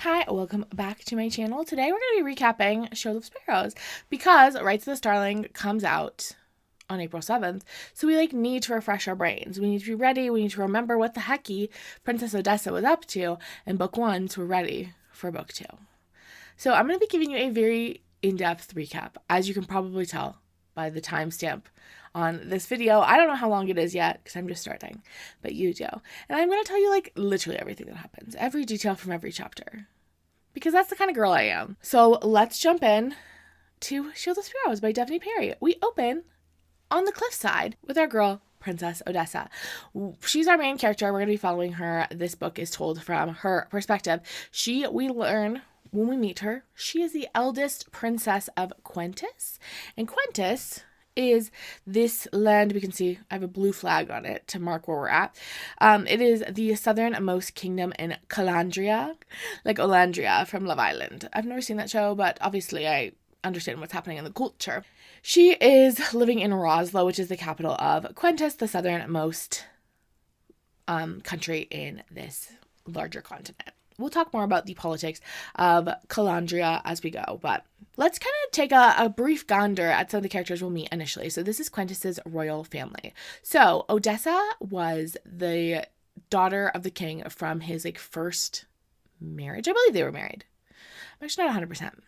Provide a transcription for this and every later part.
Hi, welcome back to my channel. Today we're going to be recapping Shield of Sparrows because Rites of the Starling comes out on April 7th, so we need to refresh our brains. We need to be ready, we need to remember what the hecky Princess Odessa was up to in book 1 so we're ready for book 2. So I'm going to be giving you a very in-depth recap, as you can probably tell by the timestamp on this video. I don't know how long it is yet because I'm just starting, but you do. And I'm going to tell you literally everything that happens, every detail from every chapter, because that's the kind of girl I am. So let's jump in to Shield of Sparrows by Devney Perry. We open on the cliffside with our girl, Princess Odessa. She's our main character. We're going to be following her. This book is told from her perspective. We learn when we meet her, she is the eldest princess of Quentis. And Quentis is this land, we can see I have a blue flag on it to mark where we're at. It is the southernmost kingdom in Colandrian, like Olandria from Love Island. I've never seen that show, but obviously I understand what's happening in the culture. She is living in Roslo, which is the capital of Quentis, the southernmost country in this larger continent. We'll talk more about the politics of Colandria as we go, but let's kind of take a brief gander at some of the characters we'll meet initially. So this is Quentis's royal family. So Odessa was the daughter of the king from his first marriage. I believe they were married. I'm actually not 100%,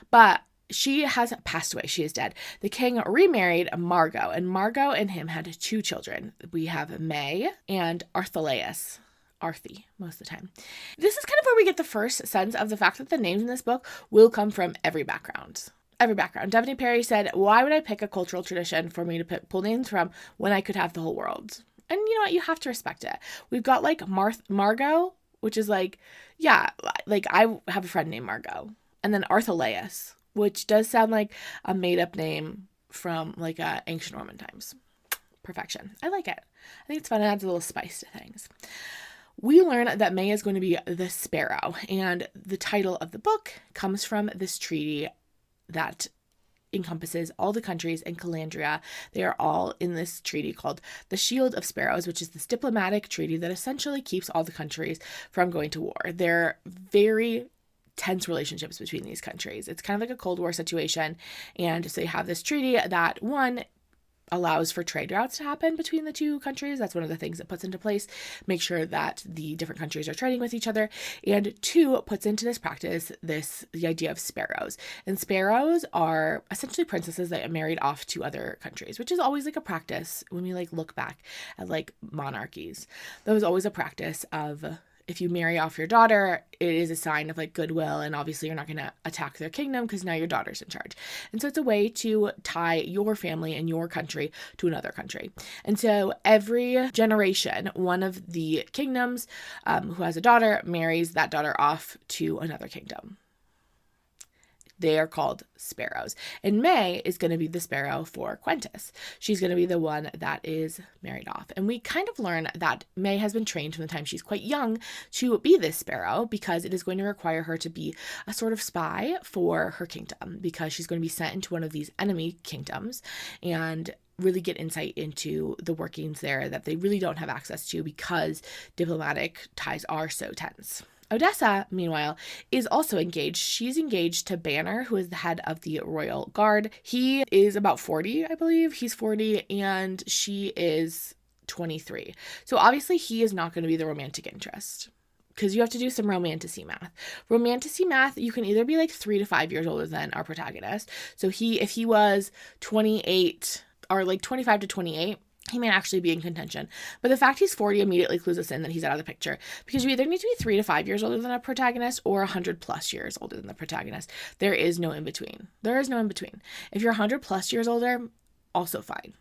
but she has passed away. She is dead. The king remarried Margot, and Margot and him had 2 children. We have May and Arthelaus. Arthi, most of the time. This is kind of where we get the first sense of the fact that the names in this book will come from every background. Every background. Devney Perry said, why would I pick a cultural tradition for me to pull names from when I could have the whole world? And you know what? You have to respect it. We've got Margot, which is I have a friend named Margot. And then Arthelaus, which does sound like a made-up name from ancient Roman times. Perfection. I like it. I think it's fun. It adds a little spice to things. We learn that May is going to be the sparrow, and the title of the book comes from this treaty that encompasses all the countries in Colandria. They are all in this treaty called the Shield of Sparrows, which is this diplomatic treaty that essentially keeps all the countries from going to war. They're very tense relationships between these countries. It's kind of like a Cold War situation, and so you have this treaty that, one, allows for trade routes to happen between the 2 countries. That's one of the things it puts into place. Make sure that the different countries are trading with each other. And 2, puts into this practice the idea of sparrows. And sparrows are essentially princesses that are married off to other countries, which is always a practice when we look back at monarchies. There was always a practice of, if you marry off your daughter, it is a sign of goodwill, and obviously you're not going to attack their kingdom because now your daughter's in charge. And so it's a way to tie your family and your country to another country. And so every generation, one of the kingdoms who has a daughter marries that daughter off to another kingdom. They are called sparrows. And May is going to be the sparrow for Quentis. She's going to be the one that is married off. And we kind of learn that May has been trained from the time she's quite young to be this sparrow, because it is going to require her to be a sort of spy for her kingdom, because she's going to be sent into one of these enemy kingdoms and really get insight into the workings there that they really don't have access to because diplomatic ties are so tense. Odessa, meanwhile, is also engaged. She's engaged to Banner, who is the head of the royal guard. He is about 40, I believe. He's 40, and she is 23. So obviously he is not going to be the romantic interest, because you have to do some romantasy math. Romantasy math, you can either be 3 to 5 years older than our protagonist. So if he was 28 or 25 to 28, he may actually be in contention. But the fact he's 40 immediately clues us in that he's out of the picture, because you either need to be 3 to 5 years older than a protagonist or 100 plus years older than the protagonist. There is no in between. There is no in between. If you're 100 plus years older, also fine.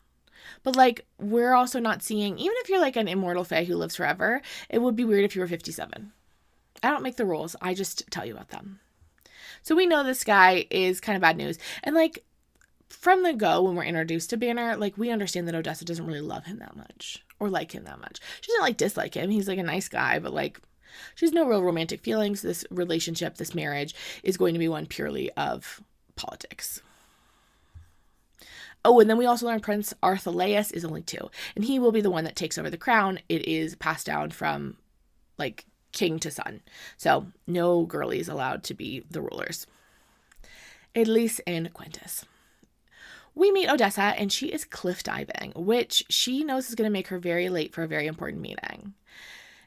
But we're also not seeing, even if you're an immortal fae who lives forever, it would be weird if you were 57. I don't make the rules. I just tell you about them. So we know this guy is kind of bad news. And from the go, when we're introduced to Banner, we understand that Odessa doesn't really love him that much or like him that much. She doesn't dislike him. He's a nice guy, but she has no real romantic feelings. This relationship, this marriage is going to be one purely of politics. Oh, and then we also learn Prince Arthelaus is only 2, and he will be the one that takes over the crown. It is passed down from king to son. So no girlies allowed to be the rulers. At least in Quintus. We meet Odessa, and she is cliff diving, which she knows is going to make her very late for a very important meeting.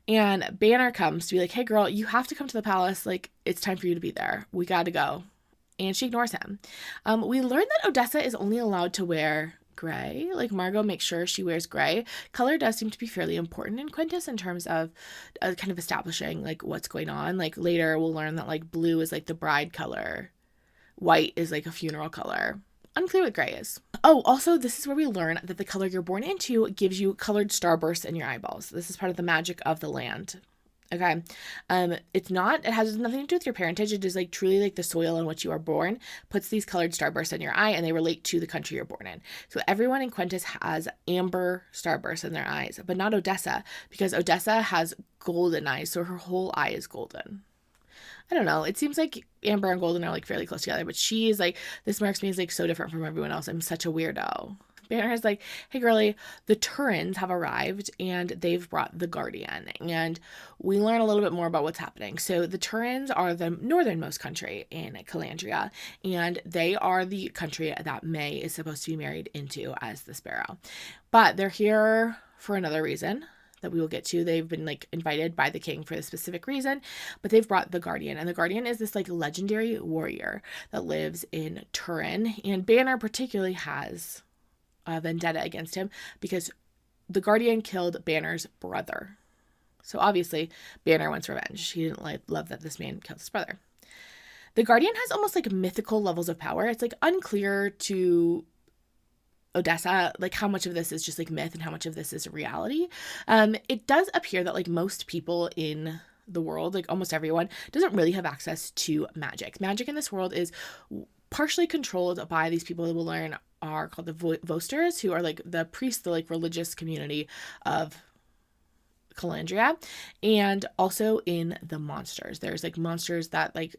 And Banner comes to be like, hey girl, you have to come to the palace. Like, it's time for you to be there. We got to go. And she ignores him. We learn that Odessa is only allowed to wear gray. Like, Margot makes sure she wears gray. Color does seem to be fairly important in Quintus in terms of kind of establishing like what's going on. Like, later we'll learn that like blue is like the bride color. White is like a funeral color. Unclear what gray is. Oh, also, this is where we learn that the color you're born into gives you colored starbursts in your eyeballs. This is part of the magic of the land. Okay. It has nothing to do with your parentage. It is like truly like the soil in which you are born puts these colored starbursts in your eye, and they relate to the country you're born in. So everyone in Quintus has amber starbursts in their eyes, but not Odessa, because Odessa has golden eyes. So her whole eye is golden. I don't know. It seems like amber and golden are like fairly close together, but she is like, this marks me as like so different from everyone else. I'm such a weirdo. Banner is like, hey girlie, the Turans have arrived and they've brought the Guardian, and we learn a little bit more about what's happening. So the Turans are the northernmost country in Colandria, and they are the country that May is supposed to be married into as the Sparrow. But they're here for another reason that we will get to. They've been like invited by the king for a specific reason, but they've brought the Guardian, and the Guardian is this like legendary warrior that lives in Turan, and Banner particularly has a vendetta against him because the Guardian killed Banner's brother. So obviously Banner wants revenge. He didn't love that this man killed his brother. The Guardian has almost like mythical levels of power. It's like unclear to Odessa, like how much of this is just like myth and how much of this is reality. It does appear that like most people in the world, like almost everyone, doesn't really have access to magic. Magic in this world is partially controlled by these people that we'll learn are called the Vosters, who are like the priests, the like religious community of Colandria, and also in the monsters. There's like monsters that like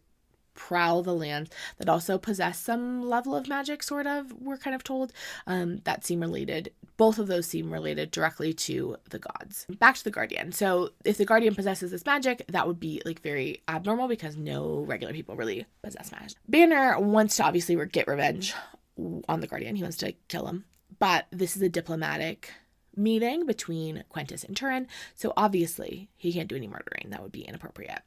prowl the land that also possess some level of magic, sort of, we're kind of told, that seem related. Both of those seem related directly to the gods. Back to the Guardian. So if the Guardian possesses this magic, that would be like very abnormal because no regular people really possess magic. Banner wants to obviously get revenge on the Guardian. He wants to kill him. But this is a diplomatic meeting between Quintus and Turan, so obviously he can't do any murdering. That would be inappropriate.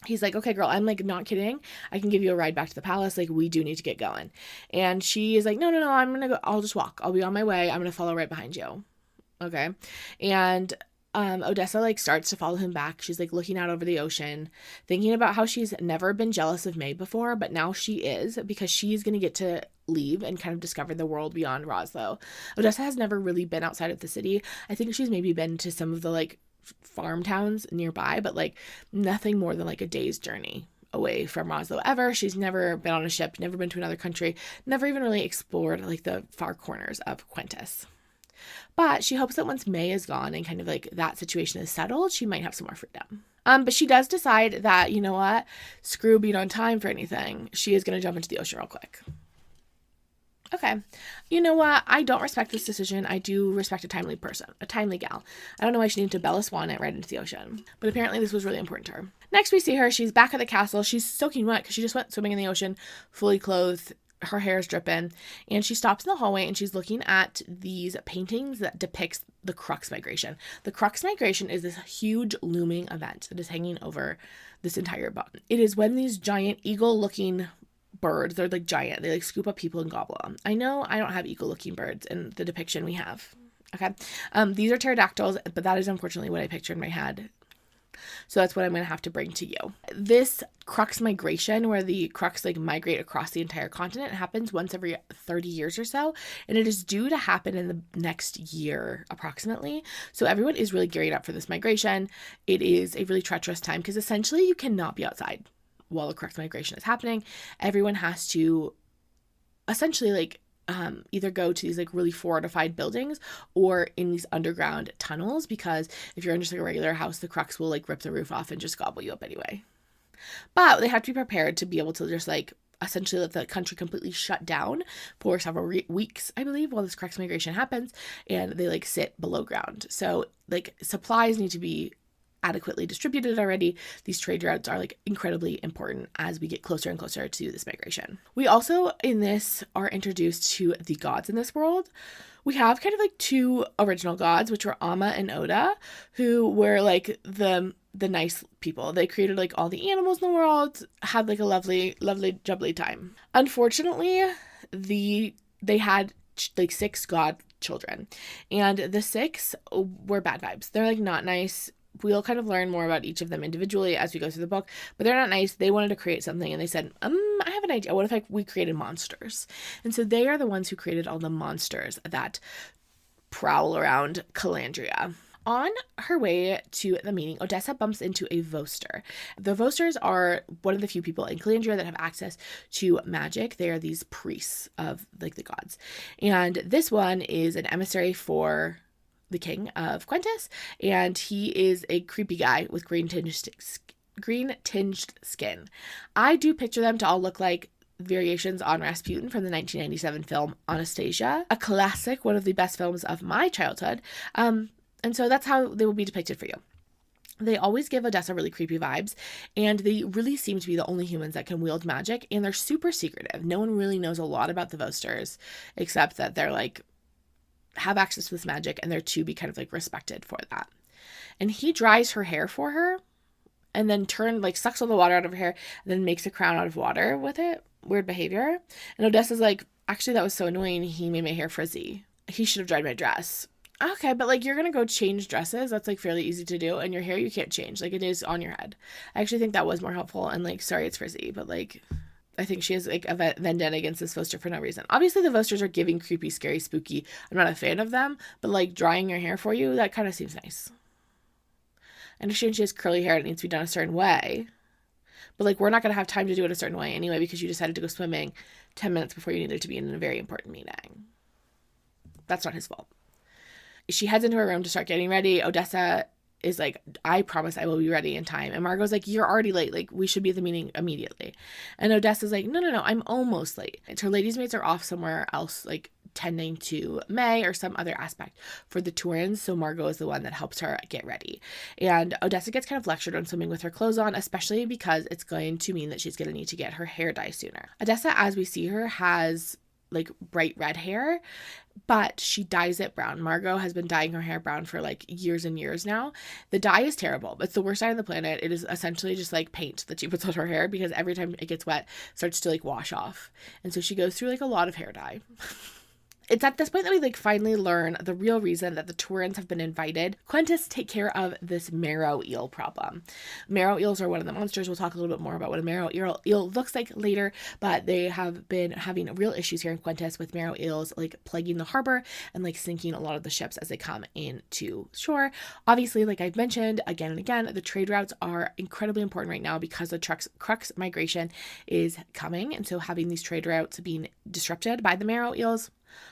He's like, okay, girl, I'm like not kidding. I can give you a ride back to the palace. Like, we do need to get going. And she is like, no, I'm going to go. I'll just walk. I'll be on my way. I'm going to follow right behind you. Okay. And Odessa like starts to follow him back. She's like looking out over the ocean, thinking about how she's never been jealous of May before, but now she is, because she's going to get to leave and kind of discover the world beyond Roslo. Odessa has never really been outside of the city. I think she's maybe been to some of the like farm towns nearby, but like nothing more than like a day's journey away from Roslo ever. She's never been on a ship, never been to another country, never even really explored like the far corners of Quintus. But she hopes that once May is gone and kind of like that situation is settled, she might have some more freedom. But she does decide that, you know what, screw being on time for anything. She is going to jump into the ocean real quick. Okay. You know what? I don't respect this decision. I do respect a timely person, a timely gal. I don't know why she needed to Bella Swan it right into the ocean, but apparently this was really important to her. Next we see her. She's back at the castle. She's soaking wet because she just went swimming in the ocean, fully clothed. Her hair is dripping, and she stops in the hallway and she's looking at these paintings that depicts the Crux Migration. The Crux Migration is this huge looming event that is hanging over this entire book. It is when these giant eagle-looking birds, they're like giant, they like scoop up people and gobble them. I know I don't have eagle-looking birds in the depiction we have. Okay. These are pterodactyls, but that is unfortunately what I pictured in my head. So that's what I'm going to have to bring to you. This Crux Migration, where the Crux like migrate across the entire continent, happens once every 30 years or so, and it is due to happen in the next year approximately. So everyone is really gearing up for this migration. It is a really treacherous time because essentially you cannot be outside while the Crux Migration is happening. Everyone has to essentially like either go to these like really fortified buildings or in these underground tunnels, because if you're in just like a regular house, the Crux will like rip the roof off and just gobble you up anyway. But they have to be prepared to be able to just like essentially let the country completely shut down for several weeks, I believe, while this Crux Migration happens, and they like sit below ground. So like supplies need to be adequately distributed already, these trade routes are like incredibly important as we get closer and closer to this migration. We also in this are introduced to the gods in this world. We have kind of like two original gods, which were Amma and Oda, who were like the nice people. They created like all the animals in the world, had like a lovely jubbly time. Unfortunately, they had like 6 god children, and the 6 were bad vibes. They're like not nice. We'll kind of learn more about each of them individually as we go through the book, but they're not nice. They wanted to create something, and they said, I have an idea. What if we created monsters? And so they are the ones who created all the monsters that prowl around Colandria. On her way to the meeting, Odessa bumps into a Voster. The Vosters are one of the few people in Colandria that have access to magic. They are these priests of like the gods. And this one is an emissary for the king of Quentis, and he is a creepy guy with green tinged skin. I do picture them to all look like variations on Rasputin from the 1997 film Anastasia, a classic, one of the best films of my childhood. And so that's how they will be depicted for you. They always give Odessa really creepy vibes, and they really seem to be the only humans that can wield magic, and they're super secretive. No one really knows a lot about the Vosters, except that they're like have access to this magic, and they're to be kind of like respected for that. And he dries her hair for her, and then sucks all the water out of her hair, and then makes a crown out of water with it. Weird behavior. And Odessa's like, actually, that was so annoying. He made my hair frizzy. He should have dried my dress. Okay, but like you're gonna go change dresses. That's like fairly easy to do, and your hair you can't change. Like it is on your head. I actually think that was more helpful. And like, sorry, it's frizzy, but like, I think she has like a vendetta against this Voster for no reason. Obviously, the Vosters are giving creepy, scary, spooky. I'm not a fan of them, but like drying your hair for you, that kind of seems nice. I understand she has curly hair and it needs to be done a certain way, but like we're not gonna have time to do it a certain way anyway because you decided to go swimming 10 minutes before you needed to be in a very important meeting. That's not his fault. She heads into her room to start getting ready. Odessa is like, I promise I will be ready in time. And Margot's like, you're already late. Like, we should be at the meeting immediately. And Odessa's like, no, I'm almost late. And her ladies' maids are off somewhere else, like tending to May or some other aspect for the Turans. So Margot is the one that helps her get ready. And Odessa gets kind of lectured on swimming with her clothes on, especially because it's going to mean that she's going to need to get her hair dyed sooner. Odessa, as we see her, has like bright red hair, but she dyes it brown. Margot has been dyeing her hair brown for like years and years now. The dye is terrible. It's the worst dye on the planet. It is essentially just like paint that she puts on her hair because every time it gets wet, it starts to like wash off. And so she goes through like a lot of hair dye. It's at this point that we like finally learn the real reason that the Turans have been invited Quentis to take care of this marrow eel problem. Marrow eels are one of the monsters. We'll talk a little bit more about what a marrow eel looks like later, but they have been having real issues here in Quentis with marrow eels like plaguing the harbor and like sinking a lot of the ships as they come into shore. Obviously, like I've mentioned again and again, the trade routes are incredibly important right now because the crux migration is coming, and so having these trade routes being disrupted by the marrow eels,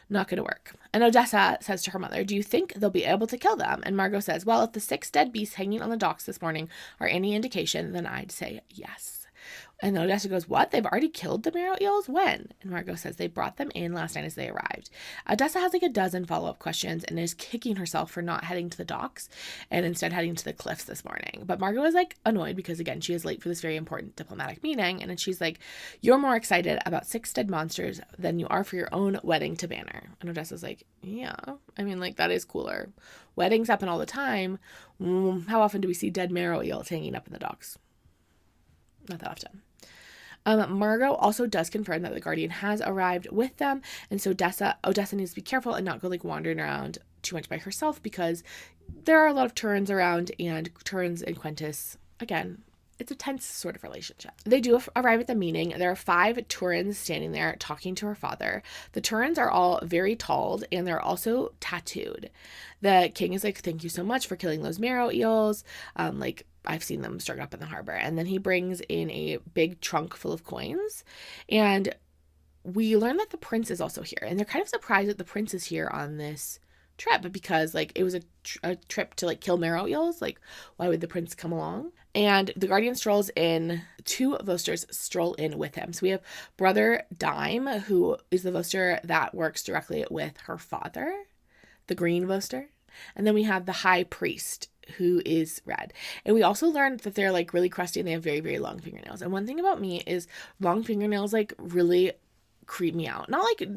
not going to work. And Odessa says to her mother, do you think they'll be able to kill them? And Margot says, well, if the 6 dead beasts hanging on the docks this morning are any indication, then I'd say yes. And then Odessa goes, what? They've already killed the marrow eels? When? And Margot says they brought them in last night as they arrived. Odessa has like a dozen follow-up questions and is kicking herself for not heading to the docks and instead heading to the cliffs this morning. But Margot is like annoyed because again, she is late for this very important diplomatic meeting. And then she's like, you're more excited about 6 dead monsters than you are for your own wedding to Banner. And Odessa's like, yeah, I mean, like that is cooler. Weddings happen all the time. How often do we see dead marrow eels hanging up in the docks? Not that often. Margot also does confirm that the Guardian has arrived with them, and so Odessa needs to be careful and not go like wandering around too much by herself because there are a lot of Turans around, and Turans and Quentis, again, it's a tense sort of relationship. They do arrive at the meeting. There are 5 Turans standing there talking to her father. The Turans are all very tall, and they're also tattooed. The king is like, thank you so much for killing those marrow eels. Like, I've seen them struck up in the harbor. And then he brings in a big trunk full of coins. And we learn that the prince is also here. And they're kind of surprised that the prince is here on this trip because like it was a trip to like kill marrow eels. Like, why would the prince come along? And the Guardian strolls in. 2 Vosters stroll in with him. So we have Brother Dime, who is the Voster that works directly with her father, the Green Voster. And then we have the high priest, who is red. And we also learned that they're like really crusty and they have very, very long fingernails. And one thing about me is long fingernails like really creep me out. Not like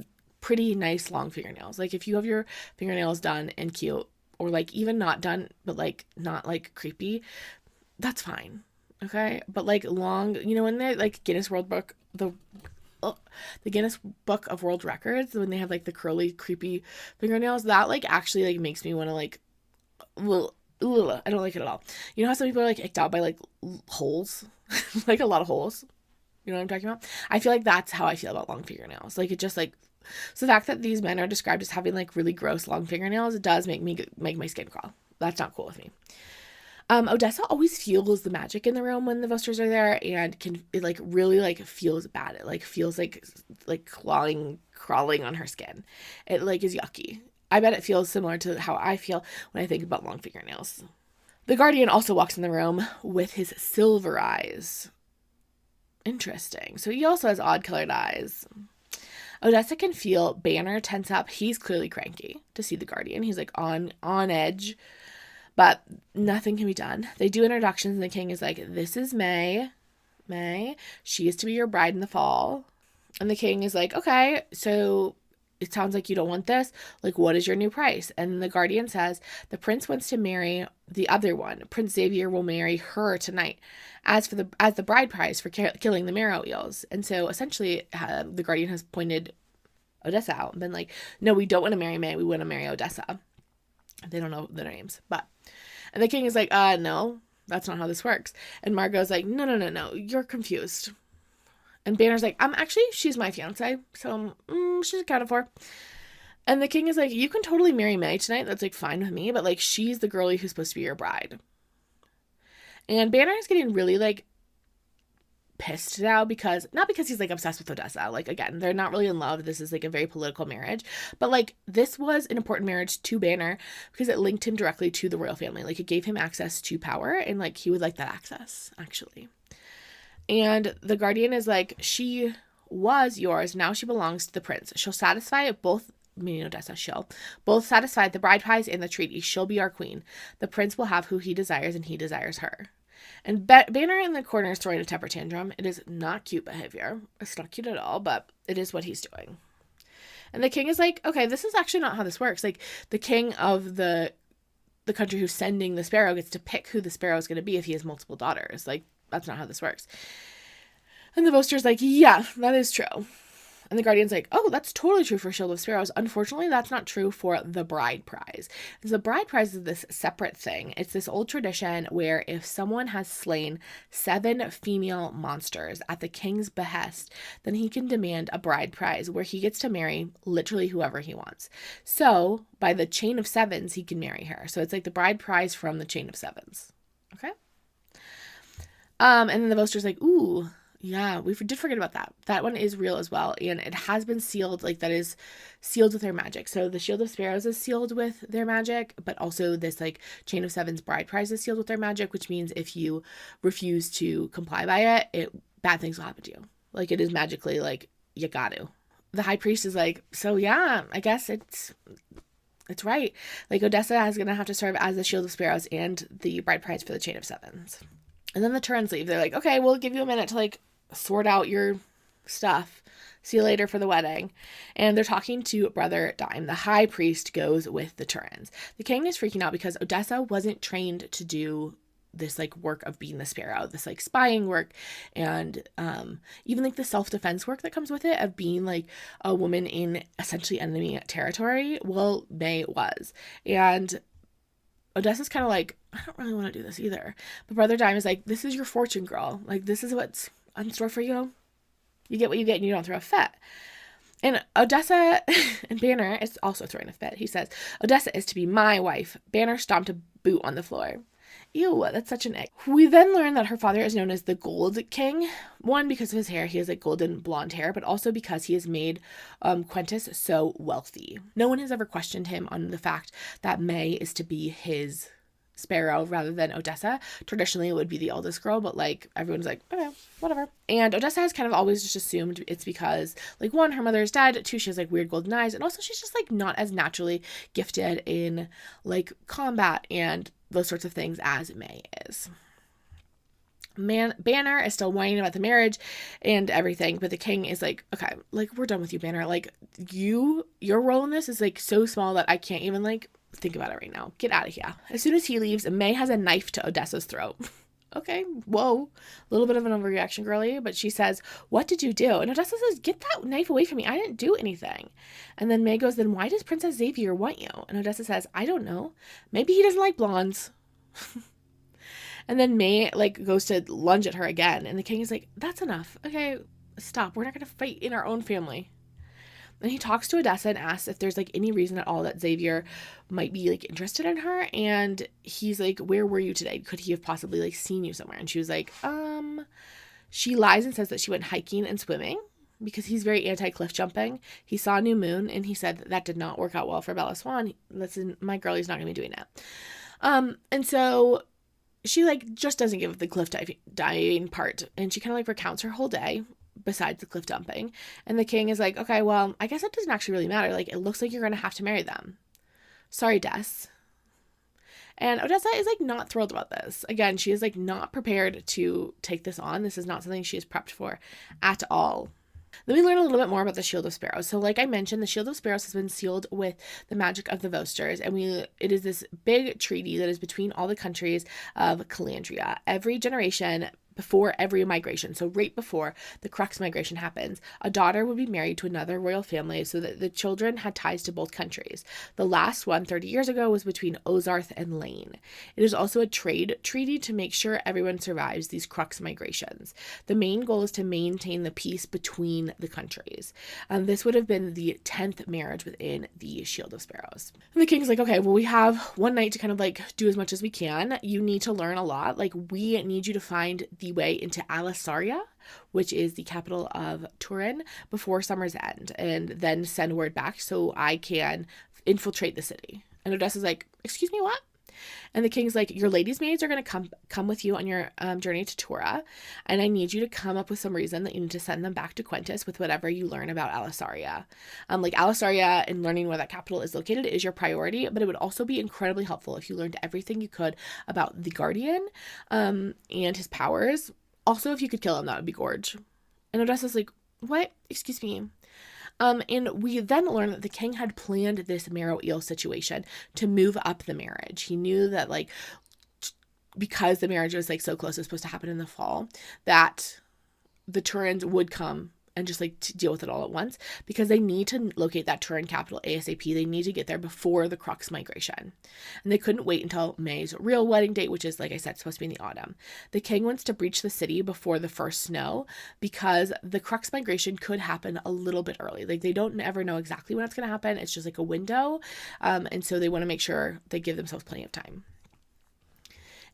pretty nice long fingernails. Like if you have your fingernails done and cute, or like even not done but like not like creepy, that's fine. Okay? But like long, you know, when they're like Guinness World Book, the Guinness Book of World Records, when they have like the curly creepy fingernails, that like actually like makes me want to like, well, I don't like it at all. You know how some people are like icked out by like holes, like a lot of holes. You know what I'm talking about? I feel like that's how I feel about long fingernails. Like it just like, so the fact that these men are described as having like really gross long fingernails, it does make my skin crawl. That's not cool with me. Odessa always feels the magic in the room when the Vosters are there, and it like really like feels bad. It like feels like crawling on her skin. It like is yucky. I bet it feels similar to how I feel when I think about long fingernails. The Guardian also walks in the room with his silver eyes. Interesting. So he also has odd colored eyes. Odessa can feel Banner tense up. He's clearly cranky to see the Guardian. He's like on edge, but nothing can be done. They do introductions and the king is like, this is May. She is to be your bride in the fall. And the king is like, okay, so it sounds like you don't want this. Like, what is your new price? And the Guardian says, the prince wants to marry the other one. Prince Xavier will marry her tonight as the bride price for killing the marrow eels. And so essentially the Guardian has pointed Odessa out and been like, no, we don't want to marry May. We want to marry Odessa. They don't know their names, and the king is like, no, that's not how this works. And Margot's like, no, you're confused. And Banner's like, actually, she's my fiance, so she's accounted for. And the king is like, you can totally marry May tonight. That's like fine with me, but like she's the girlie who's supposed to be your bride. And Banner is getting really like pissed now not because he's like obsessed with Odessa. Like again, they're not really in love. This is like a very political marriage, but like this was an important marriage to Banner because it linked him directly to the royal family. Like it gave him access to power, and like he would like that access actually. And the Guardian is like, she was yours. Now she belongs to the prince. She'll satisfy both, meaning Odessa, both satisfy the bride price and the treaty. She'll be our queen. The prince will have who he desires, and he desires her. And Banner in the corner is throwing a temper tantrum. It is not cute behavior. It's not cute at all, but it is what he's doing. And the king is like, okay, this is actually not how this works. Like the king of the country who's sending the sparrow gets to pick who the sparrow is going to be if he has multiple daughters. Like, that's not how this works. And the Voster's like, yeah, that is true. And the Guardian's like, oh, that's totally true for Shield of Sparrows. Unfortunately, that's not true for the bride prize. The bride prize is this separate thing. It's this old tradition where if someone has slain 7 female monsters at the king's behest, then he can demand a bride prize where he gets to marry literally whoever he wants. So by the chain of 7s, he can marry her. So it's like the bride prize from the chain of 7s. Okay? And then the Voster's like, ooh, yeah, we did forget about that. That one is real as well, and it has been sealed, like that is sealed with their magic. So the Shield of Sparrows is sealed with their magic, but also this like Chain of 7's bride prize is sealed with their magic, which means if you refuse to comply by it, bad things will happen to you. Like it is magically like, you got to. The high priest is like, so yeah, I guess it's right. Like Odessa is going to have to serve as the Shield of Sparrows and the bride prize for the Chain of 7s. And then the Turans leave. They're like, okay, we'll give you a minute to like sort out your stuff. See you later for the wedding. And they're talking to Brother Dime. The high priest goes with the Turans. The king is freaking out because Odessa wasn't trained to do this like work of being the sparrow, this like spying work, and even like the self-defense work that comes with it of being like a woman in essentially enemy territory. Well, May was. And Odessa's kind of like, I don't really want to do this either. But Brother Dime is like, this is your fortune, girl. Like, this is what's in store for you. You get what you get and you don't throw a fit. And Odessa and Banner is also throwing a fit. He says, Odessa is to be my wife. Banner stomped a boot on the floor. Ew, that's such an egg. We then learn that her father is known as the Gold King. One, because of his hair, he has like golden blonde hair, but also because he has made Quentis so wealthy. No one has ever questioned him on the fact that May is to be his Sparrow rather than Odessa. Traditionally, it would be the eldest girl, but like everyone's like, okay, whatever. And Odessa has kind of always just assumed it's because like, one, her mother is dead, two, she has like weird golden eyes, and also she's just like not as naturally gifted in like combat and those sorts of things as May is. Banner is still whining about the marriage and everything, but the king is like, okay, like, we're done with you, Banner. Like, your role in this is like so small that I can't even like think about it right now. Get out of here. As soon as he leaves, May has a knife to Odessa's throat. Okay, whoa, a little bit of an overreaction, girly, but she says, what did you do? And Odessa says, get that knife away from me. I didn't do anything. And then May goes, then why does Princess Xavier want you? And Odessa says, I don't know. Maybe he doesn't like blondes. And then May like goes to lunge at her again, and the king is like, that's enough. Okay, stop. We're not going to fight in our own family. And he talks to Odessa and asks if there's like any reason at all that Xavier might be like interested in her. And he's like, where were you today? Could he have possibly like seen you somewhere? And she was like, she lies and says that she went hiking and swimming because he's very anti-cliff jumping. He saw a new moon and he said that did not work out well for Bella Swan. Listen, my girlie's not going to be doing that. And so she like just doesn't give the cliff diving part, and she kind of like recounts her whole day besides the cliff dumping. And the king is like, okay, well, I guess it doesn't actually really matter. Like, it looks like you're going to have to marry them. Sorry, Des. And Odessa is like not thrilled about this. Again, she is like not prepared to take this on. This is not something she is prepped for at all. Then we learn a little bit more about the Shield of Sparrows. So like I mentioned, the Shield of Sparrows has been sealed with the magic of the Vosters, and it is this big treaty that is between all the countries of Colandria. Every generation, before every migration, so right before the Crux migration happens, a daughter would be married to another royal family so that the children had ties to both countries. The last one 30 years ago was between Ozarth and Lane. It is also a trade treaty to make sure everyone survives these Crux migrations. The main goal is to maintain the peace between the countries. This would have been the 10th marriage within the Shield of Sparrows. And the king's like, okay, well, we have one night to kind of like do as much as we can. You need to learn a lot. Like, we need you to find the way into Alisaria, which is the capital of Turan, before summer's end, and then send word back so I can infiltrate the city. And Odessa's like, excuse me, what? And the king's like, your ladies' maids are going to come with you on your journey to Tura, and I need you to come up with some reason that you need to send them back to Quintus with whatever you learn about Alisaria. Like, Alisaria and learning where that capital is located is your priority, but it would also be incredibly helpful if you learned everything you could about the Guardian and his powers. Also, if you could kill him, that would be gorge. And Odessa's like, what? Excuse me. And we then learn that the king had planned this marrow eel situation to move up the marriage. He knew that, like, because the marriage was like so close, it was supposed to happen in the fall, that the Turans would come and just like to deal with it all at once, because they need to locate that Turan capital ASAP. They need to get there before the Crux migration. And they couldn't wait until May's real wedding date, which is, like I said, supposed to be in the autumn. The king wants to breach the city before the first snow because the Crux migration could happen a little bit early. Like, they don't ever know exactly when it's going to happen. It's just like a window. And so they want to make sure they give themselves plenty of time.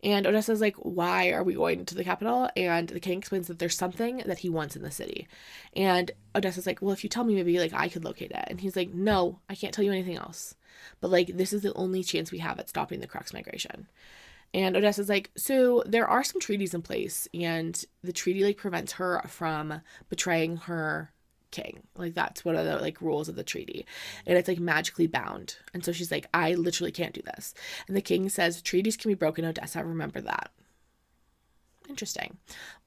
And Odessa's like, why are we going to the capital? And the king explains that there's something that he wants in the city. And Odessa's like, well, if you tell me, maybe like I could locate it. And he's like, no, I can't tell you anything else. But like, this is the only chance we have at stopping the Crux migration. And Odessa's like, so there are some treaties in place, and the treaty like prevents her from betraying her king. Like, that's one of the like rules of the treaty, and it's like magically bound. And so she's like, I literally can't do this. And the king says, treaties can be broken, Odessa, remember that. Interesting.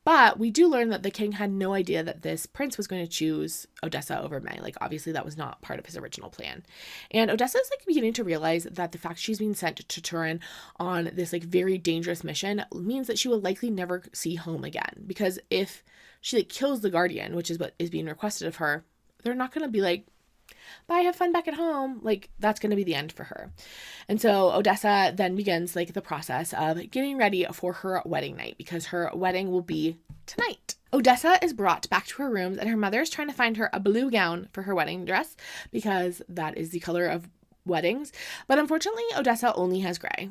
But we do learn that the king had no idea that this prince was going to choose Odessa over May. Like, obviously that was not part of his original plan. And Odessa is like beginning to realize that the fact she's being sent to Turan on this like very dangerous mission means that she will likely never see home again, because if she like kills the Guardian, which is what is being requested of her, they're not going to be like, bye, have fun back at home. Like, that's going to be the end for her. And so Odessa then begins like the process of getting ready for her wedding night, because her wedding will be tonight. Odessa is brought back to her rooms, and her mother is trying to find her a blue gown for her wedding dress, because that is the color of weddings. But unfortunately, Odessa only has gray.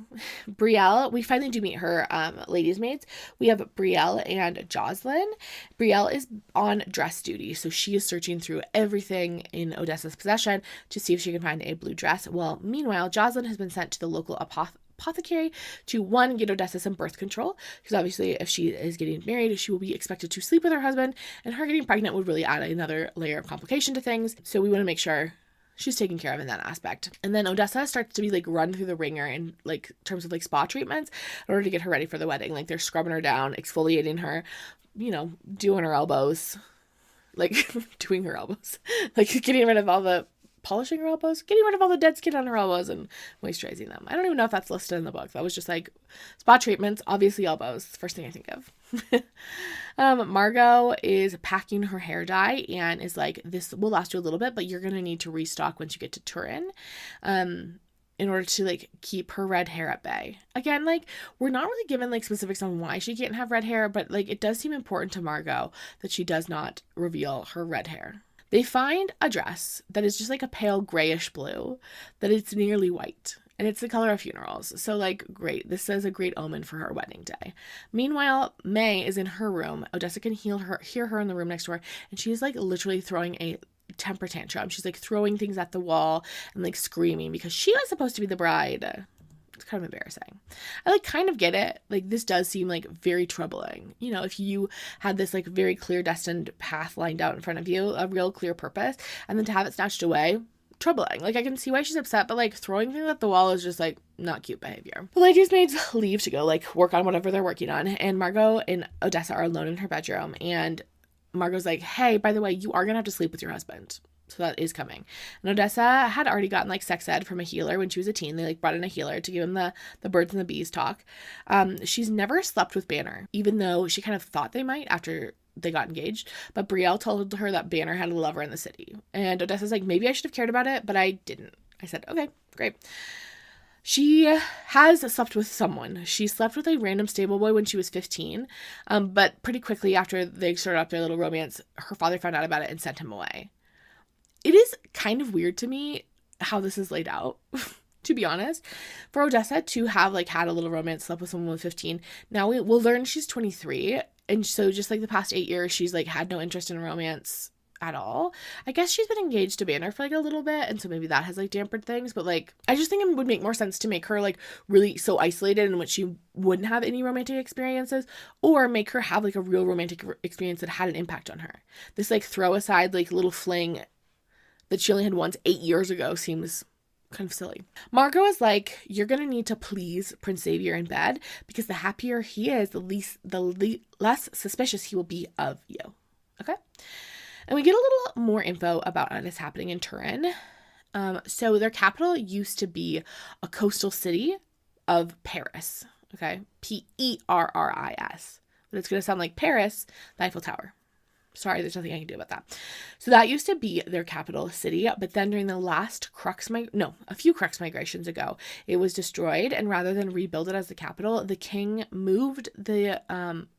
Brielle, we finally do meet her ladies' maids. We have Brielle and Jocelyn. Brielle is on dress duty, so she is searching through everything in Odessa's possession to see if she can find a blue dress. Well, meanwhile, Jocelyn has been sent to the local apothecary to, one, get Odessa some birth control, because obviously if she is getting married, she will be expected to sleep with her husband, and her getting pregnant would really add another layer of complication to things. So we want to make sure she's taken care of in that aspect. And then Odessa starts to be like run through the ringer in like terms of like spa treatments in order to get her ready for the wedding. Like they're scrubbing her down, exfoliating her, you know, doing her elbows, like doing her elbows, like getting rid of all the polishing her elbows, getting rid of all the dead skin on her elbows and moisturizing them. I don't even know if that's listed in the book. That was just like spa treatments, obviously elbows, first thing I think of. Margot is packing her hair dye and is like, this will last you a little bit, but you're going to need to restock once you get to Turan, in order to like keep her red hair at bay. Again, like we're not really given like specifics on why she can't have red hair, but like it does seem important to Margot that she does not reveal her red hair. They find a dress that is just like a pale grayish blue, that it's nearly white, and it's the color of funerals. So like, great. This is a great omen for her wedding day. Meanwhile, May is in her room. Odessa can hear her in the room next door, and she's like literally throwing a temper tantrum. She's like throwing things at the wall and like screaming because she was supposed to be the bride. It's kind of embarrassing. I like kind of get it. Like this does seem like very troubling. You know, if you had this like very clear destined path lined out in front of you, a real clear purpose, and then to have it snatched away, troubling. Like I can see why she's upset, but like throwing things at the wall is just like not cute behavior. The ladies' maids leave to go like work on whatever they're working on, and Margot and Odessa are alone in her bedroom, and Margot's like, hey, by the way, you are gonna have to sleep with your husband. So that is coming. And Odessa had already gotten like sex ed from a healer when she was a teen. They like brought in a healer to give him the birds and the bees talk. She's never slept with Banner, even though she kind of thought they might after they got engaged. But Brielle told her that Banner had a lover in the city. And Odessa's like, maybe I should have cared about it, but I didn't. I said, okay, great. She has slept with someone. She slept with a random stable boy when she was 15. But pretty quickly after they started up their little romance, her father found out about it and sent him away. It is kind of weird to me how this is laid out, to be honest. For Odessa to have like had a little romance, slept with someone with 15. Now we'll learn she's 23. And so just like the past 8 years, she's like had no interest in romance at all. I guess she's been engaged to Banner for like a little bit, and so maybe that has like dampened things, but like I just think it would make more sense to make her like really so isolated in which she wouldn't have any romantic experiences, or make her have like a real romantic experience that had an impact on her. This like throw aside like little fling that she only had once 8 years ago seems kind of silly. Margot is like, you're gonna need to please Prince Xavier in bed, because the happier he is, the less suspicious he will be of you. Okay? And we get a little more info about what is happening in Turan. So their capital used to be a coastal city of Paris. Okay? Perris. But it's going to sound like Paris, the Eiffel Tower. Sorry, there's nothing I can do about that. So that used to be their capital city, but then during the last a few Crux migrations ago, it was destroyed, and rather than rebuild it as the capital, the king moved the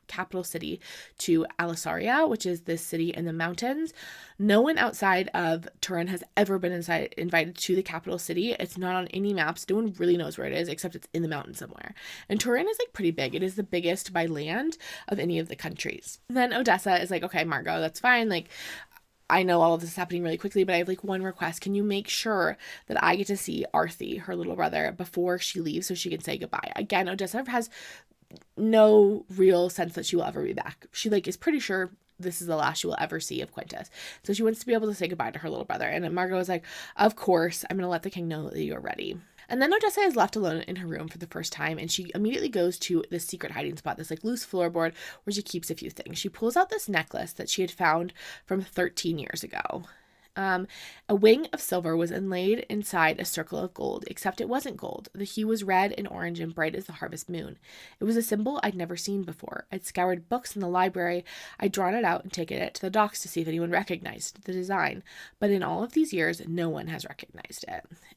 capital city to Alisaria, which is this city in the mountains. No one outside of Turan has ever been invited to the capital city. It's not on any maps. No one really knows where it is, except it's in the mountains somewhere. And Turan is like pretty big. It is the biggest by land of any of the countries. And then Odessa is like, okay, Margot, that's fine. Like, I know all of this is happening really quickly, but I have like one request. Can you make sure that I get to see Arthi, her little brother, before she leaves so she can say goodbye? Again, Odessa has no real sense that she will ever be back. She like is pretty sure this is the last she will ever see of Quintus. So she wants to be able to say goodbye to her little brother. And Margot is like, of course, I'm going to let the king know that you're ready. And then Odessa is left alone in her room for the first time, and she immediately goes to this secret hiding spot, this like loose floorboard where she keeps a few things. She pulls out this necklace that she had found from 13 years ago. A wing of silver was inlaid inside a circle of gold, except it wasn't gold. The hue was red and orange and bright as the harvest moon. It was a symbol I'd never seen before. I'd scoured books in the library. I'd drawn it out and taken it to the docks to see if anyone recognized the design. But in all of these years, no one has recognized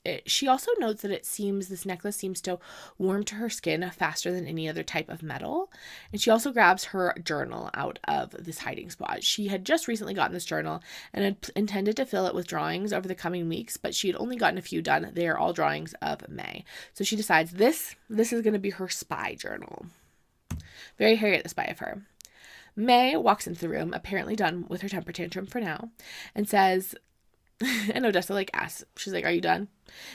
it. She also notes that this necklace seems to warm to her skin faster than any other type of metal. And she also grabs her journal out of this hiding spot. She had just recently gotten this journal and had intended to fill it with drawings over the coming weeks, but she had only gotten a few done. They are all drawings of May. So she decides this is going to be her spy journal. Very Harriet the Spy of her. May walks into the room, apparently done with her temper tantrum for now, and says, And Odessa like asks, she's like, are you done?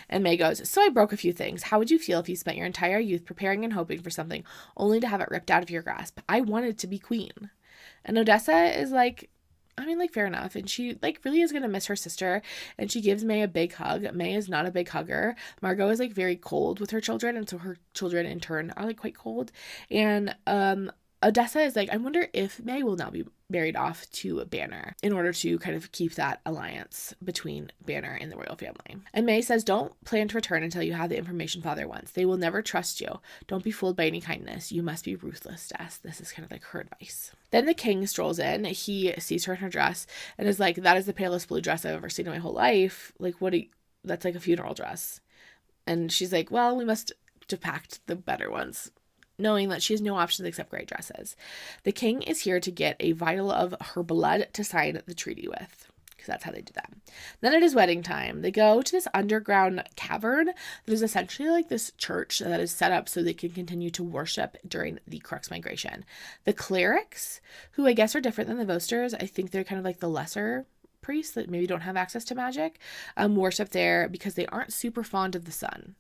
And May goes, so I broke a few things. How would you feel if you spent your entire youth preparing and hoping for something only to have it ripped out of your grasp? I wanted to be queen. And Odessa is like, I mean, like, fair enough. And she, like, really is going to miss her sister. And she gives May a big hug. May is not a big hugger. Margot is, like, very cold with her children. And so her children, in turn, are, like, quite cold. And Odessa is like, I wonder if May will now be married off to Banner in order to kind of keep that alliance between Banner and the royal family. And May says, don't plan to return until you have the information father wants. They will never trust you. Don't be fooled by any kindness. You must be ruthless, Des. This is kind of like her advice. Then the king strolls in. He sees her in her dress and is like, that is the palest blue dress I've ever seen in my whole life. Like, that's like a funeral dress. And she's like, well, we must depact the better ones, knowing that she has no options except gray dresses. The king is here to get a vial of her blood to sign the treaty with, because that's how they do that. Then it is wedding time. They go to this underground cavern that is essentially like this church that is set up so they can continue to worship during the Crux migration. The clerics, who I guess are different than the Vosters, I think they're kind of like the lesser priests that maybe don't have access to magic, worship there because they aren't super fond of the sun.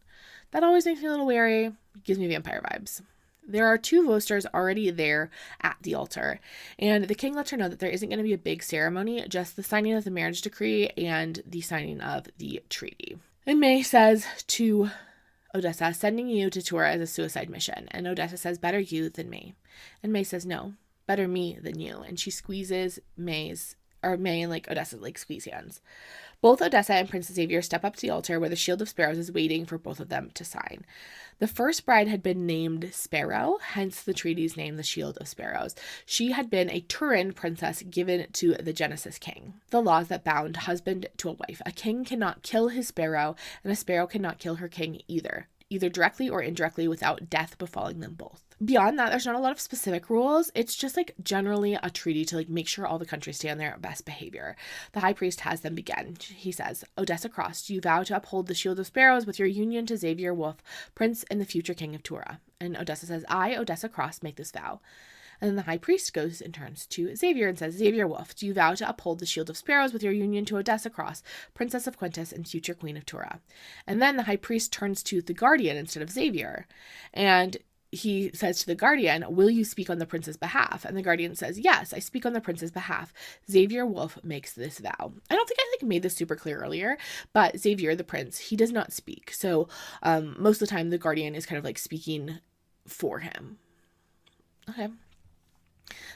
That always makes me a little wary. Gives me vampire vibes. There are 2 Vosters already there at the altar, and the king lets her know that there isn't going to be a big ceremony, just the signing of the marriage decree and the signing of the treaty. And May says to Odessa, sending you to Turan as a suicide mission, and Odessa says, better you than me. And May says, no, better me than you, and she squeezes May and like Odessa like squeeze hands. Both Odessa and Prince Xavier step up to the altar where the Shield of Sparrows is waiting for both of them to sign. The first bride had been named Sparrow, hence the treaty's name, the Shield of Sparrows. She had been a Turan princess given to the Genesis king. The laws that bound husband to a wife. A king cannot kill his sparrow, and a sparrow cannot kill her king either directly or indirectly without death befalling them both. Beyond that, there's not a lot of specific rules. It's just like generally a treaty to like make sure all the countries stay on their best behavior. The high priest has them begin. He says, Odessa Cross, do you vow to uphold the Shield of Sparrows with your union to Xavier Wolf, prince and the future king of Turan? And Odessa says, I, Odessa Cross, make this vow. And then the high priest goes and turns to Xavier and says, Xavier Wolf, do you vow to uphold the Shield of Sparrows with your union to Odessa Cross, princess of Quintus and future queen of Turan? And then the high priest turns to the guardian instead of Xavier. And he says to the guardian, will you speak on the prince's behalf? And the guardian says, yes, I speak on the prince's behalf. Xavier Wolf makes this vow. I don't think I like made this super clear earlier, but Xavier, the prince, he does not speak. So most of the time the guardian is kind of like speaking for him. Okay.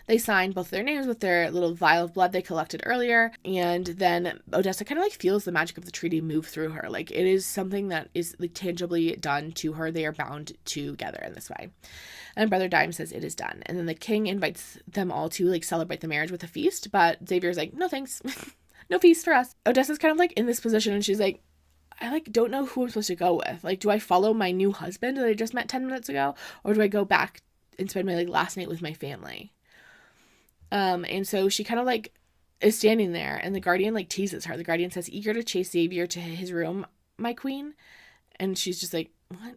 They sign both their names with their little vial of blood they collected earlier, and then Odessa kind of like feels the magic of the treaty move through her. Like it is something that is like tangibly done to her. They are bound together in this way. And Brother Dime says it is done. And then the king invites them all to like celebrate the marriage with a feast, but Xavier's like, no thanks. No feast for us. Odessa's kind of like in this position and she's like, I like don't know who I'm supposed to go with. Like, do I follow my new husband that I just met 10 minutes ago? Or do I go back and spend my like last night with my family? And so she kind of like is standing there and the guardian like teases her. The guardian says, eager to chase Xavier to his room, my queen. And she's just like, what?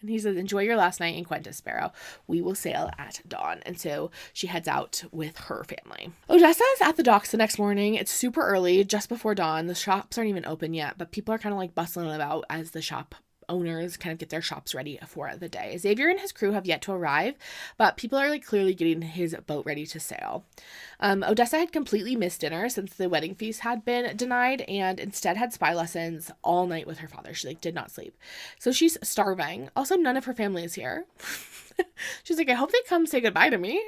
And he says, enjoy your last night in Quintus, Sparrow. We will sail at dawn. And so she heads out with her family. Odessa is at the docks the next morning. It's super early, just before dawn. The shops aren't even open yet, but people are kind of like bustling about as the shop owners kind of get their shops ready for the day. Xavier and his crew have yet to arrive, but people are like clearly getting his boat ready to sail. Odessa had completely missed dinner since the wedding feast had been denied and instead had spy lessons all night with her father. She like did not sleep. So she's starving. Also, none of her family is here. She's like, I hope they come say goodbye to me.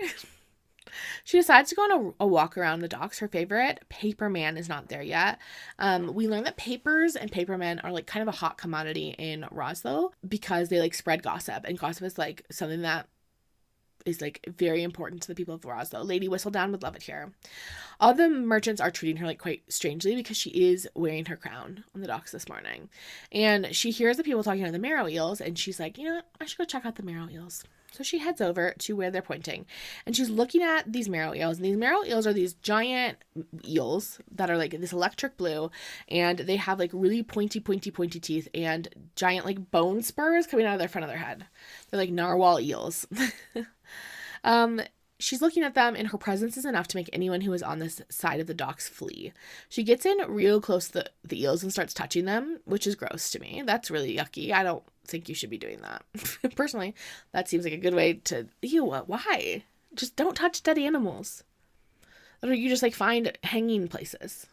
She decides to go on a walk around the docks. Her favorite, Paperman, is not there yet. We learned that papers and papermen are like kind of a hot commodity in Roslo because they like spread gossip, and gossip is like something that is like very important to the people of Roslo. Lady Whistledown would love it here. All the merchants are treating her like quite strangely because she is wearing her crown on the docks this morning. And she hears the people talking about the marrow eels and she's like, you know what? I should go check out the marrow eels. So she heads over to where they're pointing and she's looking at these marrow eels. And these marrow eels are these giant eels that are like this electric blue and they have like really pointy teeth and giant like bone spurs coming out of their front of their head. They're like narwhal eels. She's looking at them, and her presence is enough to make anyone who is on this side of the docks flee. She gets in real close to the eels and starts touching them, which is gross to me. That's really yucky. I don't think you should be doing that. Personally, that seems like a good way to... Ew, why? Just don't touch dead animals. Or you just, like, find hanging places.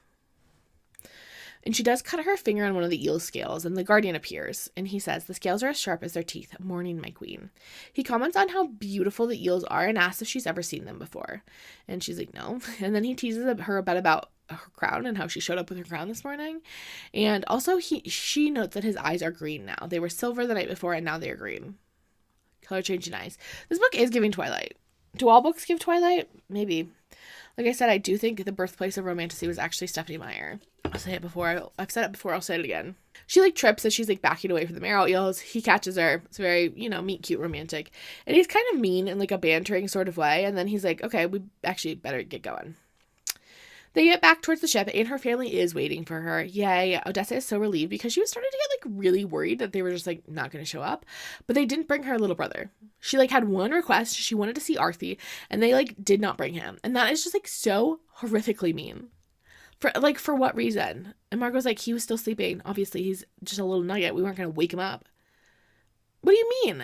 And she does cut her finger on one of the eel's scales, and the guardian appears, and he says, "The scales are as sharp as their teeth. Mourning, my queen." He comments on how beautiful the eels are and asks if she's ever seen them before. And she's like, no. And then he teases her a bit about her crown and how she showed up with her crown this morning. And also she notes that his eyes are green now. They were silver the night before, and now they are green. Color changing eyes. This book is giving Twilight. Do all books give Twilight? Maybe. Like I said, I do think the birthplace of romantasy was actually Stephenie Meyer. I'll say it before. I've said it before. I'll say it again. She, like, trips as she's, like, backing away from the marrow eels. He catches her. It's very, meet cute romantic. And he's kind of mean in, like, a bantering sort of way. And then he's like, okay, we actually better get going. They get back towards the ship, and her family is waiting for her. Yay. Odessa is so relieved because she was starting to get, like, really worried that they were just, like, not going to show up. But they didn't bring her little brother. She, like, had one request. She wanted to see Arthie, and they, like, did not bring him. And that is just, like, so horrifically mean. For what reason? And Margot's like, he was still sleeping. Obviously, he's just a little nugget. We weren't going to wake him up. What do you mean?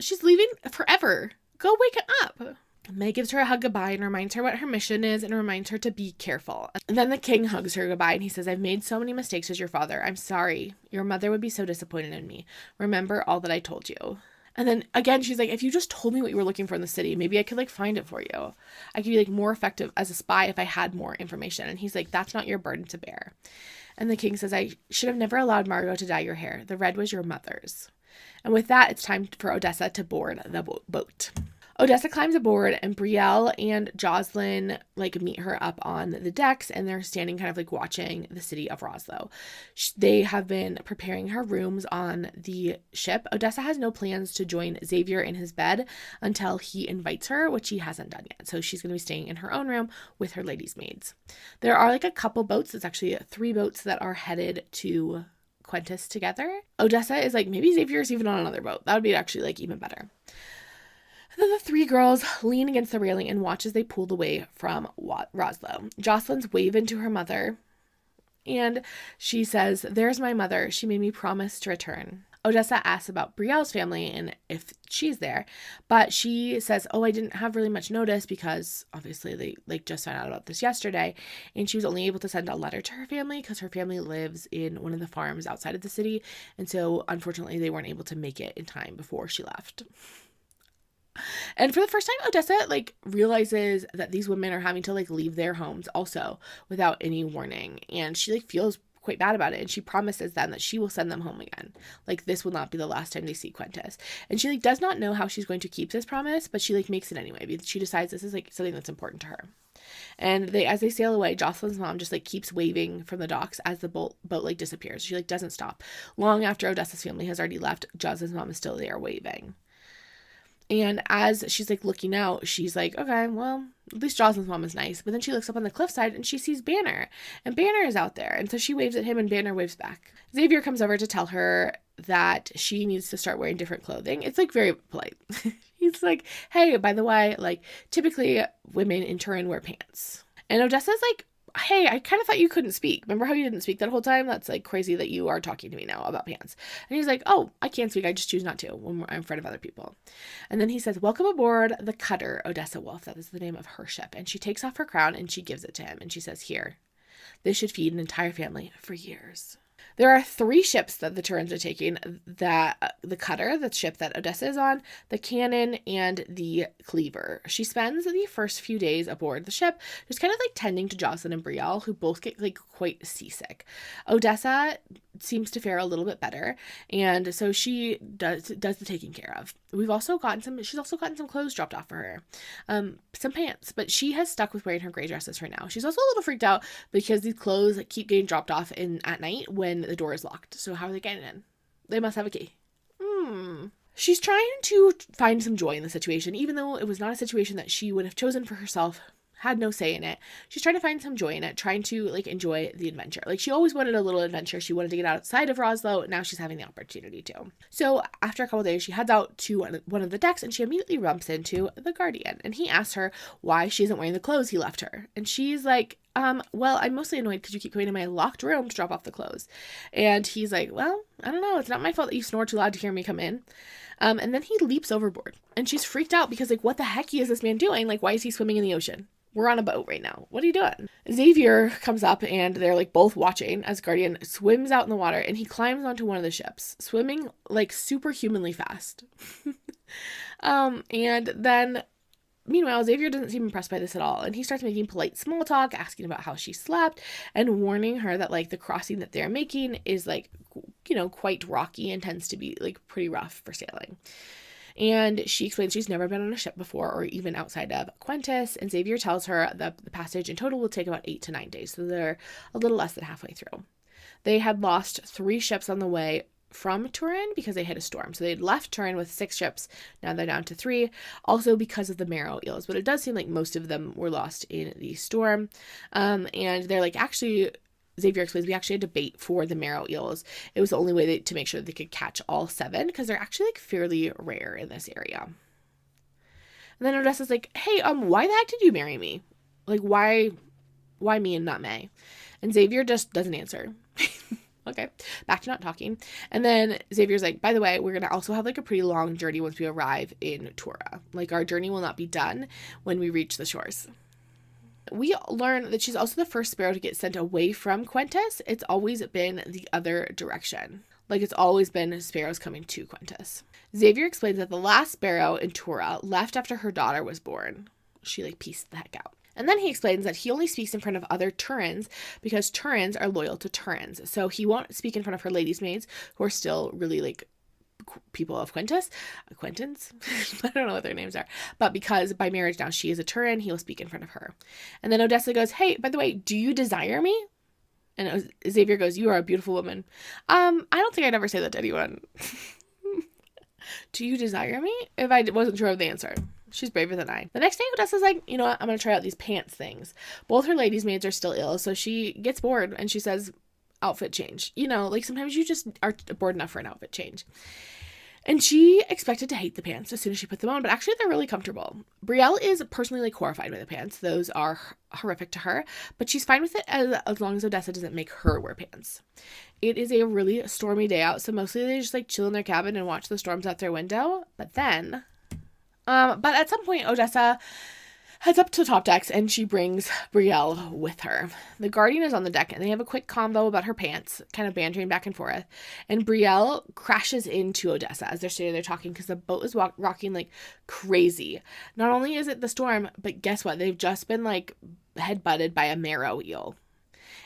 She's leaving forever. Go wake him up. May gives her a hug goodbye and reminds her what her mission is and reminds her to be careful. And then the king hugs her goodbye and he says, "I've made so many mistakes as your father. I'm sorry. Your mother would be so disappointed in me. Remember all that I told you." And then again, she's like, "If you just told me what you were looking for in the city, maybe I could, like, find it for you. I could be, like, more effective as a spy if I had more information." And he's like, "That's not your burden to bear." And the king says, "I should have never allowed Margot to dye your hair. The red was your mother's." And with that, it's time for Odessa to board the boat. Odessa climbs aboard, and Brielle and Jocelyn, like, meet her up on the decks, and they're standing kind of, like, watching the city of Roslo. They have been preparing her rooms on the ship. Odessa has no plans to join Xavier in his bed until he invites her, which he hasn't done yet. So she's going to be staying in her own room with her ladies' maids. There are, like, a couple boats. It's actually 3 boats that are headed to Quentis together. Odessa is like, maybe Xavier's even on another boat. That would be actually, like, even better. And then the 3 girls lean against the railing and watch as they pull away from Roslo. Jocelyn's waving to her mother, and she says, "There's my mother. She made me promise to return." Odessa asks about Brielle's family and if she's there, but she says, "Oh, I didn't have really much notice because obviously they, like, just found out about this yesterday," and she was only able to send a letter to her family because her family lives in one of the farms outside of the city, and so unfortunately they weren't able to make it in time before she left. And for the first time, Odessa, like, realizes that these women are having to, like, leave their homes also without any warning. And she, like, feels quite bad about it. And she promises them that she will send them home again. Like, this will not be the last time they see Quentis. And she, like, does not know how she's going to keep this promise, but she, like, makes it anyway because she decides this is, like, something that's important to her. And as they sail away, Jocelyn's mom just, like, keeps waving from the docks as the boat like, disappears. She, like, doesn't stop. Long after Odessa's family has already left, Jocelyn's mom is still there waving. And as she's, like, looking out, she's like, okay, well, at least Jocelyn's mom is nice. But then she looks up on the cliffside and she sees Banner. And Banner is out there. And so she waves at him and Banner waves back. Xavier comes over to tell her that she needs to start wearing different clothing. It's, like, very polite. He's like, "Hey, by the way, like, typically women in Turan wear pants." And Odessa's like, "Hey, I kind of thought you couldn't speak. Remember how you didn't speak that whole time? That's, like, crazy that you are talking to me now about pants." And he's like, "Oh, I can't speak. I just choose not to when I'm in front of other people." And then he says, "Welcome aboard the cutter, Odessa Wolf." That is the name of her ship. And she takes off her crown and she gives it to him. And she says, "Here, this should feed an entire family for years." There are 3 ships that the Turans are taking, that the cutter, the ship that Odessa is on, the cannon, and the cleaver. She spends the first few days aboard the ship just kind of, like, tending to Jocelyn and Brielle, who both get, like, quite seasick. Odessa seems to fare a little bit better, and so she does the taking care of. She's also gotten some clothes dropped off for her. Some pants, but she has stuck with wearing her gray dresses for now. She's also a little freaked out because these clothes keep getting dropped off at night when the door is locked. So how are they getting in? They must have a key. She's trying to find some joy in the situation, even though it was not a situation that she would have chosen for herself had no say in it. She's trying to find some joy in it, trying to like enjoy the adventure. Like she always wanted a little adventure. She wanted to get outside of Roslo. Now she's having the opportunity to. So after a couple days, she heads out to one of the decks and she immediately bumps into the Guardian. And he asks her why she isn't wearing the clothes he left her. And she's like, well, I'm mostly annoyed because you keep going to my locked room to drop off the clothes. And he's like, well, I don't know. It's not my fault that you snore too loud to hear me come in. And then he leaps overboard. And she's freaked out because, like, what the heck is this man doing? Like, why is he swimming in the ocean? We're on a boat right now. What are you doing? Xavier comes up and they're like both watching as Guardian swims out in the water and he climbs onto one of the ships, swimming like superhumanly fast. And then meanwhile, Xavier doesn't seem impressed by this at all. And he starts making polite small talk, asking about how she slept and warning her that like the crossing that they're making is like, you know, quite rocky and tends to be like pretty rough for sailing. And she explains she's never been on a ship before or even outside of Quentis. And Xavier tells her that the passage in total will take about 8 to 9 days. So they're a little less than halfway through. They had lost 3 ships on the way from Turan because they hit a storm. So they'd left Turan with 6 ships. Now they're down to 3. Also because of the marrow eels. But it does seem like most of them were lost in the storm. And they're like, actually, Xavier explains we actually had to bait for the marrow eels. It was the only way to make sure that they could catch all 7 because they're actually like fairly rare in this area. And then Odessa's like, hey, why the heck did you marry me? Like, why me and not May? And Xavier just doesn't answer. Okay, back to not talking. And then Xavier's like, by the way, we're going to also have like a pretty long journey once we arrive in Tora. Like our journey will not be done when we reach the shores. We learn that she's also the first sparrow to get sent away from Quentis. It's always been the other direction. Like it's always been sparrows coming to Quentis. Xavier explains that the last sparrow in Tora left after her daughter was born. She like pieced the heck out. And then he explains that he only speaks in front of other Turans because Turans are loyal to Turans. So he won't speak in front of her ladies' maids who are still really like people of Quentis. Acquaintance? I don't know what their names are. But because by marriage now she is a Turan, he will speak in front of her. And then Odessa goes, hey, by the way, do you desire me? And Xavier goes, you are a beautiful woman. I don't think I'd ever say that to anyone. Do you desire me? If I wasn't sure of the answer. She's braver than I. The next day, Odessa's like, you know what? I'm going to try out these pants things. Both her ladies' maids are still ill, so she gets bored and she says, outfit change. You know, like sometimes you just are bored enough for an outfit change. And she expected to hate the pants as soon as she put them on, but actually they're really comfortable. Brielle is personally like horrified by the pants. Those are horrific to her, but she's fine with it as long as Odessa doesn't make her wear pants. It is a really stormy day out, so mostly they just like chill in their cabin and watch the storms out their window. But at some point Odessa heads up to top decks and she brings Brielle with her. The Guardian is on the deck and they have a quick convo about her pants, kind of bantering back and forth. And Brielle crashes into Odessa as they're sitting there talking because the boat is rocking like crazy. Not only is it the storm, but guess what? They've just been like head-butted by a marrow eel.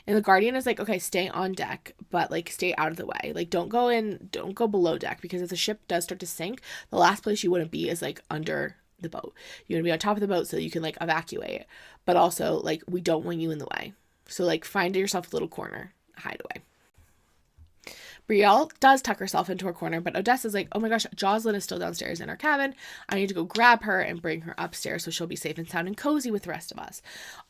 And the Guardian is like, okay, stay on deck, but like stay out of the way. Like don't go below deck because if the ship does start to sink, the last place you want to be is like under the boat. You want to be on top of the boat so you can like evacuate, but also like we don't want you in the way. So like find yourself a little corner, hide away. Brielle does tuck herself into her corner, but Odessa's like, oh my gosh, Jocelyn is still downstairs in her cabin. I need to go grab her and bring her upstairs so she'll be safe and sound and cozy with the rest of us.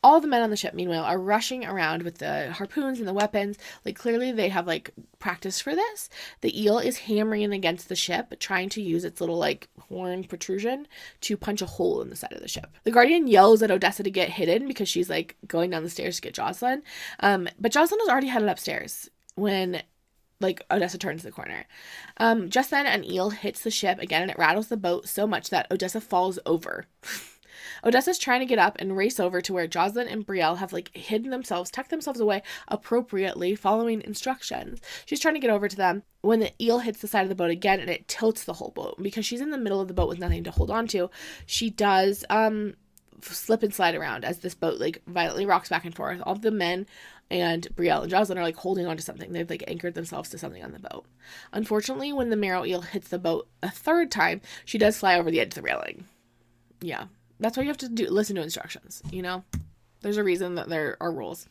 All the men on the ship, meanwhile, are rushing around with the harpoons and the weapons. Like, clearly they have, like, practice for this. The eel is hammering against the ship, trying to use its little, like, horn protrusion to punch a hole in the side of the ship. The Guardian yells at Odessa to get hidden because she's, like, going down the stairs to get Jocelyn. But Jocelyn is already headed upstairs when like Odessa turns the corner. Just then an eel hits the ship again and it rattles the boat so much that Odessa falls over. Odessa's trying to get up and race over to where Jocelyn and Brielle have like hidden themselves, tucked themselves away appropriately, following instructions. She's trying to get over to them when the eel hits the side of the boat again and it tilts the whole boat. Because she's in the middle of the boat with nothing to hold on to, she does slip and slide around as this boat like violently rocks back and forth. All the men and Brielle and Jocelyn are like holding on to something. They've like anchored themselves to something on the boat. Unfortunately, when the marrow eel hits the boat a third time, she does fly over the edge of the railing. Yeah, that's why you have to listen to instructions, you know? There's a reason that there are rules.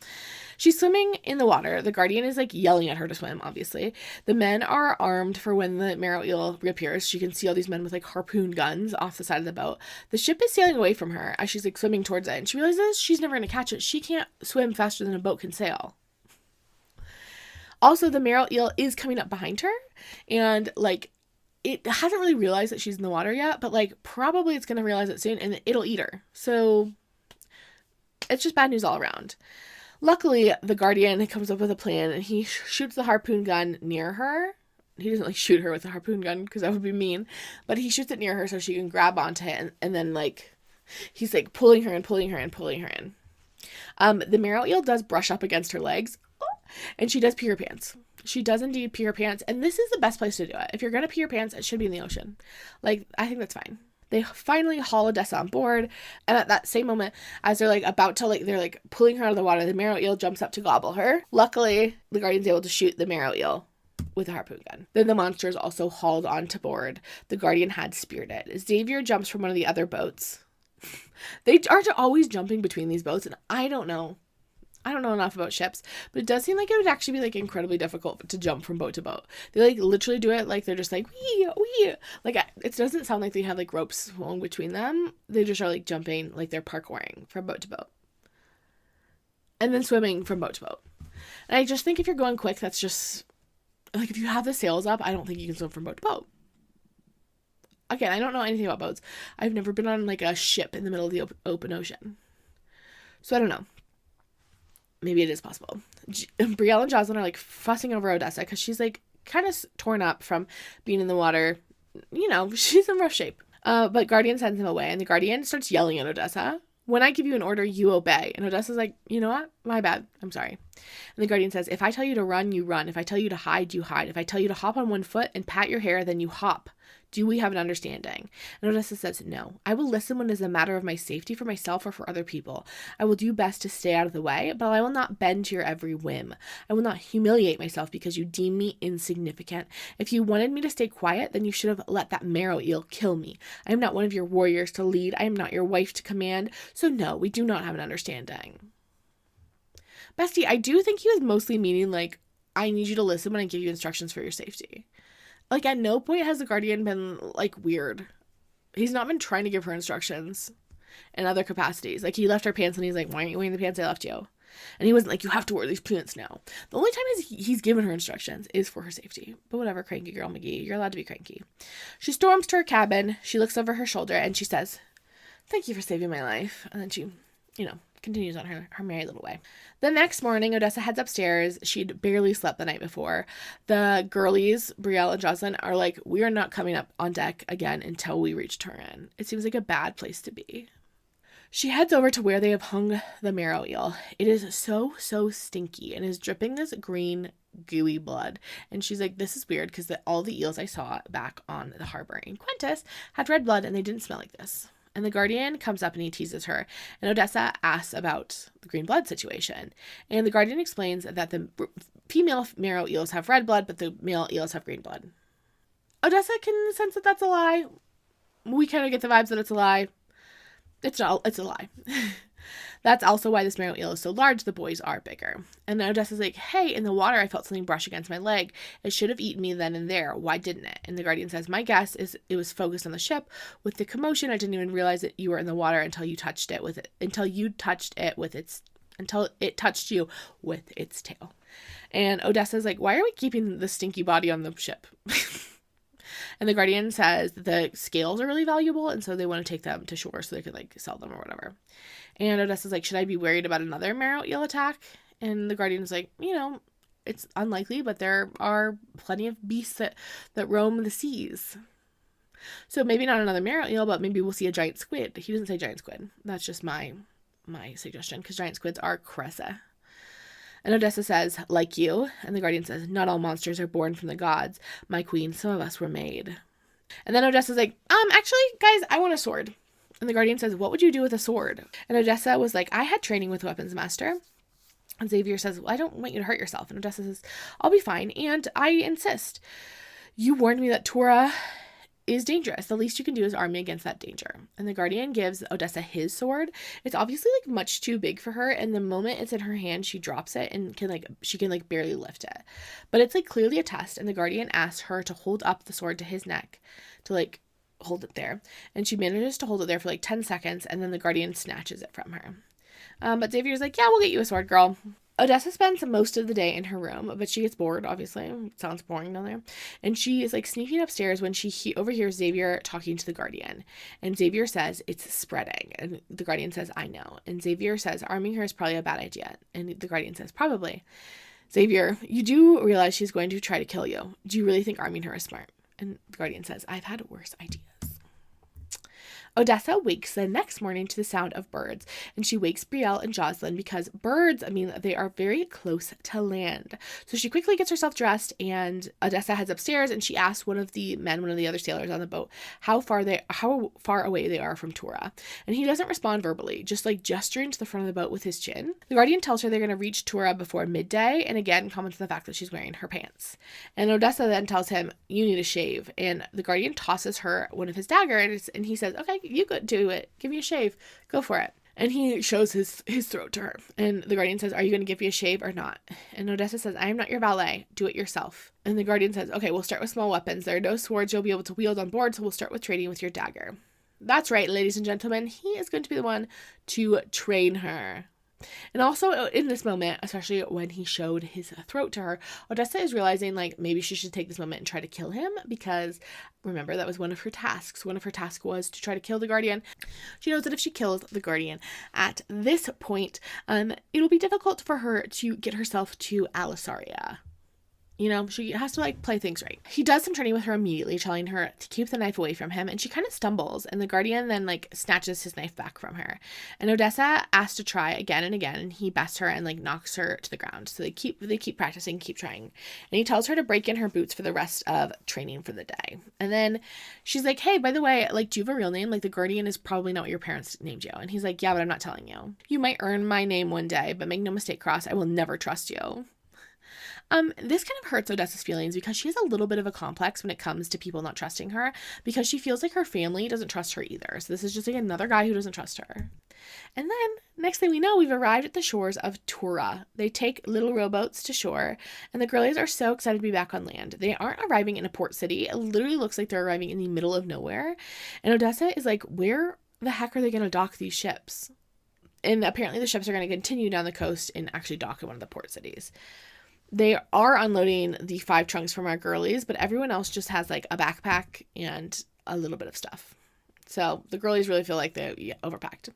She's swimming in the water. The Guardian is like yelling at her to swim, obviously. The men are armed for when the marrow eel reappears. She can see all these men with like harpoon guns off the side of the boat. The ship is sailing away from her as she's like swimming towards it. And she realizes she's never going to catch it. She can't swim faster than a boat can sail. Also, the marrow eel is coming up behind her. And like, it hasn't really realized that she's in the water yet. But like, probably it's going to realize it soon and it'll eat her. So it's just bad news all around. Luckily, the Guardian comes up with a plan and he shoots the harpoon gun near her. He doesn't like shoot her with the harpoon gun because that would be mean, but he shoots it near her so she can grab onto it, and then like he's like pulling her in. The marrow eel does brush up against her legs and she does pee her pants. She does indeed pee her pants, and this is the best place to do it. If you're going to pee your pants, it should be in the ocean. Like, I think that's fine. They finally haul Odessa on board, and at that same moment, as they're like about to like, they're like pulling her out of the water, the marrow eel jumps up to gobble her. Luckily, the Guardian's able to shoot the marrow eel with a harpoon gun. Then the monster is also hauled onto board. The Guardian had speared it. Xavier jumps from one of the other boats. They are always jumping between these boats, and I don't know enough about ships, but it does seem like it would actually be like incredibly difficult to jump from boat to boat. They like literally do it like they're just like wee. Like, it doesn't sound like they have like ropes along between them. They just are like jumping, like they're parkouring from boat to boat, and then swimming from boat to boat. And I just think if you're going quick, that's just like, if you have the sails up, I don't think you can swim from boat to boat. Again, I don't know anything about boats. I've never been on like a ship in the middle of the open ocean, so I don't know. Maybe it is possible. Brielle and Jocelyn are like fussing over Odessa because she's like kind of torn up from being in the water. You know, she's in rough shape. But Guardian sends him away, and the Guardian starts yelling at Odessa. When I give you an order, you obey. And Odessa's like, you know what? My bad. I'm sorry. And the Guardian says, if I tell you to run, you run. If I tell you to hide, you hide. If I tell you to hop on one foot and pat your hair, then you hop. Do we have an understanding? And Odessa says, no. I will listen when it is a matter of my safety for myself or for other people. I will do best to stay out of the way, but I will not bend to your every whim. I will not humiliate myself because you deem me insignificant. If you wanted me to stay quiet, then you should have let that marrow eel kill me. I am not one of your warriors to lead. I am not your wife to command. So no, we do not have an understanding. Bestie, I do think he was mostly meaning like, I need you to listen when I give you instructions for your safety. Like, at no point has the Guardian been, like, weird. He's not been trying to give her instructions in other capacities. Like, he left her pants and he's like, why aren't you wearing the pants I left you? And he wasn't like, you have to wear these pants now. The only time he's given her instructions is for her safety. But whatever, cranky girl McGee. You're allowed to be cranky. She storms to her cabin. She looks over her shoulder and she says, thank you for saving my life. And then she, continues on her merry little way. The next morning, Odessa heads upstairs. She'd barely slept the night before. The girlies, Brielle and Jocelyn, are like, we are not coming up on deck again until we reach Turan. It seems like a bad place to be. She heads over to where they have hung the marrow eel. It is so stinky and is dripping this green, gooey blood. And she's like, this is weird because all the eels I saw back on the harbor in Quentis had red blood and they didn't smell like this. And the Guardian comes up and he teases her. And Odessa asks about the green blood situation. And the Guardian explains that the female marrow eels have red blood, but the male eels have green blood. Odessa can sense that that's a lie. We kind of get the vibes that it's a lie. It's a lie. That's also why this marrow eel is so large. The boys are bigger. And Odessa's like, hey, in the water, I felt something brush against my leg. It should have eaten me then and there. Why didn't it? And the Guardian says, my guess is it was focused on the ship. With the commotion, I didn't even realize that you were in the water until it touched you with its tail. And Odessa's like, why are we keeping the stinky body on the ship? And the Guardian says the scales are really valuable, and so they want to take them to shore so they could, like, sell them or whatever. And Odessa's like, should I be worried about another marrow eel attack? And the Guardian's like, it's unlikely, but there are plenty of beasts that roam the seas. So maybe not another marrow eel, but maybe we'll see a giant squid. He doesn't say giant squid. That's just my suggestion, because giant squids are cressa. And Odessa says, like you. And the Guardian says, not all monsters are born from the gods. My queen, some of us were made. And then Odessa's like, actually, guys, I want a sword. And the Guardian says, what would you do with a sword? And Odessa was like, I had training with weapons master. And Xavier says, well, I don't want you to hurt yourself. And Odessa says, I'll be fine. And I insist. You warned me that Tura is dangerous. The least you can do is arm me against that danger. And the Guardian gives Odessa his sword. It's obviously like much too big for her, and the moment it's in her hand, she drops it and she can barely lift it. But it's like clearly a test, and the Guardian asks her to hold up the sword to his neck to like hold it there. And she manages to hold it there for like 10 seconds, and then the Guardian snatches it from her. But Xavier's like, yeah, we'll get you a sword, girl. Odessa spends most of the day in her room, but she gets bored, obviously. It sounds boring down there. And she is like sneaking upstairs when she overhears Xavier talking to the Guardian. And Xavier says, it's spreading. And the Guardian says, I know. And Xavier says, arming her is probably a bad idea. And the Guardian says, probably. Xavier, you do realize she's going to try to kill you. Do you really think arming her is smart? And the Guardian says, I've had worse ideas. Odessa wakes the next morning to the sound of birds, and she wakes Brielle and Jocelyn because birds, they are very close to land. So she quickly gets herself dressed, and Odessa heads upstairs, and she asks one of the other sailors on the boat, how far away they are from Tura. And he doesn't respond verbally, just like gesturing to the front of the boat with his chin. The Guardian tells her they're going to reach Tura before midday, and again comments on the fact that she's wearing her pants. And Odessa then tells him, you need a shave. And the Guardian tosses her one of his daggers, and he says, okay, you could do it. Give me a shave. Go for it. And he shows his throat to her. And the Guardian says, are you going to give me a shave or not? And Odessa says, I am not your valet. Do it yourself. And the Guardian says, okay, we'll start with small weapons. There are no swords you'll be able to wield on board, so we'll start with trading with your dagger. That's right, ladies and gentlemen. He is going to be the one to train her. And also in this moment, especially when he showed his throat to her, Odessa is realizing maybe she should take this moment and try to kill him, because remember, that was one of her tasks. One of her tasks was to try to kill the Guardian. She knows that if she kills the Guardian at this point, it'll be difficult for her to get herself to Alisaria. She has to play things right. He does some training with her immediately, telling her to keep the knife away from him, and she kind of stumbles, and the Guardian then snatches his knife back from her. And Odessa asks to try again and again, and he bests her and knocks her to the ground. So they keep practicing, keep trying. And he tells her to break in her boots for the rest of training for the day. And then she's like, hey, by the way, do you have a real name? The Guardian is probably not what your parents named you. And he's like, yeah, but I'm not telling you. You might earn my name one day, but make no mistake, Cross, I will never trust you. This kind of hurts Odessa's feelings because she has a little bit of a complex when it comes to people not trusting her, because she feels like her family doesn't trust her either. So this is just another guy who doesn't trust her. And then next thing we know, we've arrived at the shores of Tura. They take little rowboats to shore, and the girlies are so excited to be back on land. They aren't arriving in a port city. It literally looks like they're arriving in the middle of nowhere. And Odessa is like, where the heck are they going to dock these ships? And apparently the ships are going to continue down the coast and actually dock in one of the port cities. They are unloading the 5 trunks from our girlies, but everyone else just has a backpack and a little bit of stuff. So the girlies really feel like they overpacked.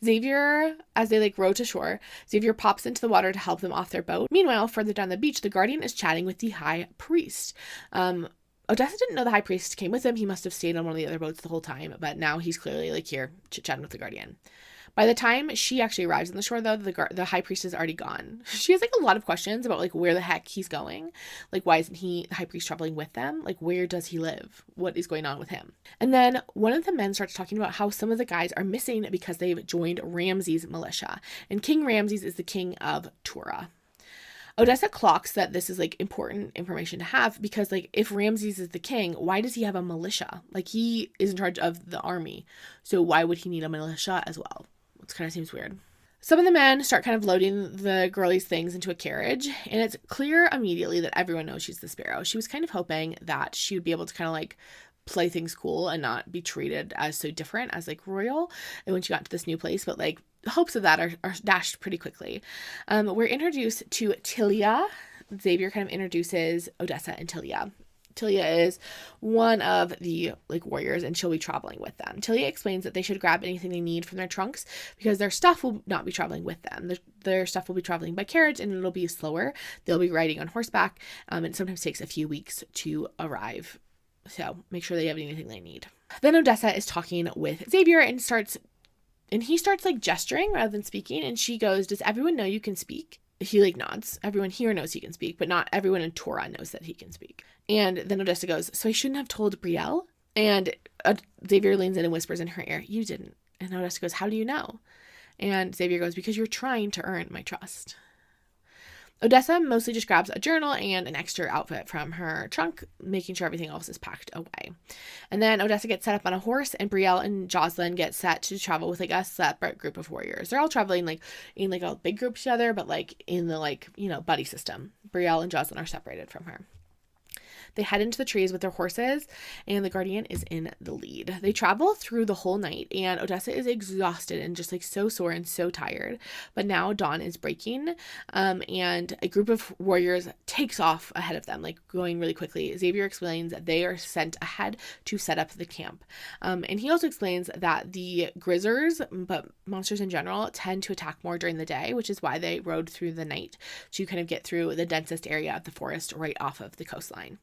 Xavier, as they row to shore, Xavier pops into the water to help them off their boat. Meanwhile, further down the beach, the Guardian is chatting with the High Priest. Odessa didn't know the High Priest came with him. He must have stayed on one of the other boats the whole time, but now he's clearly here chit-chatting with the Guardian. By the time she actually arrives on the shore, though, the High Priest is already gone. She has a lot of questions about where the heck he's going. Why isn't the High Priest traveling with them? Where does he live? What is going on with him? And then one of the men starts talking about how some of the guys are missing because they've joined Ramses' militia. And King Ramses is the king of Tura. Odessa clocks that this is important information to have, because if Ramses is the king, why does he have a militia? He is in charge of the army. So why would he need a militia as well? It kind of seems weird. Some of the men start kind of loading the girlies' things into a carriage, and it's clear immediately that everyone knows she's the Sparrow. She was kind of hoping that she would be able to kind of play things cool and not be treated as so different as royal, and when she got to this new place, but the hopes of that are dashed pretty quickly. We're introduced to Tilia. Xavier kind of introduces Odessa and Tilia. Tilia is one of the warriors, and she'll be traveling with them. Tilia explains that they should grab anything they need from their trunks because their stuff will not be traveling with them. Their stuff will be traveling by carriage, and it'll be slower. They'll be riding on horseback. It sometimes takes a few weeks to arrive. So make sure they have anything they need. Then Odessa is talking with Xavier and he starts gesturing rather than speaking. And she goes, does everyone know you can speak? He nods. Everyone here knows he can speak, but not everyone in Turan knows that he can speak. And then Odessa goes, so I shouldn't have told Brielle? And Xavier leans in and whispers in her ear, you didn't. And Odessa goes, how do you know? And Xavier goes, because you're trying to earn my trust. Odessa mostly just grabs a journal and an extra outfit from her trunk, making sure everything else is packed away. And then Odessa gets set up on a horse, and Brielle and Jocelyn get set to travel with like a separate group of warriors. They're all traveling like in like a big group together, but like in the like, you know, buddy system. Brielle and Jocelyn are separated from her. They head into the trees with their horses, and the Guardian is in the lead. They travel through the whole night, and Odessa is exhausted and just like so sore and so tired. But now dawn is breaking, and a group of warriors takes off ahead of them, like going really quickly. Xavier explains that they are sent ahead to set up the camp. And he also explains that the grizzers, but monsters in general, tend to attack more during the day, which is why they rode through the night to kind of get through the densest area of the forest right off of the coastline.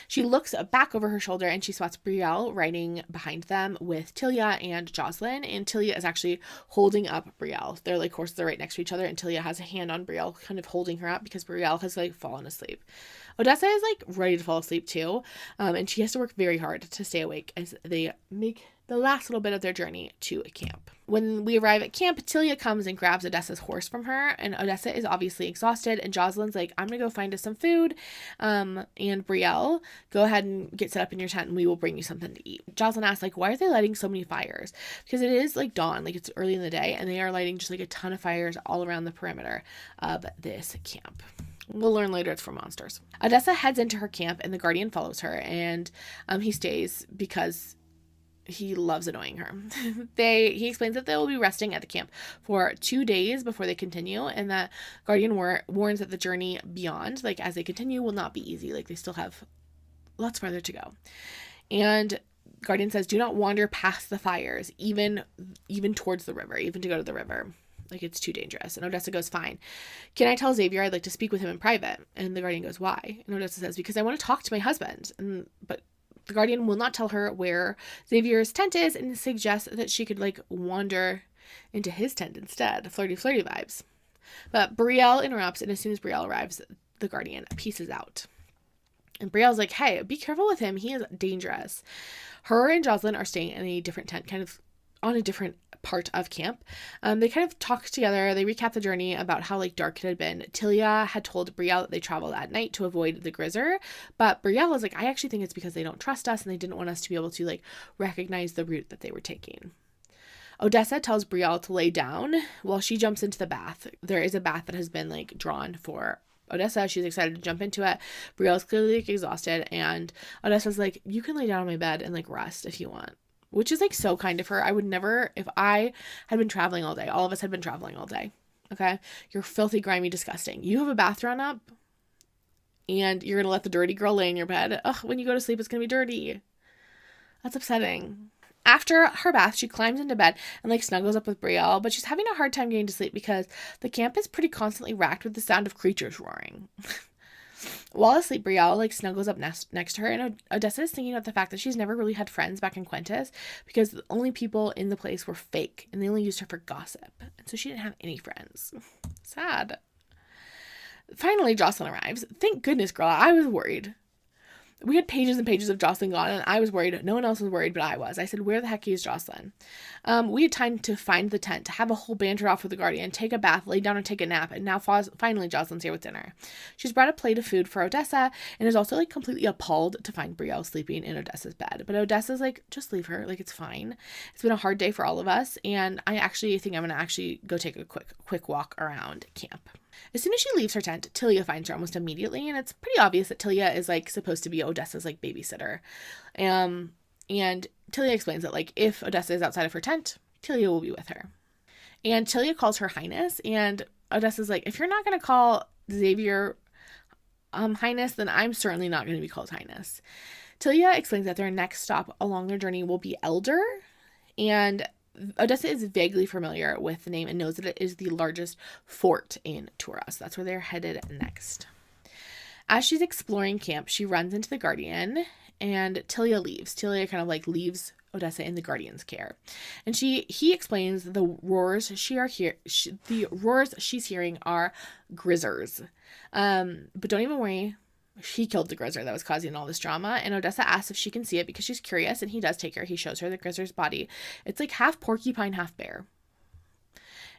She looks back over her shoulder and she spots Brielle riding behind them with Tilia and Jocelyn. And Tilia is actually holding up Brielle. They're like horses are right next to each other, and Tilia has a hand on Brielle, kind of holding her up because Brielle has like fallen asleep. Odessa is like ready to fall asleep too, and she has to work very hard to stay awake as they make the last little bit of their journey to a camp. When we arrive at camp, Tilia comes and grabs Odessa's horse from her, and Odessa is obviously exhausted, and Jocelyn's like, I'm gonna go find us some food, and Brielle, go ahead and get set up in your tent and we will bring you something to eat. Jocelyn asks, like, why are they lighting so many fires? Because it is like dawn, like it's early in the day, and they are lighting just like a ton of fires all around the perimeter of this camp. We'll learn later it's for monsters. Odessa heads into her camp, and the Guardian follows her, and he stays because he loves annoying her. He explains that they will be resting at the camp for 2 days before they continue, and that Guardian warns that the journey beyond, like as they continue, will not be easy. Like they still have lots farther to go. And Guardian says, do not wander past the fires, even towards the river, even to go to the river. Like it's too dangerous. And Odessa goes, fine. Can I tell Xavier I'd like to speak with him in private? And the Guardian goes, why? And Odessa says, because I want to talk to my husband. But the Guardian will not tell her where Xavier's tent is, and suggests that she could like wander into his tent instead. Flirty vibes. But Brielle interrupts, and as soon as Brielle arrives, the Guardian pieces out. And Brielle's like, hey, be careful with him. He is dangerous. Her and Jocelyn are staying in a different tent, kind of on a different part of camp. They kind of talk together. They recap the journey about how like dark it had been. Tilia had told Brielle that they traveled at night to avoid the grizzer, but Brielle was like, I actually think it's because they don't trust us and they didn't want us to be able to like recognize the route that they were taking. Odessa tells Brielle to lay down while she jumps into the bath. There is a bath that has been like drawn for Odessa. She's excited to jump into it. Brielle's clearly like exhausted, and Odessa's like, you can lay down on my bed and like rest if you want. Which is like so kind of her. I would never, if I had been traveling all day, all of us had been traveling all day. Okay. You're filthy, grimy, disgusting. You have a bath drawn up and you're going to let the dirty girl lay in your bed. Ugh, when you go to sleep, it's going to be dirty. That's upsetting. After her bath, she climbs into bed and like snuggles up with Brielle, but she's having a hard time getting to sleep because the camp is pretty constantly racked with the sound of creatures roaring. While asleep, Brielle like snuggles up next to her, and Odessa is thinking about the fact that she's never really had friends back in Quintus because the only people in the place were fake and they only used her for gossip, and so she didn't have any friends. Sad. Finally, Jocelyn arrives. Thank goodness, girl. I was worried. We had pages and pages of Jocelyn gone, and I was worried. No one else was worried, but I was. I said, where the heck is Jocelyn? We had time to find the tent, to have a whole banter off with the Guardian, take a bath, lay down and take a nap, and now finally Jocelyn's here with dinner. She's brought a plate of food for Odessa, and is also like completely appalled to find Brielle sleeping in Odessa's bed. But Odessa's like, just leave her. Like, it's fine. It's been a hard day for all of us, and I actually think I'm going to actually go take a quick walk around camp. As soon as she leaves her tent, Tilia finds her almost immediately, and it's pretty obvious that Tilia is like supposed to be Odessa's like babysitter. And Tilia explains that like if Odessa is outside of her tent, Tilia will be with her. And Tilia calls her Highness, and Odessa's like, if you're not going to call Xavier Highness, then I'm certainly not going to be called Highness. Tilia explains that their next stop along their journey will be Elder, and Odessa is vaguely familiar with the name and knows that it is the largest fort in Turan. So that's where they're headed next. As she's exploring camp, she runs into the Guardian, and Tilia leaves. Tilia kind of like leaves Odessa in the Guardian's care, and he explains the roars she's hearing are grizzers. But don't even worry. He killed the grizzer that was causing all this drama, and Odessa asks if she can see it because she's curious, and he does take her. He shows her the grizzer's body. It's like half porcupine, half bear.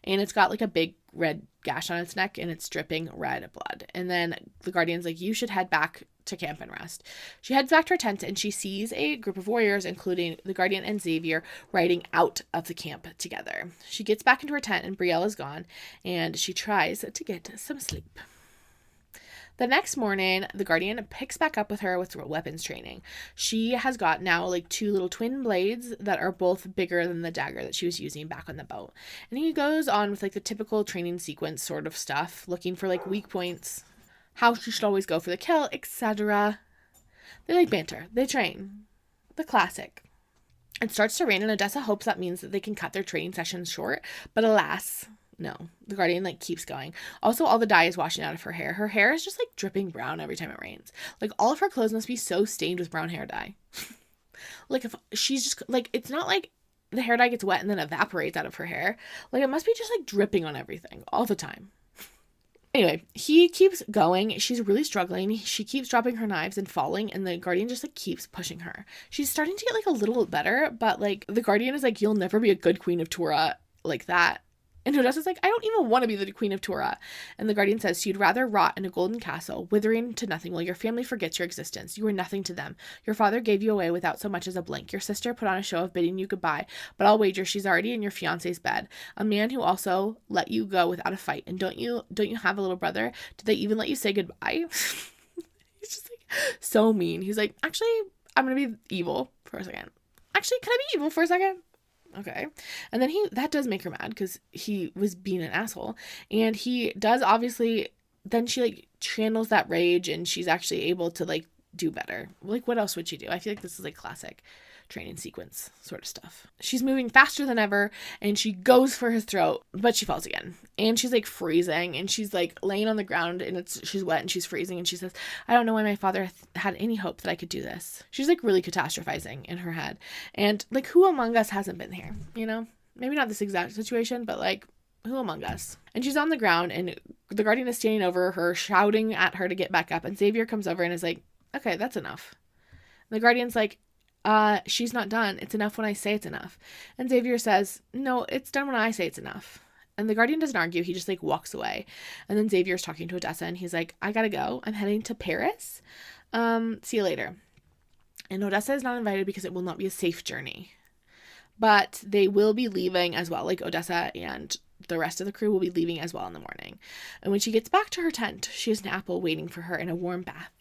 and it's got like a big red gash on its neck, and it's dripping red blood. And then the Guardian's like, you should head back to camp and rest. She heads back to her tent, and she sees a group of warriors, including the Guardian and Xavier, riding out of the camp together. She gets back into her tent, and Brielle is gone, and she tries to get some sleep. The next morning, the Guardian picks back up with her with weapons training. She has got now like 2 little twin blades that are both bigger than the dagger that she was using back on the boat. And he goes on with like the typical training sequence sort of stuff, looking for like weak points, how she should always go for the kill, etc. They like banter. They train. The classic. It starts to rain, and Odessa hopes that means that they can cut their training sessions short, but alas, no. The Guardian like keeps going. Also, all the dye is washing out of her hair. Her hair is just like dripping brown every time it rains. Like, all of her clothes must be so stained with brown hair dye. Like, if she's just like, it's not like the hair dye gets wet and then evaporates out of her hair. Like, it must be just like dripping on everything all the time. Anyway, he keeps going. She's really struggling. She keeps dropping her knives and falling, and the Guardian just like keeps pushing her. She's starting to get like a little better, but like the Guardian is like, you'll never be a good queen of Tura like that. And Odessa's like, I don't even want to be the queen of Tura. And the Guardian says, you'd rather rot in a golden castle, withering to nothing while your family forgets your existence. You are nothing to them. Your father gave you away without so much as a blink. Your sister put on a show of bidding you goodbye, but I'll wager she's already in your fiancé's bed. A man who also let you go without a fight. And don't you have a little brother? Did they even let you say goodbye? He's just like so mean. He's like, actually, I'm going to be evil for a second. Actually, can I be evil for a second? Okay. And then that does make her mad because he was being an asshole. And he does obviously, then she like channels that rage, and she's actually able to like do better. Like, what else would she do? I feel like this is like classic training sequence sort of stuff. She's moving faster than ever, and she goes for his throat, but she falls again. And she's like freezing, and she's like laying on the ground, and she's wet and she's freezing, and she says, I don't know why my father had any hope that I could do this. She's like really catastrophizing in her head. And like, who among us hasn't been here? You know, maybe not this exact situation, but like, who among us? And she's on the ground, and the Guardian is standing over her, shouting at her to get back up. And Xavier comes over and is like, okay, that's enough. And the Guardian's like, she's not done. It's enough when I say it's enough. And Xavier says, no, it's done when I say it's enough. And the Guardian doesn't argue. He just like walks away. And then Xavier's talking to Odessa, and he's like, I gotta go. I'm heading to Paris. See you later. And Odessa is not invited because it will not be a safe journey. But they will be leaving as well. Like, Odessa and the rest of the crew will be leaving as well in the morning. And when she gets back to her tent, she has an apple waiting for her in a warm bath.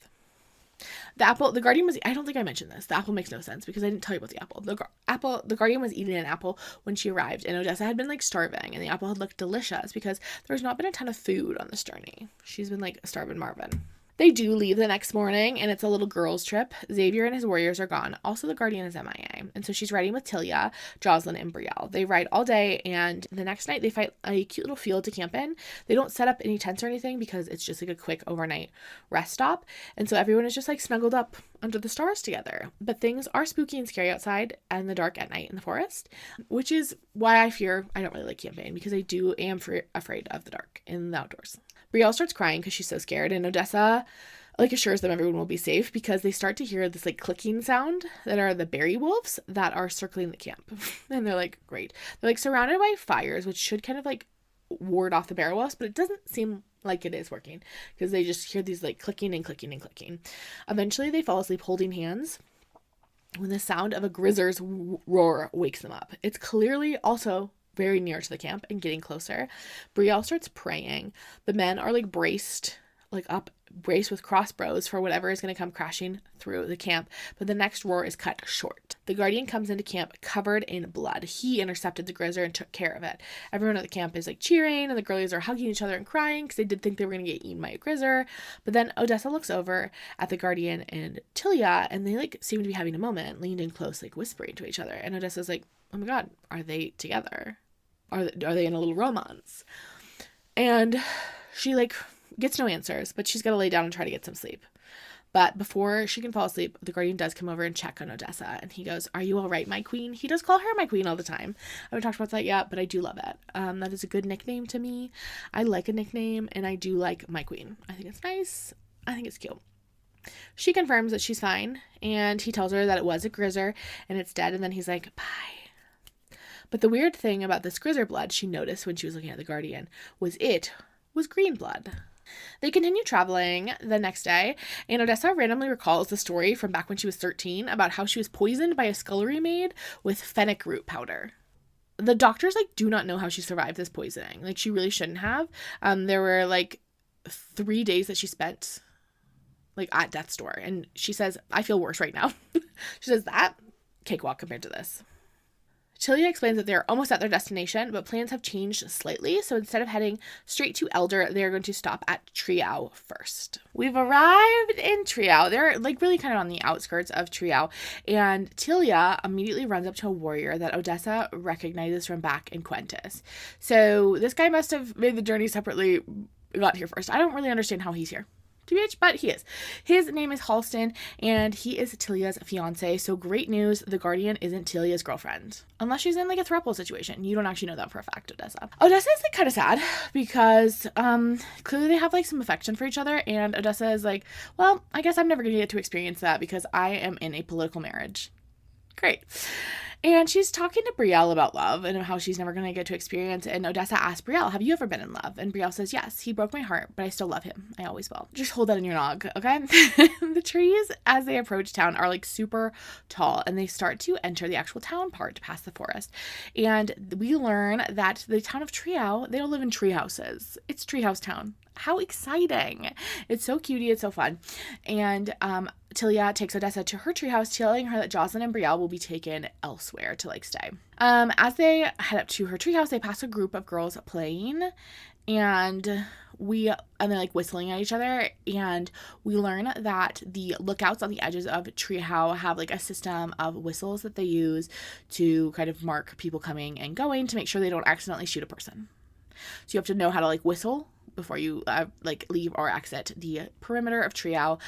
The Guardian was, I don't think I mentioned this. The apple makes no sense because I didn't tell you about the apple. The Guardian was eating an apple when she arrived, and Odessa had been like starving, and the apple had looked delicious because there's not been a ton of food on this journey. She's been like starving Marvin. They do leave the next morning, and it's a little girls' trip. Xavier and his warriors are gone. Also, the Guardian is MIA. And so she's riding with Tilia, Jocelyn, and Brielle. They ride all day, and the next night they find a cute little field to camp in. They don't set up any tents or anything because it's just like a quick overnight rest stop. And so everyone is just like snuggled up under the stars together. But things are spooky and scary outside and the dark at night in the forest, which is why I don't really like camping, because I am afraid of the dark in the outdoors. Brielle starts crying because she's so scared, and Odessa like assures them everyone will be safe because they start to hear this like clicking sound that are the berry wolves that are circling the camp. And they're like, great. They're like surrounded by fires, which should kind of like ward off the berry wolves, but it doesn't seem like it is working because they just hear these like clicking and clicking and clicking. Eventually they fall asleep holding hands when the sound of a grizzer's roar wakes them up. It's clearly also very near to the camp and getting closer. Brielle starts praying. The men are like braced with crossbows for whatever is going to come crashing through the camp, but the next roar is cut short. The Guardian comes into camp covered in blood. He intercepted the grizzer and took care of it. Everyone at the camp is like cheering, and the girlies are hugging each other and crying because they did think they were going to get eaten by a grizzer. But then Odessa looks over at the Guardian and Tilia, and they like seem to be having a moment, leaned in close, like whispering to each other. And Odessa's like, oh my god, are they together? Are they in a little romance? And she like gets no answers, but she's got to lay down and try to get some sleep. But before she can fall asleep, the Guardian does come over and check on Odessa, and he goes, are you all right, my queen? He does call her my queen all the time. I haven't talked about that yet, but I do love it. That is a good nickname to me. I like a nickname, and I do like my queen. I think it's nice. I think it's cute. She confirms that she's fine, and he tells her that it was a grizzer, and it's dead, and then he's like, bye. But the weird thing about the Skrizzer blood she noticed when she was looking at the Guardian was green blood. They continue traveling the next day, and Odessa randomly recalls the story from back when she was 13 about how she was poisoned by a scullery maid with fennec root powder. The doctors, do not know how she survived this poisoning. She really shouldn't have. There were, 3 days that she spent, at death's door, and she says, I feel worse right now. She says that, cakewalk compared to this. Tilia explains that they're almost at their destination, but plans have changed slightly, so instead of heading straight to Elder, they're going to stop at Triau first. We've arrived in Triau. They're, really kind of on the outskirts of Triau, and Tilia immediately runs up to a warrior that Odessa recognizes from back in Quentis. So this guy must have made the journey separately, got here first. I don't really understand how he's here, but he is. His name is Halston, and he is Tilia's fiance. So great news, the Guardian isn't Tilia's girlfriend. Unless she's in a throuple situation. You don't actually know that for a fact, Odessa. Odessa is kind of sad because clearly they have some affection for each other, and Odessa is well, I guess I'm never going to get to experience that because I am in a political marriage. Great. And she's talking to Brielle about love and how she's never going to get to experience it. And Odessa asks Brielle, have you ever been in love? And Brielle says, yes, he broke my heart, but I still love him. I always will. Just hold that in your nog, okay? The trees, as they approach town, are super tall, and they start to enter the actual town part past the forest. And we learn that the town of Triau, they don't live in tree houses. It's Treehouse Town. How exciting. It's so cutie. It's so fun. And Tilia takes Odessa to her treehouse, telling her that Jocelyn and Brielle will be taken elsewhere to stay. As they head up to her treehouse, they pass a group of girls playing, and they're whistling at each other, and we learn that the lookouts on the edges of Treehouse have a system of whistles that they use to kind of mark people coming and going to make sure they don't accidentally shoot a person. So you have to know how to whistle before you leave or exit the perimeter of Triau,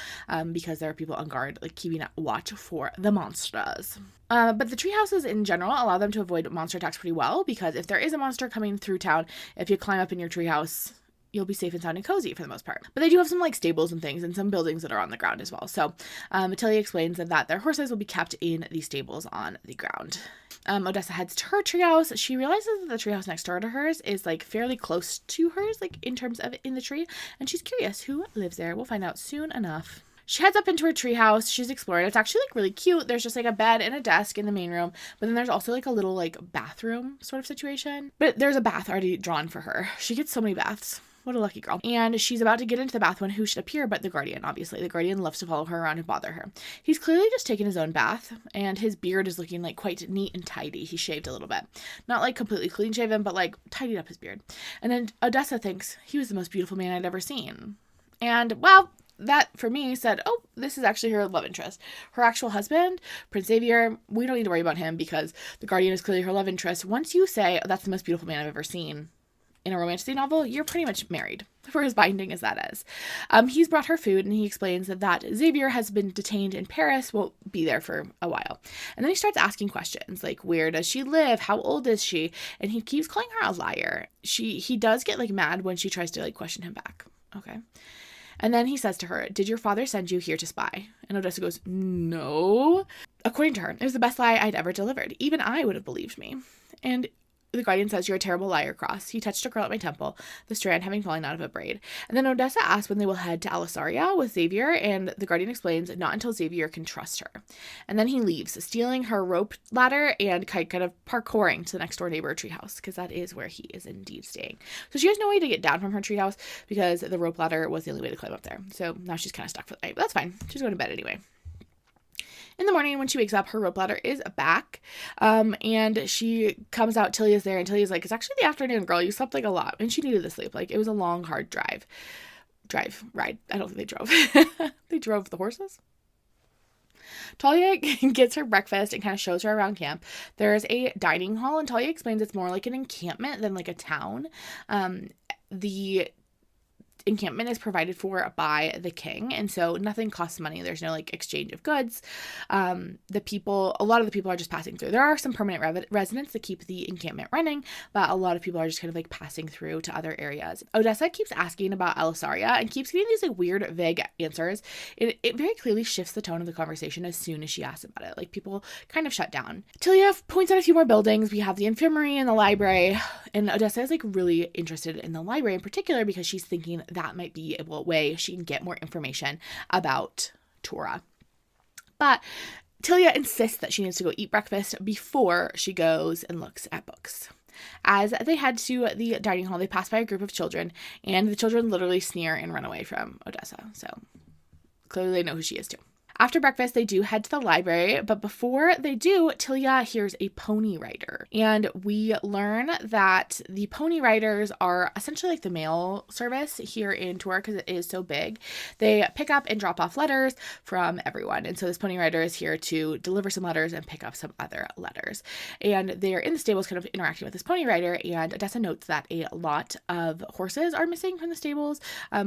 because there are people on guard keeping watch for the monsters. But the tree houses in general allow them to avoid monster attacks pretty well, because if there is a monster coming through town, if you climb up in your treehouse, you'll be safe and sound and cozy for the most part. But they do have some stables and things and some buildings that are on the ground as well. So Tilia explains that their horses will be kept in the stables on the ground. Odessa heads to her treehouse. She realizes that the treehouse next door to hers is fairly close to hers, in terms of in the tree, and she's curious who lives there. We'll find out soon enough. She heads up into her treehouse. She's exploring. It's actually really cute. There's just a bed and a desk in the main room, but then there's also a little bathroom sort of situation. But there's a bath already drawn for her. She gets so many baths. What a lucky girl. And she's about to get into the bath when who should appear but the Guardian, obviously. The Guardian loves to follow her around and bother her. He's clearly just taken his own bath, and his beard is looking quite neat and tidy. He shaved a little bit. Not completely clean shaven, but tidied up his beard. And then Odessa thinks he was the most beautiful man I'd ever seen. And, well, that, for me, said, oh, this is actually her love interest. Her actual husband, Prince Xavier, we don't need to worry about him because the Guardian is clearly her love interest. Once you say, oh, that's the most beautiful man I've ever seen in a romantasy novel, you're pretty much married, for as binding as that is. He's brought her food, and he explains that Xavier has been detained in Paris, won't be there for a while. And then he starts asking questions, where does she live? How old is she? And he keeps calling her a liar. He does get, mad when she tries to, question him back. Okay. And then he says to her, did your father send you here to spy? And Odessa goes, no. According to her, it was the best lie I'd ever delivered. Even I would have believed me. And the Guardian says, you're a terrible liar, Cross. He touched a girl at my temple, the strand having fallen out of a braid. And then Odessa asks when they will head to Alisaria with Xavier, and the Guardian explains not until Xavier can trust her. And then he leaves, stealing her rope ladder and kind of parkouring to the next door neighbor treehouse, because that is where he is indeed staying. So she has no way to get down from her treehouse because the rope ladder was the only way to climb up there. So now she's kind of stuck for the night, but that's fine. She's going to bed anyway. In the morning, when she wakes up, her rope ladder is back, and she comes out. Tilia's there, and Tilia's like, it's actually the afternoon, girl. You slept a lot, and she needed the sleep. It was a long, hard ride. I don't think they drove. They drove the horses. Talia gets her breakfast and kind of shows her around camp. There's a dining hall, and Talia explains it's more like an encampment than a town. The encampment is provided for by the king, and so nothing costs money. There's no like exchange of goods. A lot of the people are just passing through. There are some permanent residents that keep the encampment running, but a lot of people are just kind of like passing through to other areas. Odessa keeps asking about Alisaria and keeps getting these like weird, vague answers. It very clearly shifts the tone of the conversation as soon as she asks about it. Like, people kind of shut down. Tilia points out a few more buildings. We have the infirmary and the library, and Odessa is like really interested in the library in particular because she's thinking that might be a way she can get more information about Turan. But Tilia insists that she needs to go eat breakfast before she goes and looks at books. As they head to the dining hall, they pass by a group of children, and the children literally sneer and run away from Odessa. So clearly they know who she is too. After breakfast, they do head to the library, but before they do, Tilia hears a pony rider. And we learn that the pony riders are essentially like the mail service here in Turan because it is so big. They pick up and drop off letters from everyone. And so this pony rider is here to deliver some letters and pick up some other letters. And they're in the stables kind of interacting with this pony rider, and Odessa notes that a lot of horses are missing from the stables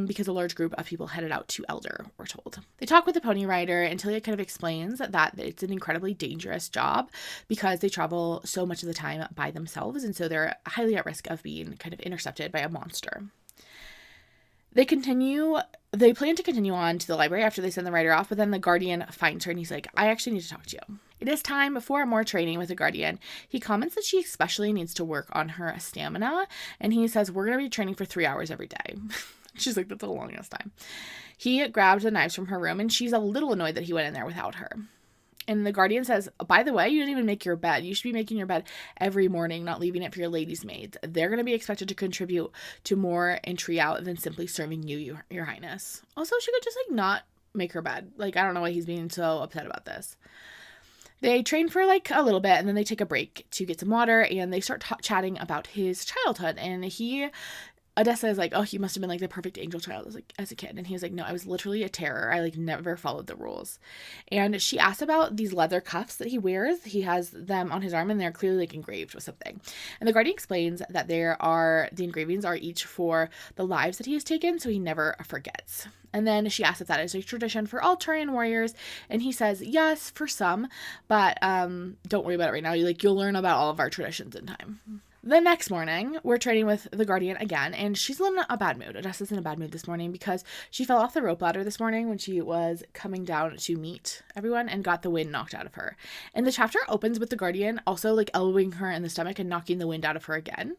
because a large group of people headed out to Elder, we're told. They talk with the pony rider, and Tilia kind of explains that it's an incredibly dangerous job because they travel so much of the time by themselves, and so they're highly at risk of being kind of intercepted by a monster. They plan to continue on to the library after they send the rider off, but then the guardian finds her and he's like, I actually need to talk to you. It is time for more training with the guardian. He comments that she especially needs to work on her stamina, and he says, we're going to be training for 3 hours every day. She's like, that's the longest time. He grabbed the knives from her room, and she's a little annoyed that he went in there without her. And the guardian says, by the way, you didn't even make your bed. You should be making your bed every morning, not leaving it for your ladies' maids. They're going to be expected to contribute to more in Trial than simply serving you, your highness. Also, she could just like not make her bed. Like, I don't know why he's being so upset about this. They train for like a little bit, and then they take a break to get some water, and they start chatting about his childhood. And Odessa is like, oh, you must have been like the perfect angel child as a kid. And he was like, no, I was literally a terror. I like never followed the rules. And she asks about these leather cuffs that he wears. He has them on his arm, and they're clearly like engraved with something. And the guardian explains that the engravings are each for the lives that he has taken, so he never forgets. And then she asks if that is a tradition for all Turian warriors, and he says yes for some, but don't worry about it right now. You'll learn about all of our traditions in time. The next morning, we're training with the guardian again, and she's in a bad mood. Odessa's in a bad mood this morning because she fell off the rope ladder this morning when she was coming down to meet everyone and got the wind knocked out of her. And the chapter opens with the guardian also like elbowing her in the stomach and knocking the wind out of her again.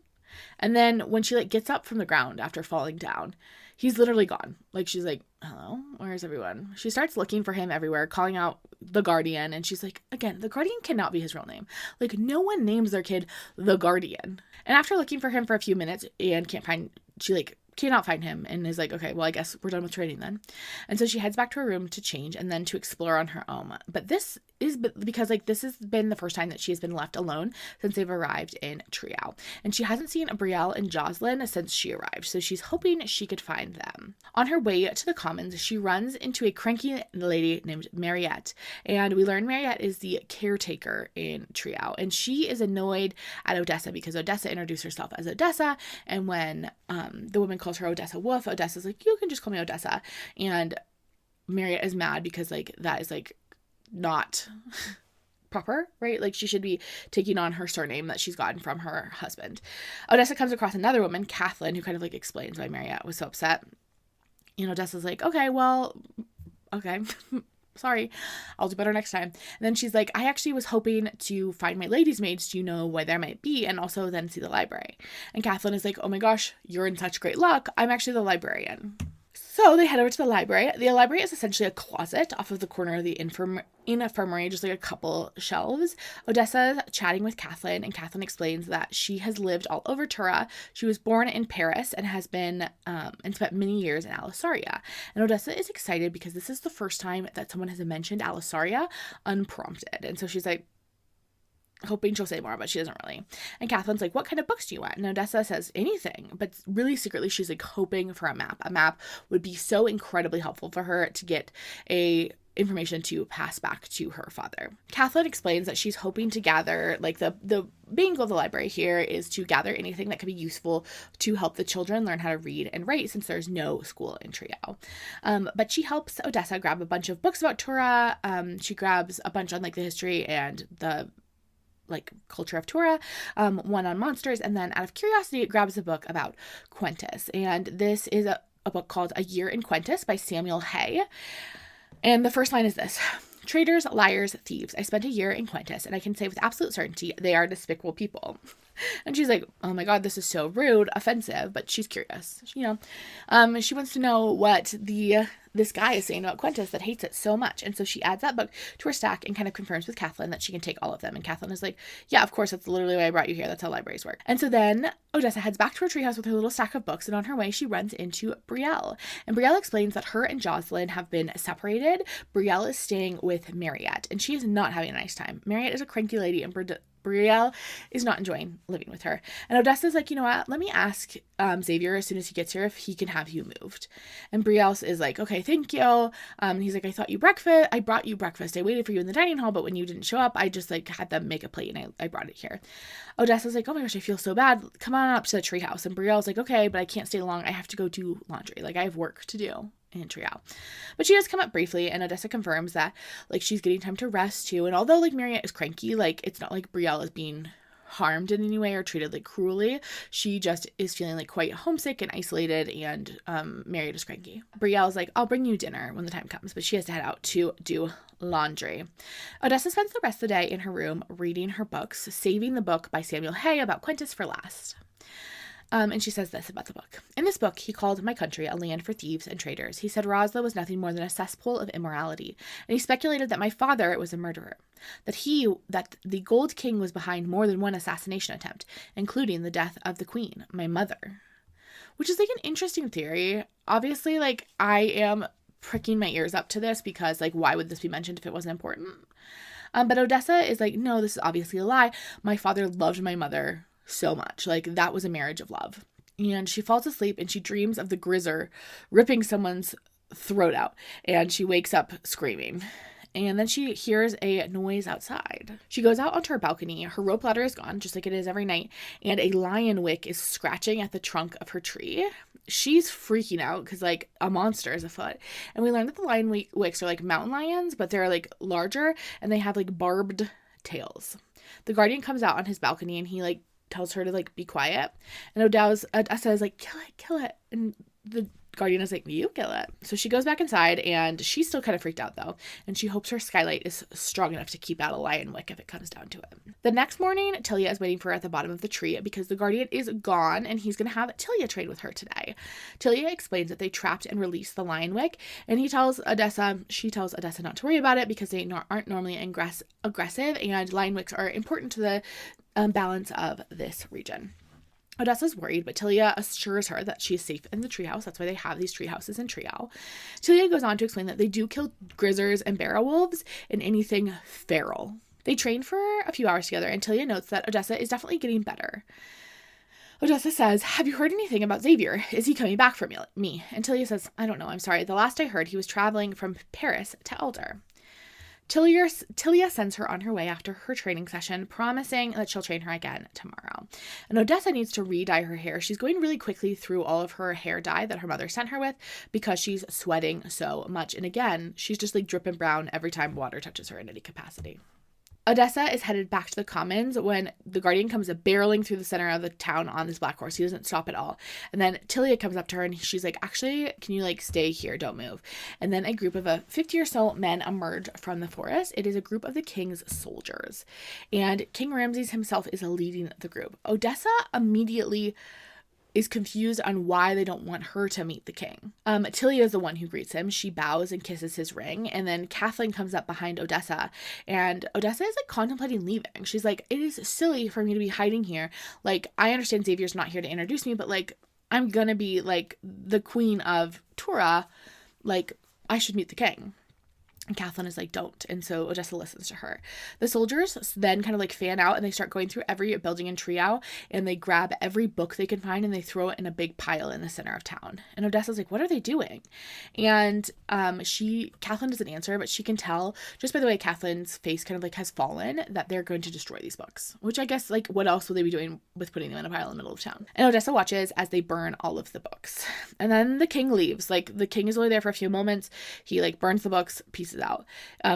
And then when she like gets up from the ground after falling down, he's literally gone. Like, she's like, hello, where's everyone? She starts looking for him everywhere, calling out the guardian, and she's like, again, the guardian cannot be his real name. Like, no one names their kid the guardian. And after looking for him for a few minutes and cannot find him, and is like, okay, well, I guess we're done with training then. And so she heads back to her room to change and then to explore on her own. But this is because like this has been the first time that she has been left alone since they've arrived in Trial. And she hasn't seen Brielle and Jocelyn since she arrived, so she's hoping she could find them. On her way to the commons, she runs into a cranky lady named Mariette, and we learn Mariette is the caretaker in Trial, and she is annoyed at Odessa because Odessa introduced herself as Odessa, and when the woman calls her Odessa Wolf, Odessa's like, you can just call me Odessa, and Mariette is mad because like that is like not proper, right? Like, she should be taking on her surname that she's gotten from her husband. Odessa comes across another woman, Kathleen, who kind of like explains why Mariette was so upset. And Odessa's like, okay, sorry, I'll do better next time. And then she's like, I actually was hoping to find my ladies' maids. Do you know where there might be? And also then see the library. And Kathleen is like, oh my gosh, you're in such great luck. I'm actually the librarian. So they head over to the library. The library is essentially a closet off of the corner of the infirmary, just like a couple shelves. Odessa's chatting with Kathleen, and Kathleen explains that she has lived all over Turan. She was born in Paris and has been and spent many years in Alisaria. And Odessa is excited because this is the first time that someone has mentioned Alisaria unprompted. And so she's like, hoping she'll say more, but she doesn't really. And Kathleen's like, what kind of books do you want? And Odessa says anything, but really secretly she's like hoping for a map. A map would be so incredibly helpful for her to get a information to pass back to her father. Kathleen explains that she's hoping to gather, like the main goal of the library here is to gather anything that could be useful to help the children learn how to read and write, since there's no school in Triel. But she helps Odessa grab a bunch of books about Tura. She grabs a bunch on like the history and the like culture of Tura, one on monsters, and then out of curiosity it grabs a book about Quentis. And this is a book called A Year in Quentis by Samuel Hay. And the first line is this: traitors, liars, thieves. I spent a year in Quentis, and I can say with absolute certainty they are despicable people. And she's like, oh my God, this is so rude, offensive, but she's curious. You know, she wants to know what this guy is saying about Quentis that hates it so much. And so she adds that book to her stack and kind of confirms with Kathleen that she can take all of them. And Kathleen is like, yeah, of course, that's literally why I brought you here. That's how libraries work. And so then Odessa heads back to her treehouse with her little stack of books. And on her way, she runs into Brielle. And Brielle explains that her and Jocelyn have been separated. Brielle is staying with Mariette, and she is not having a nice time. Mariette is a cranky lady, and Brielle is not enjoying living with her. And Odessa's like, you know what? Let me ask Xavier as soon as he gets here if he can have you moved. And Brielle is like, okay, thank you. He's like, I brought you breakfast. I waited for you in the dining hall, but when you didn't show up, I just like had them make a plate and I brought it here. Odessa's like, oh my gosh, I feel so bad. Come on up to the treehouse. And Brielle's like, okay, but I can't stay long. I have to go do laundry. Like, I have work to do in Triel. But she does come up briefly, and Odessa confirms that like she's getting time to rest too. And although like Mariette is cranky, like it's not like Brielle is being harmed in any way or treated like cruelly. She just is feeling like quite homesick and isolated, and Mariette is cranky. Brielle's like, I'll bring you dinner when the time comes, but she has to head out to do laundry. Odessa spends the rest of the day in her room reading her books, saving the book by Samuel Hay about Quentis for last. And she says this about the book. In this book, he called my country a land for thieves and traitors. He said Rosla was nothing more than a cesspool of immorality, and he speculated that my father was a murderer, that the Gold King was behind more than one assassination attempt, including the death of the Queen, my mother. Which is like an interesting theory. Obviously, like I am pricking my ears up to this because like why would this be mentioned if it wasn't important? But Odessa is like, no, this is obviously a lie. My father loved my mother so much. Like that was a marriage of love. And she falls asleep and she dreams of the Grizzer ripping someone's throat out, and she wakes up screaming. And then she hears a noise outside. She goes out onto her balcony. Her rope ladder is gone, just like it is every night, and a lion wick is scratching at the trunk of her tree. She's freaking out because like a monster is afoot. And we learned that the lion wicks are like mountain lions, but they're like larger and they have like barbed tails. The guardian comes out on his balcony and he like tells her to like be quiet, and Odessa is like, kill it, and the guardian is like, you kill it. So she goes back inside, and she's still kind of freaked out though, and she hopes her skylight is strong enough to keep out a lion wick if it comes down to it. The next morning, Tilia is waiting for her at the bottom of the tree because the guardian is gone, and he's gonna have Tilia trade with her today. Tilia explains that they trapped and released the lion wick, and she tells Odessa not to worry about it because they aren't normally aggressive, and lion wicks are important to the balance of this region. Odessa's worried, but Tilia assures her that she is safe in the treehouse. That's why they have these treehouses in Triel. Tilia goes on to explain that they do kill grizzers and barrow wolves and anything feral. They train for a few hours together, and Tilia notes that Odessa is definitely getting better. Odessa says, have you heard anything about Xavier? Is he coming back from me? And Tilia says, I don't know, I'm sorry. The last I heard, he was traveling from Paris to Elder. Tilia sends her on her way after her training session, promising that she'll train her again tomorrow. And Odessa needs to re-dye her hair. She's going really quickly through all of her hair dye that her mother sent her with because she's sweating so much. And again, she's just like dripping brown every time water touches her in any capacity. Odessa is headed back to the commons when the guardian comes barreling through the center of the town on this black horse. He doesn't stop at all. And then Tilia comes up to her and she's like, actually, can you like stay here? Don't move. And then a group of 50 or so men emerge from the forest. It is a group of the king's soldiers. And King Ramses himself is leading the group. Odessa immediately is confused on why they don't want her to meet the king. Tilia is the one who greets him. She bows and kisses his ring, and then Kathleen comes up behind Odessa, and Odessa is like contemplating leaving. She's like, it is silly for me to be hiding here. Like, I understand Xavier's not here to introduce me, but like, I'm gonna be like the queen of Tura. Like, I should meet the king. And Kathleen is like, don't. And so Odessa listens to her. The soldiers then kind of like fan out and they start going through every building in Trio and they grab every book they can find and they throw it in a big pile in the center of town. And Odessa's like, what are they doing? And Kathleen doesn't answer, but she can tell just by the way Kathleen's face kind of like has fallen that they're going to destroy these books, which I guess like what else would they be doing with putting them in a pile in the middle of town? And Odessa watches as they burn all of the books. And then the king leaves. Like the king is only there for a few moments. He like burns the books, pieces out.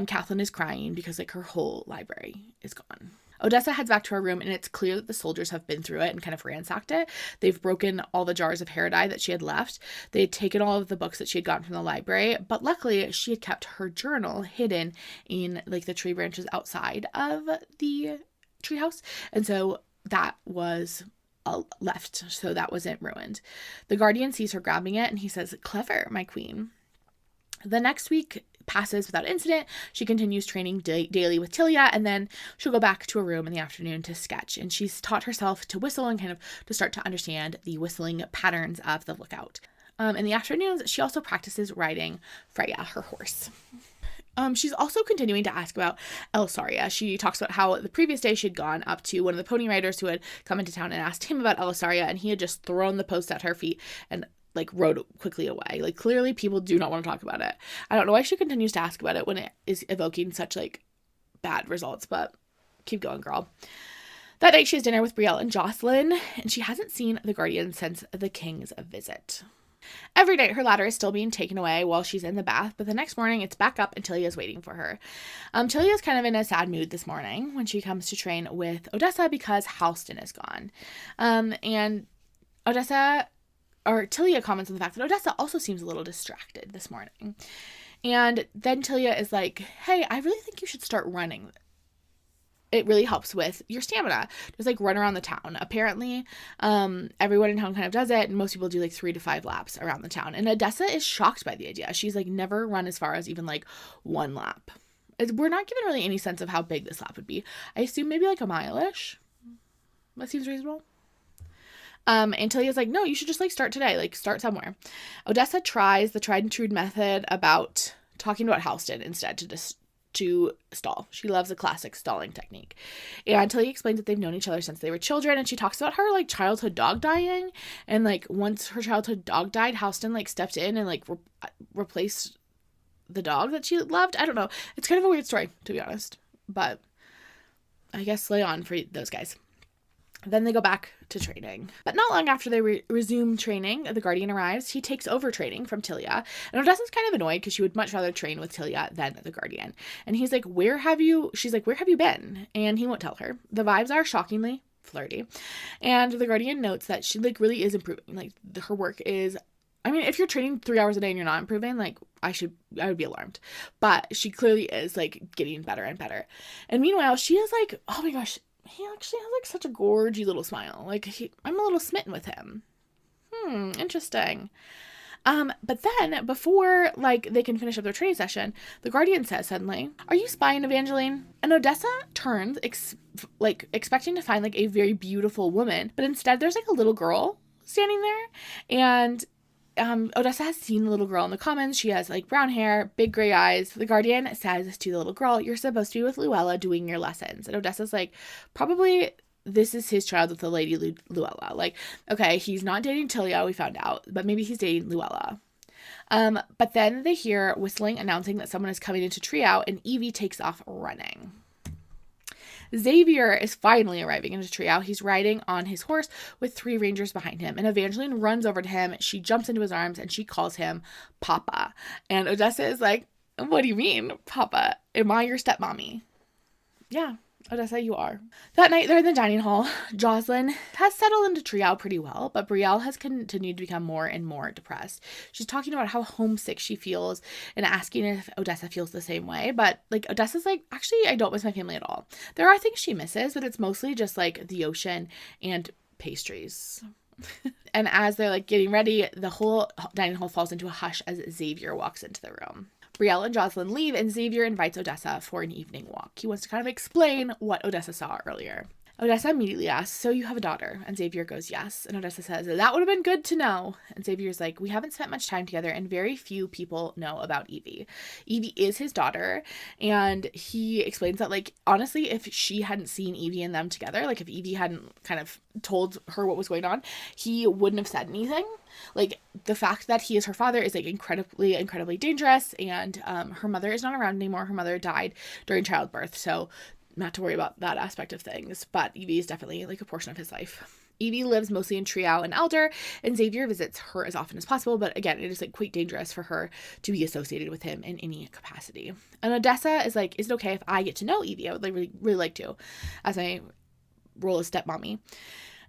Kathleen is crying because like her whole library is gone. Odessa heads back to her room and it's clear that the soldiers have been through it and kind of ransacked it. They've broken all the jars of hair dye that she had left. They had taken all of the books that she had gotten from the library, but luckily she had kept her journal hidden in like the tree branches outside of the treehouse. And so that was left. So that wasn't ruined. The guardian sees her grabbing it and he says, "Clever, my queen." The next week passes without incident. She continues training daily with Tilia, and then she'll go back to her room in the afternoon to sketch. And she's taught herself to whistle and kind of to start to understand the whistling patterns of the lookout. In the afternoons, she also practices riding Freya, her horse. She's also continuing to ask about Alisaria. She talks about how the previous day she'd gone up to one of the pony riders who had come into town and asked him about Alisaria, and he had just thrown the post at her feet and like rode quickly away. Like clearly people do not want to talk about it. I don't know why she continues to ask about it when it is evoking such like bad results, but keep going, girl. That night she has dinner with Brielle and Jocelyn, and she hasn't seen the guardian since the king's visit. Every night her ladder is still being taken away while she's in the bath, but the next morning it's back up and Tilia is waiting for her. Tilia is kind of in a sad mood this morning when she comes to train with Odessa because Halston is gone. And Tilia comments on the fact that Odessa also seems a little distracted this morning. And then Tilia is like, hey, I really think you should start running. It really helps with your stamina. Just like run around the town. Apparently, everyone in town kind of does it, and most people do like 3 to 5 laps around the town. And Odessa is shocked by the idea. She's like never run as far as even like 1 lap. We're not given really any sense of how big this lap would be. I assume maybe like a mile-ish. That seems reasonable. And Tilia's like, no, you should just like start today, like start somewhere. Odessa tries the tried and true method about talking about Halston instead to stall. She loves a classic stalling technique. And Tilia explains that they've known each other since they were children, and she talks about her like childhood dog dying, and like once her childhood dog died, Halston like stepped in and like replaced the dog that she loved. I don't know. It's kind of a weird story, to be honest, but I guess lay on for those guys. Then they go back to training. But not long after they resume training, the guardian arrives. He takes over training from Tilia. And Odessa's kind of annoyed because she would much rather train with Tilia than the guardian. And he's like, she's like, where have you been? And he won't tell her. The vibes are shockingly flirty. And the guardian notes that she like really is improving. Like her work is, I mean, if you're training 3 hours a day and you're not improving, like I would be alarmed. But she clearly is like getting better and better. And meanwhile, she is like, oh my gosh, he actually has like such a gorgy little smile. Like I'm a little smitten with him. Interesting. But then before like they can finish up their training session, the guardian says suddenly, "Are you spying, Evangeline?" And Odessa turns expecting to find like a very beautiful woman, but instead there's like a little girl standing there. And Odessa has seen the little girl in the commons. She has like brown hair, big gray eyes. The guardian says to the little girl, "You're supposed to be with Luella doing your lessons." And Odessa's like, probably this is his child with the lady Luella. Like, okay, he's not dating Tilia, we found out, but maybe he's dating Luella. But then they hear whistling announcing that someone is coming into Trio, and Evie takes off running. Xavier is finally arriving into Trio. He's riding on his horse with 3 rangers behind him. And Evangeline runs over to him. She jumps into his arms and she calls him Papa. And Odessa is like, "What do you mean, Papa? Am I your stepmommy?" Yeah, Odessa, you are. That night, they're in the dining hall. Jocelyn has settled into Trio pretty well, but Brielle has continued to become more and more depressed. She's talking about how homesick she feels and asking if Odessa feels the same way. But, like, Odessa's like, actually, I don't miss my family at all. There are things she misses, but it's mostly just, like, the ocean and pastries. And as they're, like, getting ready, the whole dining hall falls into a hush as Xavier walks into the room. Brielle and Jocelyn leave, and Xavier invites Odessa for an evening walk. He wants to kind of explain what Odessa saw earlier. Odessa immediately asks, so you have a daughter? And Xavier goes, yes. And Odessa says, that would have been good to know. And Xavier's like, we haven't spent much time together and very few people know about Evie. Evie is his daughter. And he explains that, like, honestly, if she hadn't seen Evie and them together, like if Evie hadn't kind of told her what was going on, he wouldn't have said anything. Like, the fact that he is her father is, like, incredibly dangerous. And her mother is not around anymore. Her mother died during childbirth. So not to worry about that aspect of things, but Evie is definitely, like, a portion of his life. Evie lives mostly in Trial and Elder, and Xavier visits her as often as possible, but again, it is, like, quite dangerous for her to be associated with him in any capacity. And Odessa is like, is it okay if I get to know Evie? I would, like, really like to, as my role as stepmommy.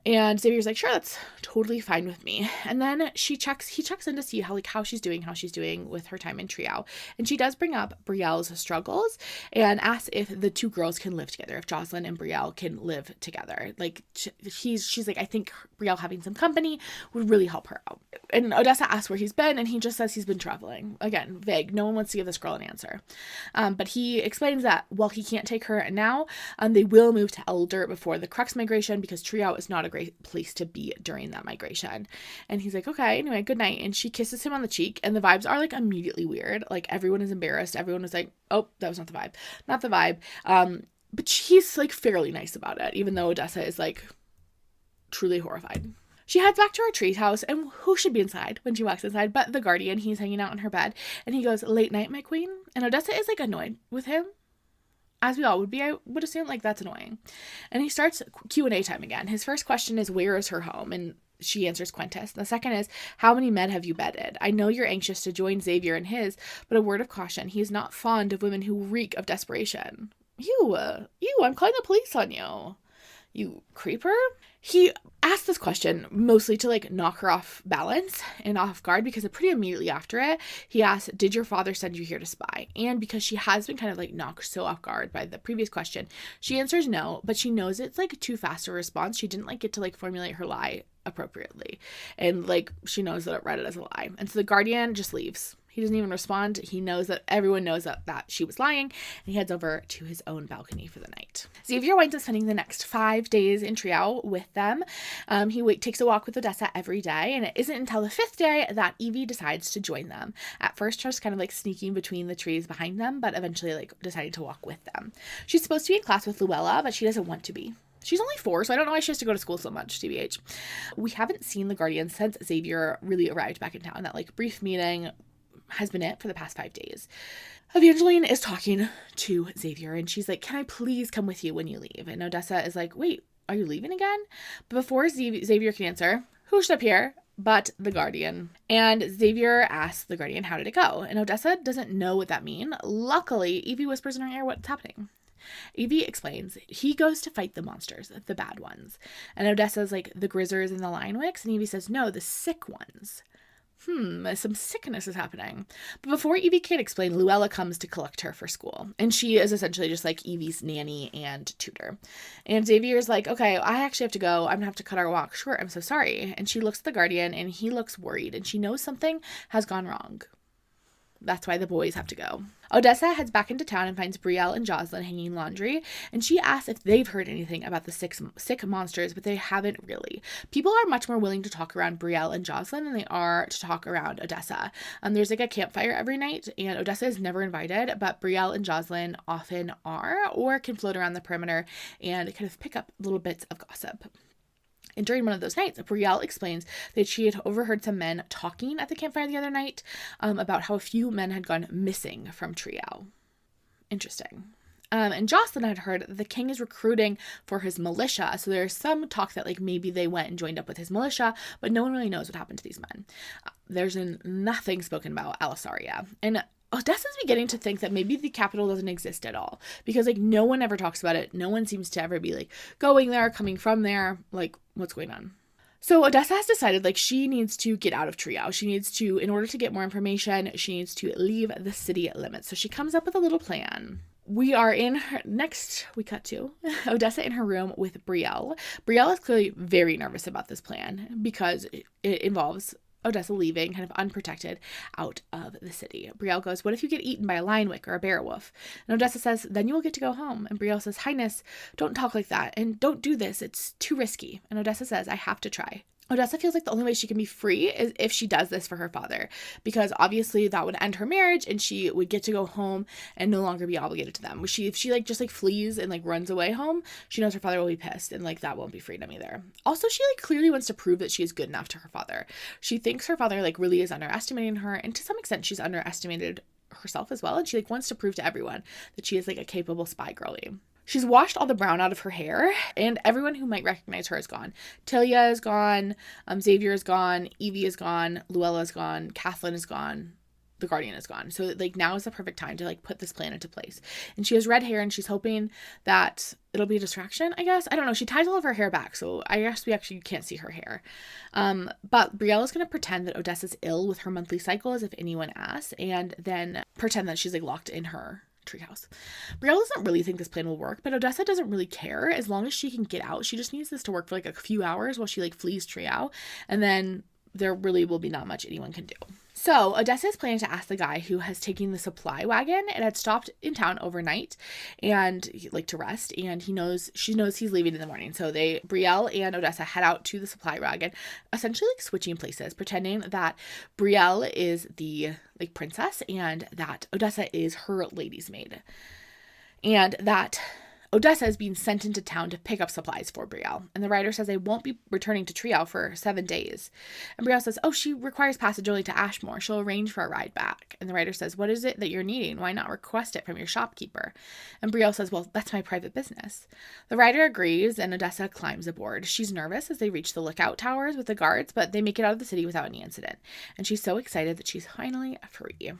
And Xavier's like, sure, that's totally fine with me. And then he checks in to see how she's doing with her time in Trial. And she does bring up Brielle's struggles and asks if the two girls can live together, if Jocelyn and Brielle can live together. Like, she's like, I think Brielle having some company would really help her out. And Odessa asks where he's been, and he just says he's been traveling. Again, vague. No one wants to give this girl an answer. But he explains that while he can't take her now, they will move to Elder before the Crux migration because Trial is not a great place to be during that migration. And he's like, okay, anyway, good night. And she kisses him on the cheek, and the vibes are, like, immediately weird. Like, everyone is embarrassed. Everyone was like, oh, that was not the vibe. But he's, like, fairly nice about it, even though Odessa is, like, truly horrified. She heads back to her treehouse, and who should be inside when she walks inside but the Guardian. He's hanging out in her bed, and he goes, late night, my queen? And Odessa is, like, annoyed with him, as we all would be. I would assume, like, that's annoying. And he starts Q&A time again. His first question is, where is her home? And she answers Quintus. The second is, how many men have you bedded? I know you're anxious to join Xavier and his, but a word of caution, he is not fond of women who reek of desperation. You, I'm calling the police on you. You creeper? He asked this question mostly to, like, knock her off balance and off guard, because pretty immediately after it, he asked, did your father send you here to spy? And because she has been kind of, like, knocked so off guard by the previous question, she answers no, but she knows it's, like, too fast a response. She didn't, like, get to, like, formulate her lie appropriately. And, like, she knows that it read it as a lie. And so the Guardian just leaves. He doesn't even respond. He knows that everyone knows that she was lying, and he heads over to his own balcony for the night. Xavier winds up spending the next 5 days in Trial with them. He takes a walk with Odessa every day, and it isn't until the 5th day that Evie decides to join them. At first, just kind of, like, sneaking between the trees behind them, but eventually, like, deciding to walk with them. She's supposed to be in class with Luella, but she doesn't want to be. She's only 4, so I don't know why she has to go to school so much, TBH. We haven't seen the Guardian since Xavier really arrived back in town. That, like, brief meeting has been it for the past 5 days. Evangeline is talking to Xavier, and she's like, can I please come with you when you leave? And Odessa is like, wait, are you leaving again? But before Xavier can answer, who should appear but the Guardian? And Xavier asks the Guardian, how did it go? And Odessa doesn't know what that means. Luckily, Evie whispers in her ear what's happening. Evie explains he goes to fight the monsters, the bad ones. And Odessa's like, the Grizzers and the Lionwicks? And Evie says, no, the sick ones. Some sickness is happening. But before Evie can explain, Luella comes to collect her for school. And she is essentially just, like, Evie's nanny and tutor. And Xavier's like, okay, I actually have to go. I'm gonna have to cut our walk short. I'm so sorry. And she looks at the Guardian, and he looks worried. And she knows something has gone wrong. That's why the boys have to go. Odessa heads back into town and finds Brielle and Jocelyn hanging laundry, and she asks if they've heard anything about the sick monsters, but they haven't really. People are much more willing to talk around Brielle and Jocelyn than they are to talk around Odessa. There's, like, a campfire every night, and Odessa is never invited, but Brielle and Jocelyn often are, or can float around the perimeter and kind of pick up little bits of gossip. And during one of those nights, Brielle explains that she had overheard some men talking at the campfire the other night about how a few men had gone missing from Trial. Interesting. And Jocelyn had heard that the king is recruiting for his militia. So there's some talk that, like, maybe they went and joined up with his militia, but no one really knows what happened to these men. There's nothing spoken about Alisaria. And Odessa's beginning to think that maybe the capital doesn't exist at all, because, like, no one ever talks about it. No one seems to ever be, like, going there, coming from there. Like, what's going on? So Odessa has decided, like, she needs to get out of Trial. She needs to, in order to get more information, she needs to leave the city limits. So she comes up with a little plan. We are in her, next we cut to Odessa in her room with Brielle. Brielle is clearly very nervous about this plan because it involves Odessa leaving kind of unprotected out of the city. Brielle goes, what if you get eaten by a lionwick or a bear wolf? And Odessa says, then you will get to go home. And Brielle says, Highness, don't talk like that and don't do this. It's too risky. And Odessa says, I have to try. Odessa feels like the only way she can be free is if she does this for her father, because obviously that would end her marriage and she would get to go home and no longer be obligated to them. If she like just like flees and like runs away home, she knows her father will be pissed, and like that won't be freedom either. Also, she like clearly wants to prove that she is good enough to her father. She thinks her father like really is underestimating her, and to some extent she's underestimated herself as well, and she like wants to prove to everyone that she is like a capable spy girly. She's washed all the brown out of her hair, and everyone who might recognize her is gone. Tilia is gone, Xavier is gone, Evie is gone, Luella is gone, Kathleen is gone, the Guardian is gone. So like now is the perfect time to like put this plan into place. And she has red hair, and she's hoping that it'll be a distraction, I guess. I don't know. She ties all of her hair back, so I guess we actually can't see her hair. But Brielle is going to pretend that Odessa's ill with her monthly cycle as if anyone asks, and then pretend that she's like locked in her treehouse. Brielle doesn't really think this plan will work, but Odessa doesn't really care as long as she can get out. She just needs this to work for like a few hours while she like flees Triao, and then there really will be not much anyone can do. So Odessa is planning to ask the guy who has taken the supply wagon. It had stopped in town overnight and like to rest, and she knows he's leaving in the morning. So Brielle and Odessa head out to the supply wagon, essentially like switching places, pretending that Brielle is the like princess and that Odessa is her lady's maid, and that Odessa is being sent into town to pick up supplies for Brielle. And the writer says they won't be returning to Triel for 7 days. And Brielle says, oh, she requires passage only to Ashmore. She'll arrange for a ride back. And the writer says, what is it that you're needing? Why not request it from your shopkeeper? And Brielle says, well, that's my private business. The writer agrees, and Odessa climbs aboard. She's nervous as they reach the lookout towers with the guards, but they make it out of the city without any incident. And she's so excited that she's finally free.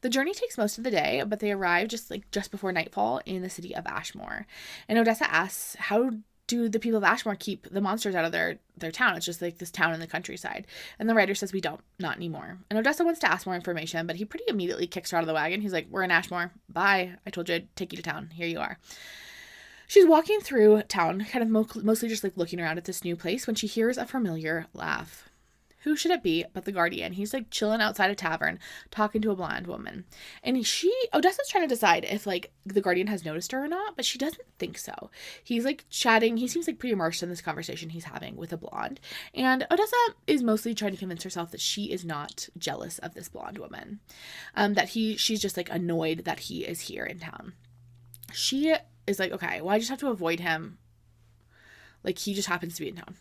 The journey takes most of the day, but they arrive just before nightfall in the city of Ashmore. And Odessa asks, how do the people of Ashmore keep the monsters out of their town? It's just like this town in the countryside. And the writer says, we don't, not anymore. And Odessa wants to ask more information, but he pretty immediately kicks her out of the wagon. He's like, we're in Ashmore. Bye. I told you I'd take you to town. Here you are. She's walking through town, kind of mostly just like looking around at this new place, when she hears a familiar laugh. Who should it be but the Guardian? He's like chilling outside a tavern, talking to a blonde woman. And Odessa's trying to decide if like the Guardian has noticed her or not, but she doesn't think so. He's like chatting. He seems like pretty immersed in this conversation he's having with a blonde. And Odessa is mostly trying to convince herself that she is not jealous of this blonde woman. She's just like annoyed that he is here in town. She is like, okay, well, I just have to avoid him. Like, he just happens to be in town.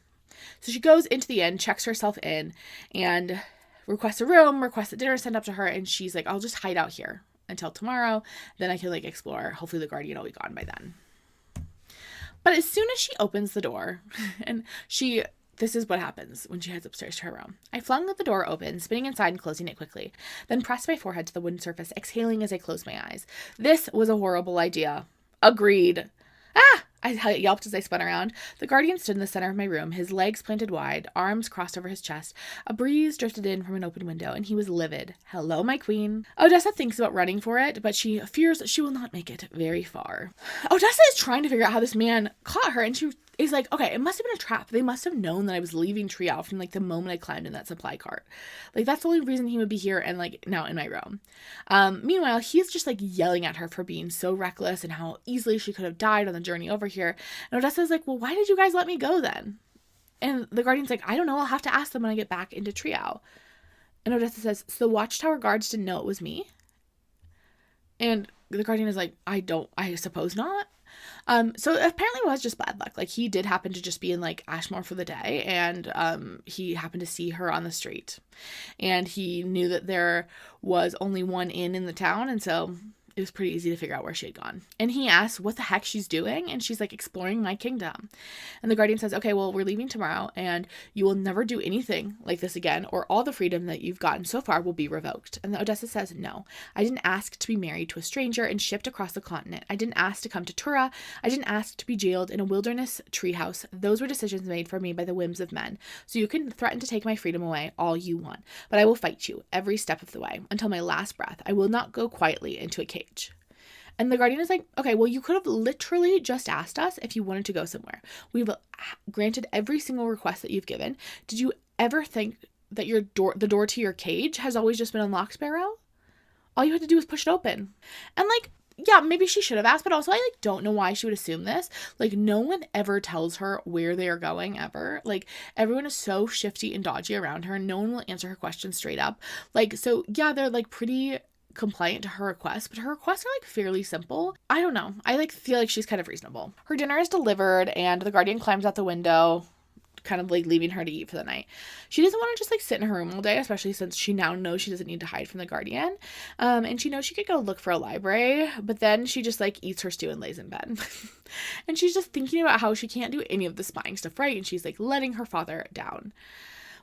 So she goes into the inn, checks herself in, and requests a room, requests a dinner sent up to her, and she's like, I'll just hide out here until tomorrow, then I can like explore. Hopefully the Guardian will be gone by then. But as soon as she opens the door, and this is what happens when she heads upstairs to her room. I flung the door open, spinning inside and closing it quickly, then pressed my forehead to the wooden surface, exhaling as I closed my eyes. This was a horrible idea. Agreed. Ah! I yelped as I spun around. The Guardian stood in the center of my room, his legs planted wide, arms crossed over his chest. A breeze drifted in from an open window, and he was livid. Hello, my queen. Odessa thinks about running for it, but she fears she will not make it very far. Odessa is trying to figure out how this man caught her, and she is like, okay, it must have been a trap. They must have known that I was leaving Trial from like the moment I climbed in that supply cart. Like, that's the only reason he would be here and like now in my room. Meanwhile, he's just like yelling at her for being so reckless and how easily she could have died on the journey over here. And Odessa's like, well, why did you guys let me go then? And the Guardian's like, I don't know. I'll have to ask them when I get back into Trial. And Odessa says, so the watchtower guards didn't know it was me? And the Guardian is like, I suppose not. So apparently it was just bad luck. Like, he did happen to just be in like Ashmore for the day, and he happened to see her on the street, and he knew that there was only one inn in the town, and so it was pretty easy to figure out where she had gone. And he asks what the heck she's doing, and she's like, exploring my kingdom. And the Guardian says, okay, well, we're leaving tomorrow, and you will never do anything like this again, or all the freedom that you've gotten so far will be revoked. And Odessa says, no, I didn't ask to be married to a stranger and shipped across the continent. I didn't ask to come to Tura. I didn't ask to be jailed in a wilderness treehouse. Those were decisions made for me by the whims of men. So you can threaten to take my freedom away all you want, but I will fight you every step of the way until my last breath. I will not go quietly into a cage. And the Guardian is like, okay, well, you could have literally just asked us if you wanted to go somewhere. We've granted every single request that you've given. Did you ever think that the door to your cage has always just been unlocked, Sparrow? All you had to do was push it open. And like, yeah, maybe she should have asked, but also I like don't know why she would assume this. Like, no one ever tells her where they are going ever. Like, everyone is so shifty and dodgy around her, and no one will answer her questions straight up. Like, so yeah, they're like pretty compliant to her requests, but her requests are like fairly simple. I don't know. I like feel like she's kind of reasonable. Her dinner is delivered, and the Guardian climbs out the window, kind of like leaving her to eat for the night. She doesn't want to just like sit in her room all day, especially since she now knows she doesn't need to hide from the Guardian. And she knows she could go look for a library, but then she just like eats her stew and lays in bed. And she's just thinking about how she can't do any of the spying stuff right, and she's like letting her father down.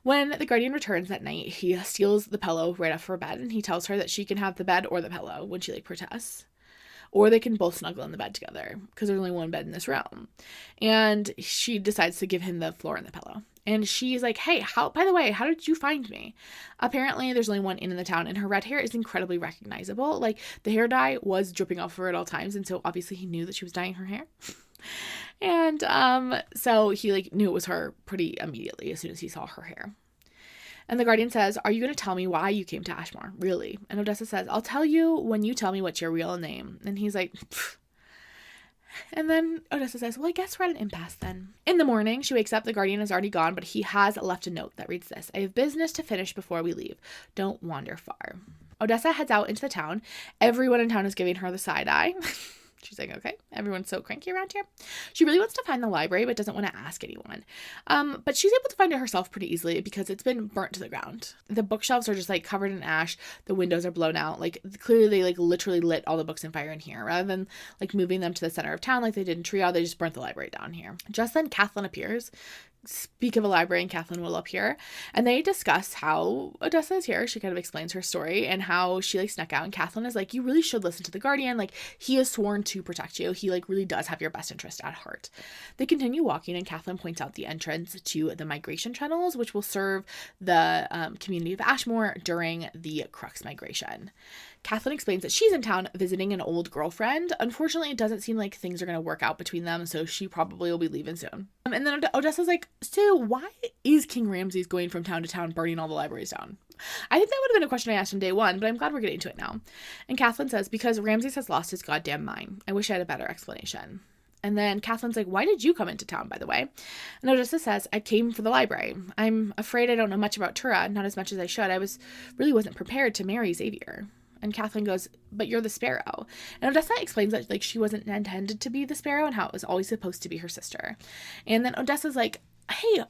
When the Guardian returns that night, he steals the pillow right off her bed, and he tells her that she can have the bed or the pillow when she like protests. Or they can both snuggle in the bed together, because there's only one bed in this room. And she decides to give him the floor and the pillow. And she's like, hey, by the way, how did you find me? Apparently, there's only one inn in the town, and her red hair is incredibly recognizable. Like, the hair dye was dripping off her at all times, and so obviously he knew that she was dyeing her hair. And so he like knew it was her pretty immediately as soon as he saw her hair. And the Guardian says, are you going to tell me why you came to Ashmore? Really? And Odessa says, I'll tell you when you tell me what's your real name. And he's like, pfft. And then Odessa says, well, I guess we're at an impasse then. In the morning, she wakes up. The Guardian is already gone, but he has left a note that reads this: I have business to finish before we leave. Don't wander far. Odessa heads out into the town. Everyone in town is giving her the side eye. She's like, okay, everyone's so cranky around here. She really wants to find the library, but doesn't want to ask anyone. But she's able to find it herself pretty easily because it's been burnt to the ground. The bookshelves are just like covered in ash. The windows are blown out. Like, clearly they like literally lit all the books in fire in here. Rather than like moving them to the center of town like they did in Trial, they just burnt the library down here. Just then Kathleen appears. Speak of a library, and Kathleen will appear, and they discuss how Odessa is here. She kind of explains her story and how she like snuck out, and Kathleen is like, you really should listen to the Guardian. Like, he has sworn to protect you. He like really does have your best interest at heart. They continue walking, and Kathleen points out the entrance to the migration channels, which will serve the community of Ashmore during the Crux migration. Kathleen explains that she's in town visiting an old girlfriend. Unfortunately, it doesn't seem like things are going to work out between them, so she probably will be leaving soon. And then Odessa's like, so why is King Ramses going from town to town burning all the libraries down? I think that would have been a question I asked on day one, but I'm glad we're getting to it now. And Kathleen says, because Ramses has lost his goddamn mind. I wish I had a better explanation. And then Kathleen's like, why did you come into town, by the way? And Odessa says, I came for the library. I'm afraid I don't know much about Turan, not as much as I should. I really wasn't prepared to marry Xavier. And Kathleen goes, but you're the sparrow. And Odessa explains that like she wasn't intended to be the sparrow and how it was always supposed to be her sister. And then Odessa's like, hey,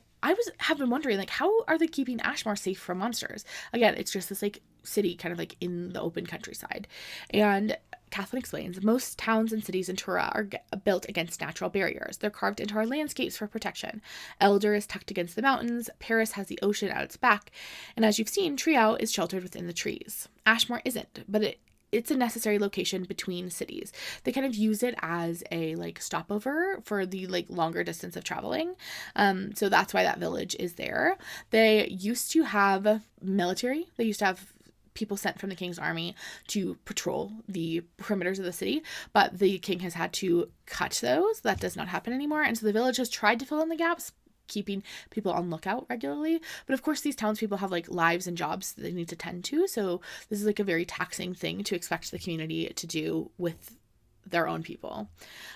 have been wondering, like, how are they keeping Ashmore safe from monsters? Again, it's just this like city kind of like in the open countryside. And Kathleen explains, most towns and cities in Turan are built against natural barriers. They're carved into our landscapes for protection. Elder is tucked against the mountains. Paris has the ocean at its back. And as you've seen, Trial is sheltered within the trees. Ashmore isn't, but it's a necessary location between cities. They kind of use it as a like stopover for the like longer distance of traveling. So that's why that village is there. They used to have military. They used to have people sent from the king's army to patrol the perimeters of the city, but the king has had to cut those. That does not happen anymore. And so the village has tried to fill in the gaps, keeping people on lookout regularly. But of course, these townspeople have like lives and jobs that they need to tend to. So this is like a very taxing thing to expect the community to do with their own people.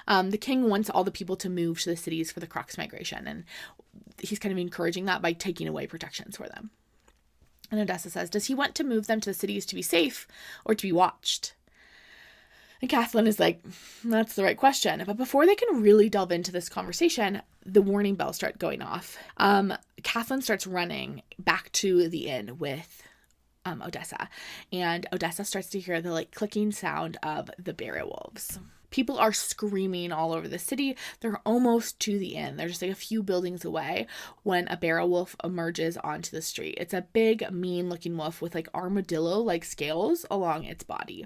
The king wants all the people to move to the cities for the Crux migration, and he's kind of encouraging that by taking away protections for them. And Odessa says, does he want to move them to the cities to be safe or to be watched? And Kathleen is like, that's the right question. But before they can really delve into this conversation, the warning bells start going off. Kathleen starts running back to the inn with Odessa. And Odessa starts to hear the like clicking sound of the werewolves. People are screaming all over the city. They're almost to the inn. They're just like a few buildings away when a werewolf emerges onto the street. It's a big, mean-looking wolf with like armadillo-like scales along its body.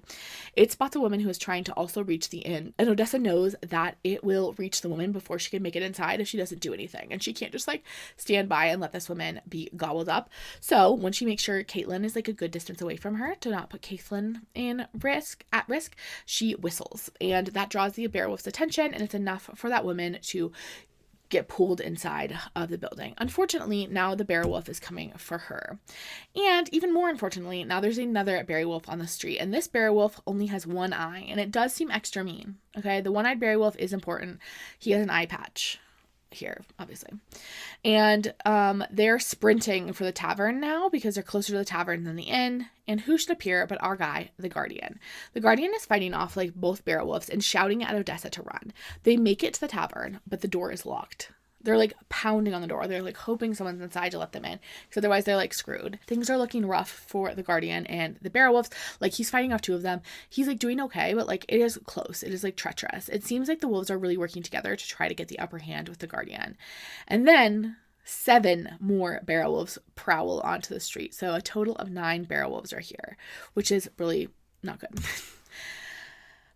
It spots a woman who is trying to also reach the inn, and Odessa knows that it will reach the woman before she can make it inside if she doesn't do anything. And she can't just like stand by and let this woman be gobbled up. So when she makes sure Caitlin is like a good distance away from her to not put Caitlin at risk, she whistles. And that draws the werewolf's attention, and it's enough for that woman to get pulled inside of the building. Unfortunately, now the bear wolf is coming for her. And even more unfortunately, now there's another bear wolf on the street, and this bear wolf only has one eye, and it does seem extra mean. Okay, the one-eyed bear wolf is important. He has an eye patch here, obviously. And they're sprinting for the tavern now because they're closer to the tavern than the inn. And who should appear but our guy, the Guardian. The Guardian is fighting off like both bear wolves and shouting at Odessa to run. They make it to the tavern, but the door is locked. They're like pounding on the door. They're like hoping someone's inside to let them in, because otherwise they're like screwed. Things are looking rough for the Guardian and the bear wolves. Like, he's fighting off two of them. He's like doing okay, but like it is close. It is like treacherous. It seems like the wolves are really working together to try to get the upper hand with the Guardian. And then 7 more bear wolves prowl onto the street. So a total of 9 bear wolves are here, which is really not good.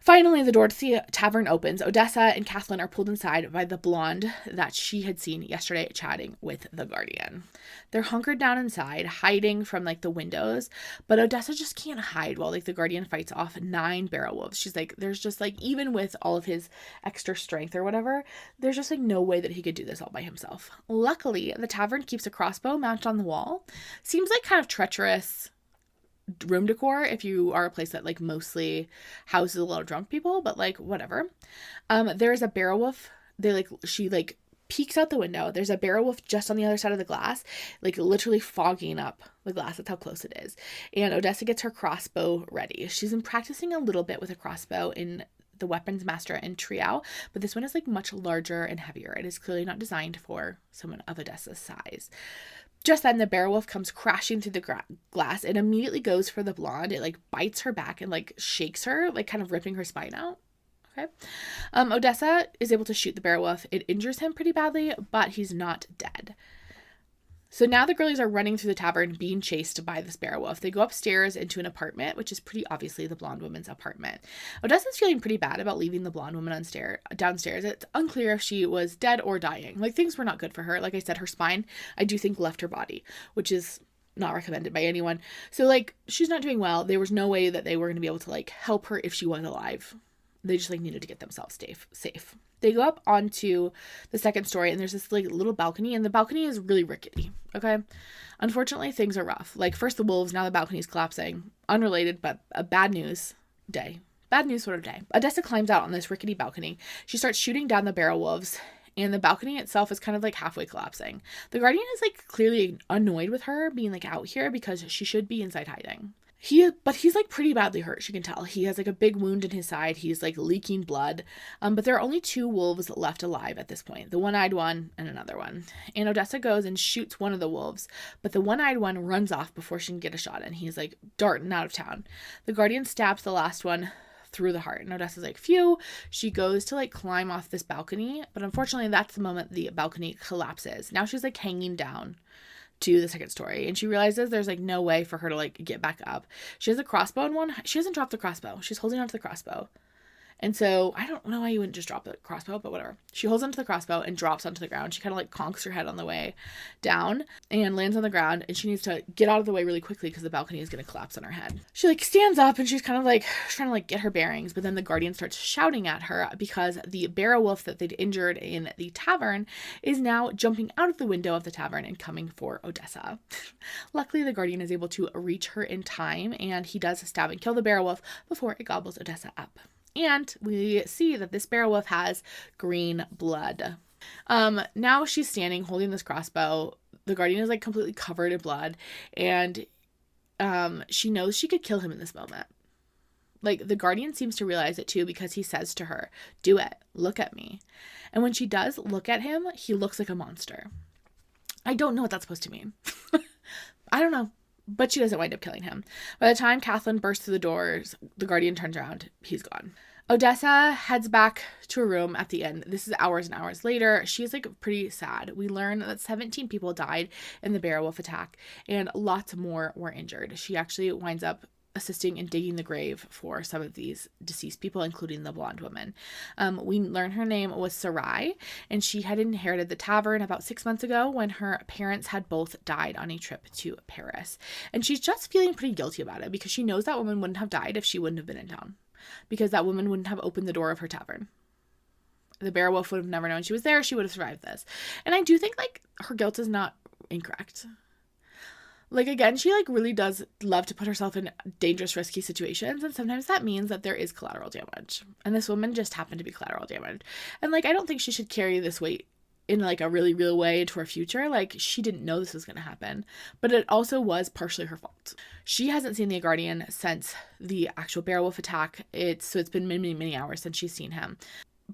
Finally, the door to the tavern opens. Odessa and Kathleen are pulled inside by the blonde that she had seen yesterday chatting with the Guardian. They're hunkered down inside, hiding from like the windows, but Odessa just can't hide while like the Guardian fights off 9 bear wolves. She's like, there's just like, even with all of his extra strength or whatever, there's just like no way that he could do this all by himself. Luckily, the tavern keeps a crossbow mounted on the wall. Seems like kind of treacherous room decor if you are a place that like mostly houses a lot of drunk people, but like whatever. There's a bear wolf. She peeks out the window. There's a bear wolf just on the other side of the glass, like literally fogging up the glass. That's how close it is. And Odessa gets her crossbow ready. She's been practicing a little bit with a crossbow in the weapons master and trio, but this one is like much larger and heavier. It is clearly not designed for someone of Odessa's size. Just then, the bear wolf comes crashing through the glass and immediately goes for the blonde. It like bites her back and like shakes her, like kind of ripping her spine out. Okay. Odessa is able to shoot the bear wolf. It injures him pretty badly, but he's not dead. So now the girlies are running through the tavern, being chased by this bear wolf. They go upstairs into an apartment, which is pretty obviously the blonde woman's apartment. Odessa's feeling pretty bad about leaving the blonde woman downstairs. It's unclear if she was dead or dying. Like, things were not good for her. Like I said, her spine, I do think, left her body, which is not recommended by anyone. So, like, she's not doing well. There was no way that they were going to be able to, like, help her if she was alive. They just, like, needed to get themselves safe. They go up onto the second story, and there's this like little balcony, and the balcony is really rickety. Okay. Unfortunately, things are rough. Like, first the wolves, now the balcony's collapsing. Unrelated, but a bad news day. Bad news sort of day. Odessa climbs out on this rickety balcony. She starts shooting down the barrel wolves, and the balcony itself is kind of like halfway collapsing. The Guardian is like clearly annoyed with her being like out here because she should be inside hiding. But he's like pretty badly hurt, she can tell. He has like a big wound in his side. He's like leaking blood. But there are only 2 wolves left alive at this point. The one-eyed one and another one. And Odessa goes and shoots one of the wolves, but the one-eyed one runs off before she can get a shot in. He's like darting out of town. The Guardian stabs the last one through the heart. And Odessa's like, phew. She goes to like climb off this balcony, but unfortunately that's the moment the balcony collapses. Now she's like hanging down to the second story, and she realizes there's like no way for her to like get back up. She has a crossbow in one. She hasn't dropped the crossbow. She's holding onto the crossbow. And so I don't know why you wouldn't just drop the crossbow, but whatever. She holds onto the crossbow and drops onto the ground. She kind of like conks her head on the way down and lands on the ground, and she needs to get out of the way really quickly because the balcony is going to collapse on her head. She like stands up and she's kind of like trying to like get her bearings, but then the Guardian starts shouting at her because the bear wolf that they'd injured in the tavern is now jumping out of the window of the tavern and coming for Odessa. Luckily, the Guardian is able to reach her in time, and he does stab and kill the bear wolf before it gobbles Odessa up. And we see that this bear wolf has green blood. Now she's standing holding this crossbow. The Guardian is like completely covered in blood, and she knows she could kill him in this moment. Like, the Guardian seems to realize it too, because he says to her, "Do it. Look at me." And when she does look at him, he looks like a monster. I don't know what that's supposed to mean. I don't know. But she doesn't wind up killing him. By the time Kathleen bursts through the doors, the Guardian turns around. He's gone. Odessa heads back to her room at the end. This is hours and hours later. She's like pretty sad. We learn that 17 people died in the bear wolf attack, and lots more were injured. She actually winds up assisting in digging the grave for some of these deceased people, including the blonde woman. We learn her name was Sarai, and she had inherited the tavern about 6 months ago when her parents had both died on a trip to Paris. And she's just feeling pretty guilty about it because she knows that woman wouldn't have died if she wouldn't have been in town, because that woman wouldn't have opened the door of her tavern. The bear wolf would have never known she was there. She would have survived this. And I do think, like, her guilt is not incorrect. Like, again, she, like, really does love to put herself in dangerous, risky situations. And sometimes that means that there is collateral damage. And this woman just happened to be collateral damage. And, like, I don't think she should carry this weight in, like, a really real way into her future. Like, she didn't know this was going to happen. But it also was partially her fault. She hasn't seen the Guardian since the actual bear wolf attack. So it's been many, many hours since she's seen him.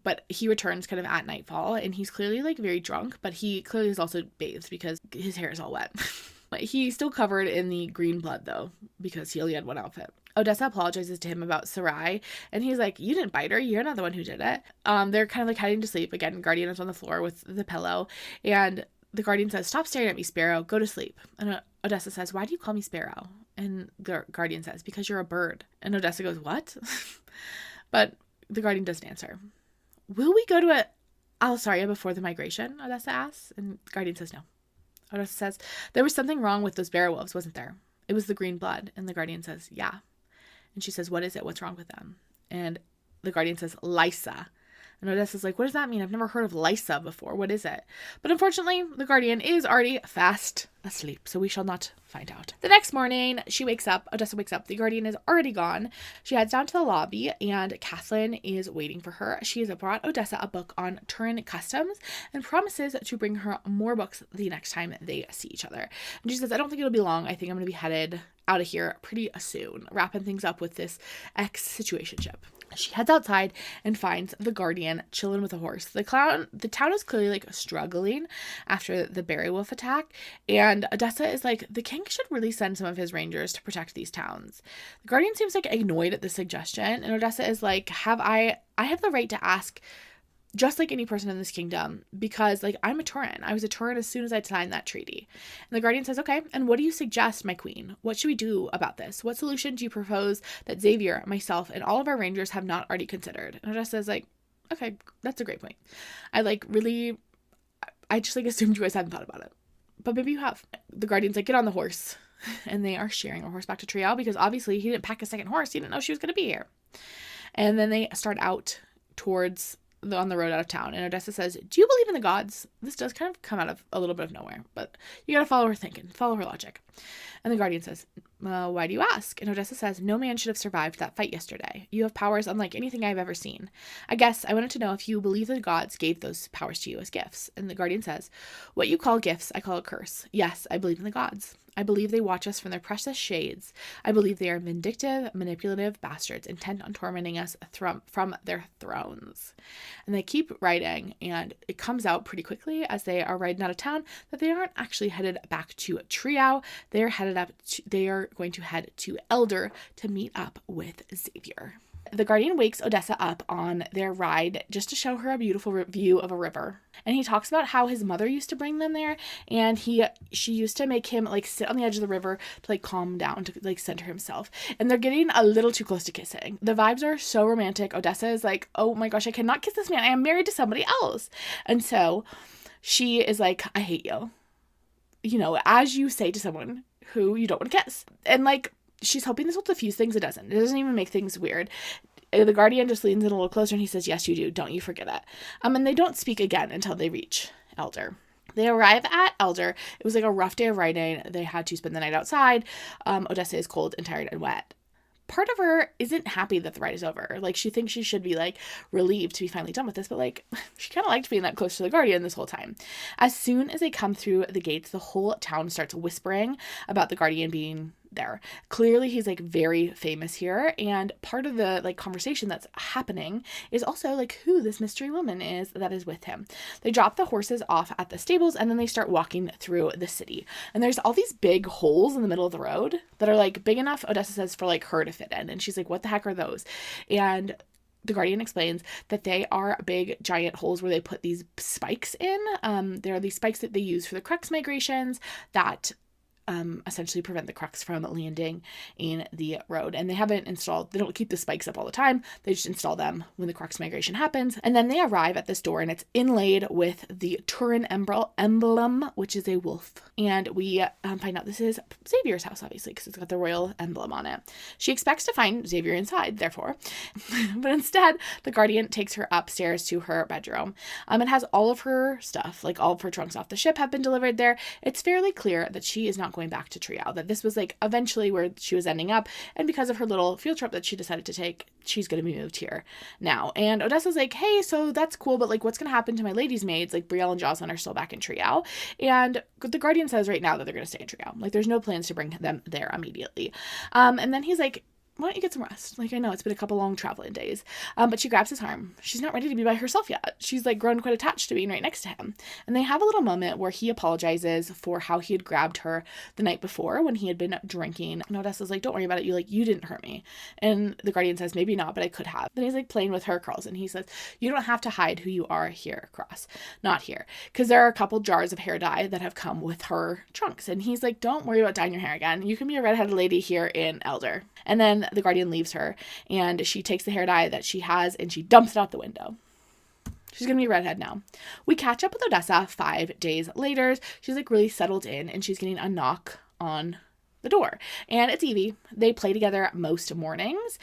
But he returns kind of at nightfall, and he's clearly, like, very drunk, but he clearly is also bathed because his hair is all wet. He's still covered in the green blood, though, because he only had one outfit. Odessa apologizes to him about Sarai, and he's like, you didn't bite her. You're not the one who did it. They're kind of, like, heading to sleep. Again, Guardian is on the floor with the pillow, and the Guardian says, stop staring at me, Sparrow. Go to sleep. And Odessa says, why do you call me Sparrow? And the Guardian says, because you're a bird. And Odessa goes, what? But the Guardian doesn't answer. Will we go to Alisaria before the migration? Odessa asks, and the Guardian says no. Odessa says, there was something wrong with those bear wolves, wasn't there? It was the green blood. And the Guardian says, yeah. And she says, what is it? What's wrong with them? And the Guardian says, Lysa. And Odessa's like, what does that mean? I've never heard of Lysa before. What is it? But unfortunately, the Guardian is already fast asleep, so we shall not find out. The next morning, Odessa wakes up. The Guardian is already gone. She heads down to the lobby, and Kathleen is waiting for her. She has brought Odessa a book on Turan customs and promises to bring her more books the next time they see each other. And she says, I don't think it'll be long. I think I'm going to be headed out of here pretty soon, wrapping things up with this ex-situationship. She heads outside and finds the Guardian chilling with a horse. The town is clearly, like, struggling after the Berry Wolf attack, and Odessa is like, the king should really send some of his rangers to protect these towns. The Guardian seems, like, annoyed at the suggestion, and Odessa is like, I have the right to ask just like any person in this kingdom, because, like, I'm a Turan. I was a Turan as soon as I signed that treaty. And the Guardian says, okay, and what do you suggest, my queen? What should we do about this? What solution do you propose that Xavier, myself, and all of our rangers have not already considered? And Odessa is like, okay, that's a great point. I just, like, assumed you guys hadn't thought about it. But maybe you have. The Guardian's like, get on the horse. And they are sharing a horse back to Trial, because obviously he didn't pack a second horse. He didn't know she was going to be here. And then they start out towards on the road out of town, and Odessa says, do you believe in the gods? This does kind of come out of a little bit of nowhere, but you gotta follow her thinking, follow her logic. And the Guardian says, why do you ask? And Odessa says, no man should have survived that fight yesterday. You have powers unlike anything I've ever seen. I guess I wanted to know if you believe the gods gave those powers to you as gifts. And the Guardian says, what you call gifts, I call a curse. Yes, I believe in the gods. I believe they watch us from their precious shades. I believe they are vindictive, manipulative bastards intent on tormenting us from their thrones. And they keep writing, and it comes out pretty quickly as they are riding out of town that they aren't actually headed back to Trial. They are going to head to Elder to meet up with Xavier. The Guardian wakes Odessa up on their ride just to show her a beautiful view of a river. And he talks about how his mother used to bring them there, and she used to make him, like, sit on the edge of the river to, like, calm down, to, like, center himself. And they're getting a little too close to kissing. The vibes are so romantic. Odessa is like, oh my gosh, I cannot kiss this man. I am married to somebody else. And so she is like, I hate you. You know, as you say to someone who you don't want to kiss. And, like, she's hoping this will diffuse things. It doesn't. It doesn't even make things weird. The Guardian just leans in a little closer, and he says, yes, you do. Don't you forget it. And they don't speak again until they reach Elder. They arrive at Elder. It was, like, a rough day of riding. They had to spend the night outside. Odessa is cold and tired and wet. Part of her isn't happy that the ride is over. Like, she thinks she should be, like, relieved to be finally done with this, but, like, she kind of liked being that close to the Guardian this whole time. As soon as they come through the gates, the whole town starts whispering about the Guardian being there. Clearly, he's, like, very famous here, and part of the, like, conversation that's happening is also, like, who this mystery woman is that is with him. They drop the horses off at the stables, and then they start walking through the city. And there's all these big holes in the middle of the road that are, like, big enough, Odessa says, for, like, her to fit in. And she's like, what the heck are those? And the Guardian explains that they are big, giant holes where they put these spikes in. There are these spikes that they use for the crux migrations that essentially prevent the crux from landing in the road. And they don't keep the spikes up all the time. They just install them when the crux migration happens. And then they arrive at this door, and it's inlaid with the Turan emblem, which is a wolf. And we find out this is Xavier's house, obviously, because it's got the royal emblem on it. She expects to find Xavier inside, therefore. But instead, the Guardian takes her upstairs to her bedroom. It has all of her stuff, like all of her trunks off the ship have been delivered there. It's fairly clear that she is not going back to Trial, that this was like eventually where she was ending up, and because of her little field trip that she decided to take, she's going to be moved here now. And Odessa's like, hey, so that's cool, but like what's going to happen to my ladies' maids? Like Brielle and Jocelyn are still back in Trial, and the Guardian says right now that they're going to stay in Trial. Like there's no plans to bring them there immediately. And then he's like, why don't you get some rest? Like, I know it's been a couple long traveling days. But she grabs his arm. She's not ready to be by herself yet. She's like grown quite attached to being right next to him. And they have a little moment where he apologizes for how he had grabbed her the night before when he had been drinking. And Odessa's like, don't worry about it. You didn't hurt me. And the Guardian says, maybe not, but I could have. Then he's like playing with her curls. And he says, you don't have to hide who you are here, Cross. Not here. Because there are a couple jars of hair dye that have come with her trunks. And he's like, don't worry about dyeing your hair again. You can be a redheaded lady here in Elder. And then the Guardian leaves her, and she takes the hair dye that she has and she dumps it out the window. She's going to be a redhead now. We catch up with Odessa 5 days later. She's like really settled in, and she's getting a knock on the door. And it's Evie. They play together most mornings.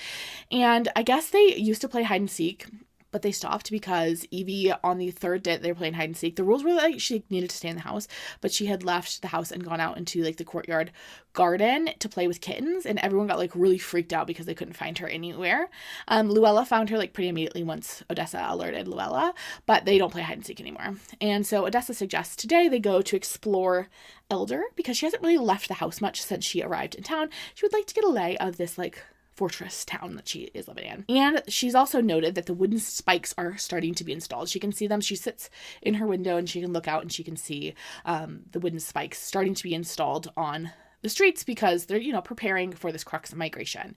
And I guess they used to play hide and seek, but they stopped because Evie, on the third day they were playing hide and seek, the rules were like she needed to stay in the house, but she had left the house and gone out into like the courtyard garden to play with kittens, and everyone got like really freaked out because they couldn't find her anywhere. Luella found her like pretty immediately once Odessa alerted Luella, but they don't play hide and seek anymore. And so Odessa suggests today they go to explore Elder because she hasn't really left the house much since she arrived in town. She would like to get a lay of this like fortress town that she is living in. And she's also noted that the wooden spikes are starting to be installed. She can see them. She sits in her window and she can look out and she can see the wooden spikes starting to be installed on the streets because they're, preparing for this crux migration.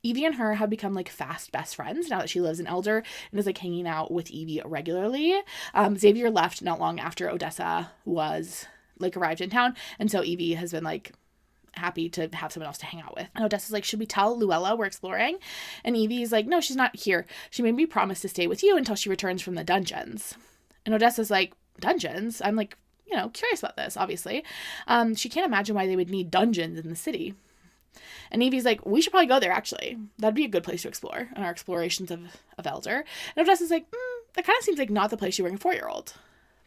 Evie and her have become like fast best friends now that she lives in Elder and is like hanging out with Evie regularly. Xavier left not long after Odessa was like arrived in town. And so Evie has been like happy to have someone else to hang out with. And Odessa's like, should we tell Luella we're exploring? And Evie's like, no, she's not here. She made me promise to stay with you until she returns from the dungeons. And Odessa's like, dungeons? I'm like, curious about this, obviously. She can't imagine why they would need dungeons in the city. And Evie's like, we should probably go there, actually. That'd be a good place to explore in our explorations of Elder. And Odessa's like, that kind of seems like not the place you bring a 4-year-old.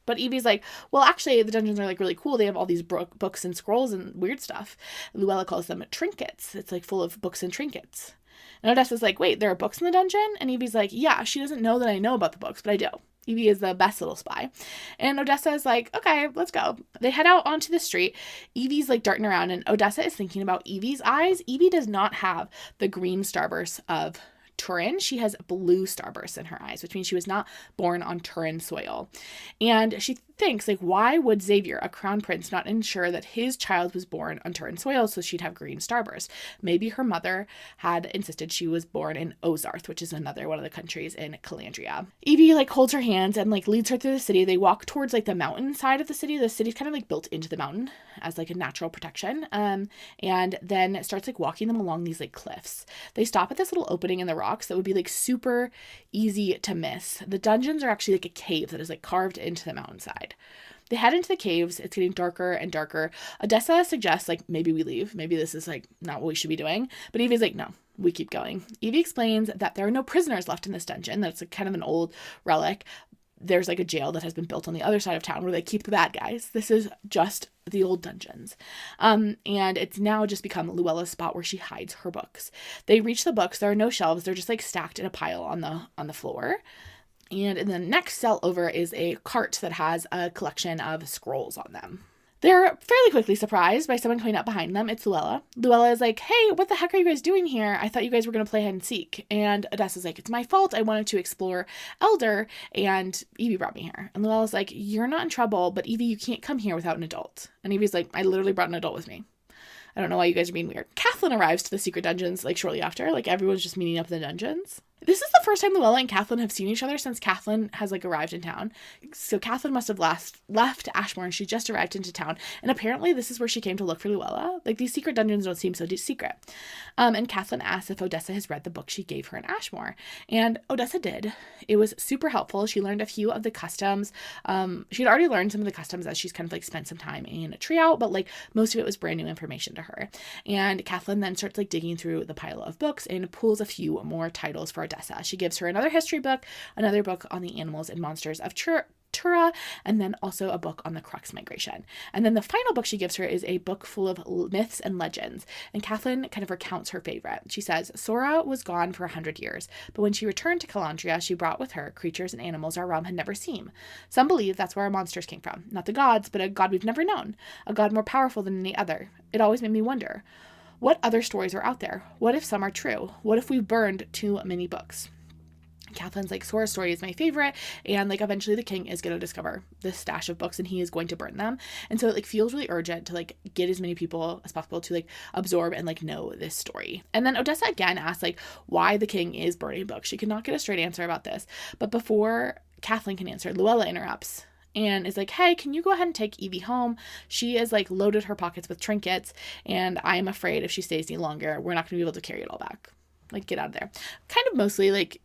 But Evie's like, well, actually, the dungeons are like really cool. They have all these books and scrolls and weird stuff. Luella calls them trinkets. It's like full of books and trinkets. And Odessa's like, wait, there are books in the dungeon? And Evie's like, yeah, she doesn't know that I know about the books, but I do. Evie is the best little spy. And Odessa is like, okay, let's go. They head out onto the street. Evie's like darting around, and Odessa is thinking about Evie's eyes. Evie does not have the green starburst of Turan. She has blue starbursts in her eyes, which means she was not born on Turan soil. And she thinks, like, why would Xavier, a crown prince, not ensure that his child was born on Turan soil so she'd have green starbursts? Maybe her mother had insisted she was born in Ozarth, which is another one of the countries in Colandria. Evie, like, holds her hands and, like, leads her through the city. They walk towards, like, the mountain side of the city. The city's kind of, like, built into the mountain as, like, a natural protection. And then it starts, like, walking them along these, like, cliffs. They stop at this little opening in the rocks that would be, like, super easy to miss. The dungeons are actually, like, a cave that is, like, carved into the mountainside. They head into the caves. It's getting darker and darker. Odessa suggests, like, maybe we leave. Maybe this is, like, not what we should be doing. But Evie's like, no, we keep going. Evie explains that there are no prisoners left in this dungeon. That's like kind of an old relic. There's, like, a jail that has been built on the other side of town where they keep the bad guys. This is just the old dungeons. And it's now just become Luella's spot where she hides her books. They reach the books. There are no shelves. They're just, like, stacked in a pile on the floor. And in the next cell over is a cart that has a collection of scrolls on them. They're fairly quickly surprised by someone coming up behind them. It's Luella. Luella is like, hey, what the heck are you guys doing here? I thought you guys were going to play hide and seek. And Odessa's like, it's my fault. I wanted to explore Elder, and Evie brought me here. And Luella's like, you're not in trouble, but Evie, you can't come here without an adult. And Evie's like, I literally brought an adult with me. I don't know why you guys are being weird. Kathleen arrives to the secret dungeons, like, shortly after. Like, everyone's just meeting up in the dungeons. This is the first time Luella and Catelyn have seen each other since Catelyn has like arrived in town. So Catelyn must have left Ashmore and she just arrived into town. And apparently this is where she came to look for Luella. Like these secret dungeons don't seem so secret. And Catelyn asks if Odessa has read the book she gave her in Ashmore. And Odessa did. It was super helpful. She learned a few of the customs. She had already learned some of the customs as she's kind of like spent some time in a tree out, but like most of it was brand new information to her. And Catelyn then starts like digging through the pile of books and pulls a few more titles for Odessa. She gives her another history book, another book on the animals and monsters of Turan, and then also a book on the Crux migration. And then the final book she gives her is a book full of myths and legends. And Catelyn kind of recounts her favorite. She says, Sora was gone for 100 years, but when she returned to Colandria, she brought with her creatures and animals our realm had never seen. Some believe that's where our monsters came from. Not the gods, but a god we've never known. A god more powerful than any other. It always made me wonder, what other stories are out there? What if some are true? What if we burned too many books? Catelyn's like, Sora's story is my favorite, and like eventually the king is going to discover this stash of books and he is going to burn them. And so it like feels really urgent to like get as many people as possible to like absorb and like know this story. And then Odessa again asks like why the king is burning books. She could not get a straight answer about this. But before Catelyn can answer, Luella interrupts and is like, hey, can you go ahead and take Evie home? She is like loaded her pockets with trinkets, and I'm afraid if she stays any longer, we're not going to be able to carry it all back. Like, get out of there. Kind of mostly like,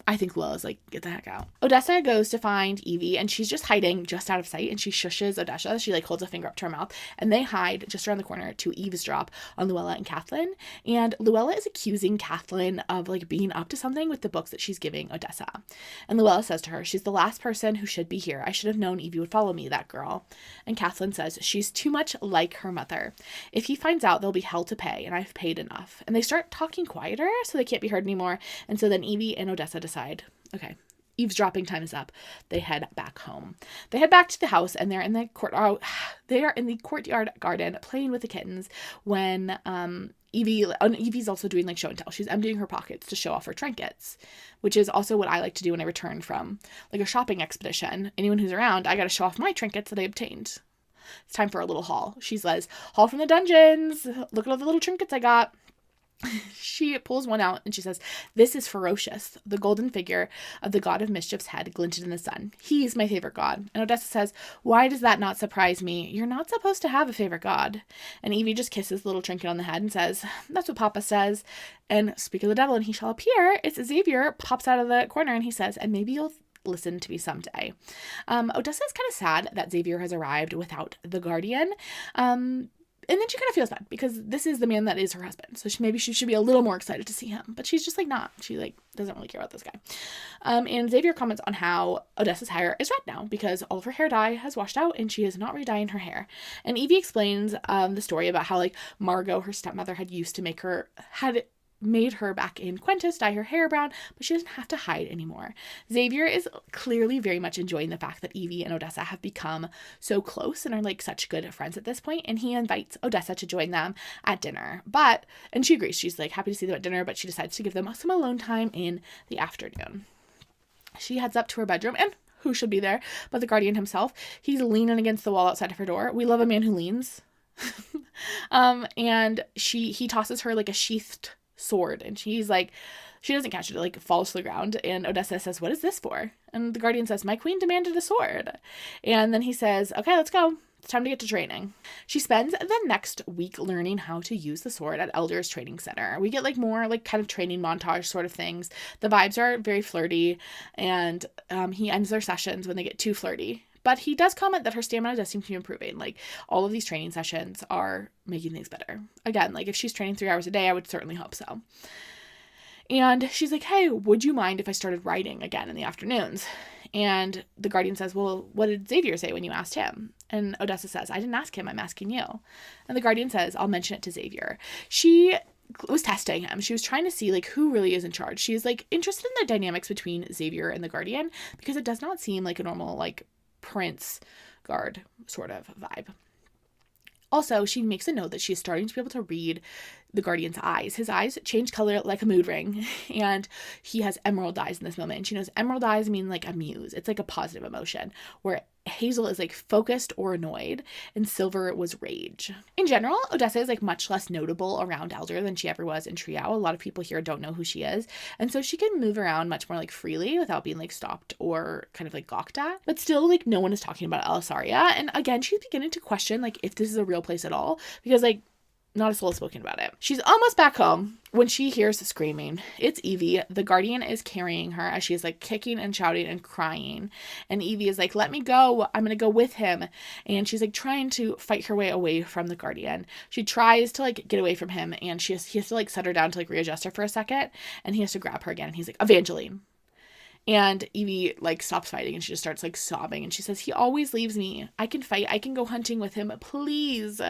I think Luella's like, get the heck out. Odessa goes to find Evie, and she's just hiding just out of sight, and she shushes Odessa. She like holds a finger up to her mouth, and they hide just around the corner to eavesdrop on Luella and Catelyn. And Luella is accusing Catelyn of like being up to something with the books that she's giving Odessa. And Luella says to her, she's the last person who should be here. I should have known Evie would follow me, that girl. And Catelyn says, she's too much like her mother. If he finds out, there'll be hell to pay, and I've paid enough. And they start talking quieter so they can't be heard anymore. And so then Evie and Odessa decide, okay, eavesdropping time is up. They head back home. They head back to the house, and they're in the courtyard garden playing with the kittens when Evie's also doing like show and tell. She's emptying her pockets to show off her trinkets, which is also what I like to do when I return from like a shopping expedition. Anyone who's around, I got to show off my trinkets that I obtained. It's time for a little haul. She says, haul from the dungeons. Look at all the little trinkets I got. She pulls one out and she says, this is ferocious. The golden figure of the god of mischief's head glinted in the sun. He's my favorite god. And Odessa says, why does that not surprise me? You're not supposed to have a favorite god. And Evie just kisses the little trinket on the head and says, that's what Papa says. And speak of the devil and he shall appear. It's Xavier pops out of the corner and he says, and maybe you'll listen to me someday. Odessa is kind of sad that Xavier has arrived without the guardian. And then she kind of feels bad because this is the man that is her husband. So maybe she should be a little more excited to see him. But she's just like not. She like doesn't really care about this guy. And Xavier comments on how Odessa's hair is red now because all of her hair dye has washed out and she is not re-dyeing her hair. And Evie explains the story about how like Margot, her stepmother, had made her back in Quentis dye her hair brown, but she doesn't have to hide anymore. Xavier is clearly very much enjoying the fact that Evie and Odessa have become so close and are like such good friends at this point, and he invites Odessa to join them at dinner. And she agrees. She's like happy to see them at dinner, but she decides to give them some alone time in the afternoon. She heads up to her bedroom, and who should be there but the guardian himself. He's leaning against the wall outside of her door. We love a man who leans. And he tosses her like a sheathed sword, and she's like, she doesn't catch it, like falls to the ground, and Odessa says, what is this for? And the guardian says, my queen demanded a sword. And then he says, okay, let's go, it's time to get to training. She spends the next week learning how to use the sword at Elder's Training Center. We get like more like kind of training montage sort of things. The vibes are very flirty, and he ends their sessions when they get too flirty. But he does comment that her stamina does seem to be improving. Like, all of these training sessions are making things better. Again, like, if she's training 3 hours a day, I would certainly hope so. And she's like, hey, would you mind if I started writing again in the afternoons? And the guardian says, well, what did Xavier say when you asked him? And Odessa says, I didn't ask him, I'm asking you. And the guardian says, I'll mention it to Xavier. She was testing him. She was trying to see like who really is in charge. She's like interested in the dynamics between Xavier and the guardian, because it does not seem like a normal like prince guard sort of vibe. Also, she makes a note that she's starting to be able to read the guardian's eyes. His eyes change color like a mood ring, and he has emerald eyes in this moment. And she knows emerald eyes mean like a muse. It's like a positive emotion, where Hazel is like focused or annoyed, and Silver was rage. In general, Odessa is like much less notable around Elder than she ever was in Trio. A lot of people here don't know who she is, and so she can move around much more like freely without being like stopped or kind of like gawked at. But still, like no one is talking about Alisaria, and again, she's beginning to question like if this is a real place at all, because like not a soul has spoken about it. She's almost back home when she hears screaming. It's Evie. The Guardian is carrying her as she is like kicking and shouting and crying. And Evie is like, let me go. I'm going to go with him. And she's like trying to fight her way away from the Guardian. She tries to like get away from him, and he has to like set her down to like readjust her for a second. And he has to grab her again. And he's like, Evangeline. And Evie like stops fighting, and she just starts like sobbing, and she says, he always leaves me. I can fight. I can go hunting with him, please.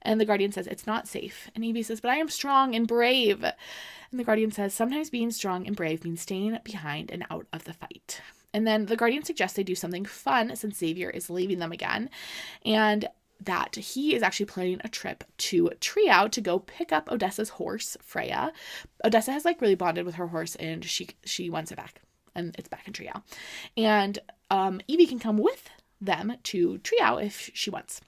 And the Guardian says, it's not safe. And Evie says, but I am strong and brave. And the Guardian says, sometimes being strong and brave means staying behind and out of the fight. And then the Guardian suggests they do something fun since Xavier is leaving them again, and that he is actually planning a trip to Trio to go pick up Odessa's horse, Freya. Odessa has like really bonded with her horse, and she wants it back. And it's back in Trio. And Evie can come with them to Trio if she wants.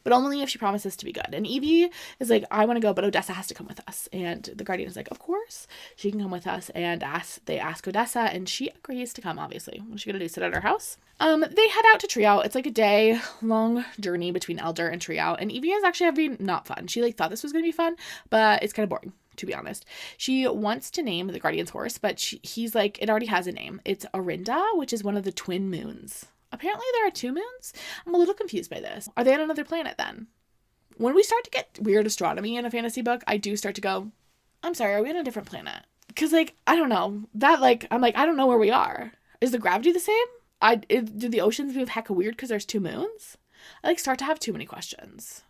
But only if she promises to be good. And Evie is like, I want to go, but Odessa has to come with us. And the Guardian is like, of course, she can come with us. And they ask Odessa, and she agrees to come, obviously. What's she going to do, sit at her house? They head out to Trio. It's like a day-long journey between Elder and Trio. And Evie is actually having not fun. She like thought this was going to be fun, but it's kind of boring, to be honest. She wants to name the Guardian's horse, but he's like, it already has a name. It's Orinda, which is one of the twin moons. Apparently there are 2 moons? I'm a little confused by this. Are they on another planet then? When we start to get weird astronomy in a fantasy book, I do start to go, I'm sorry, are we on a different planet? Because like, I don't know. That like, I'm like, I don't know where we are. Is the gravity the same? Do the oceans move hecka weird because there's 2 moons? I like start to have too many questions.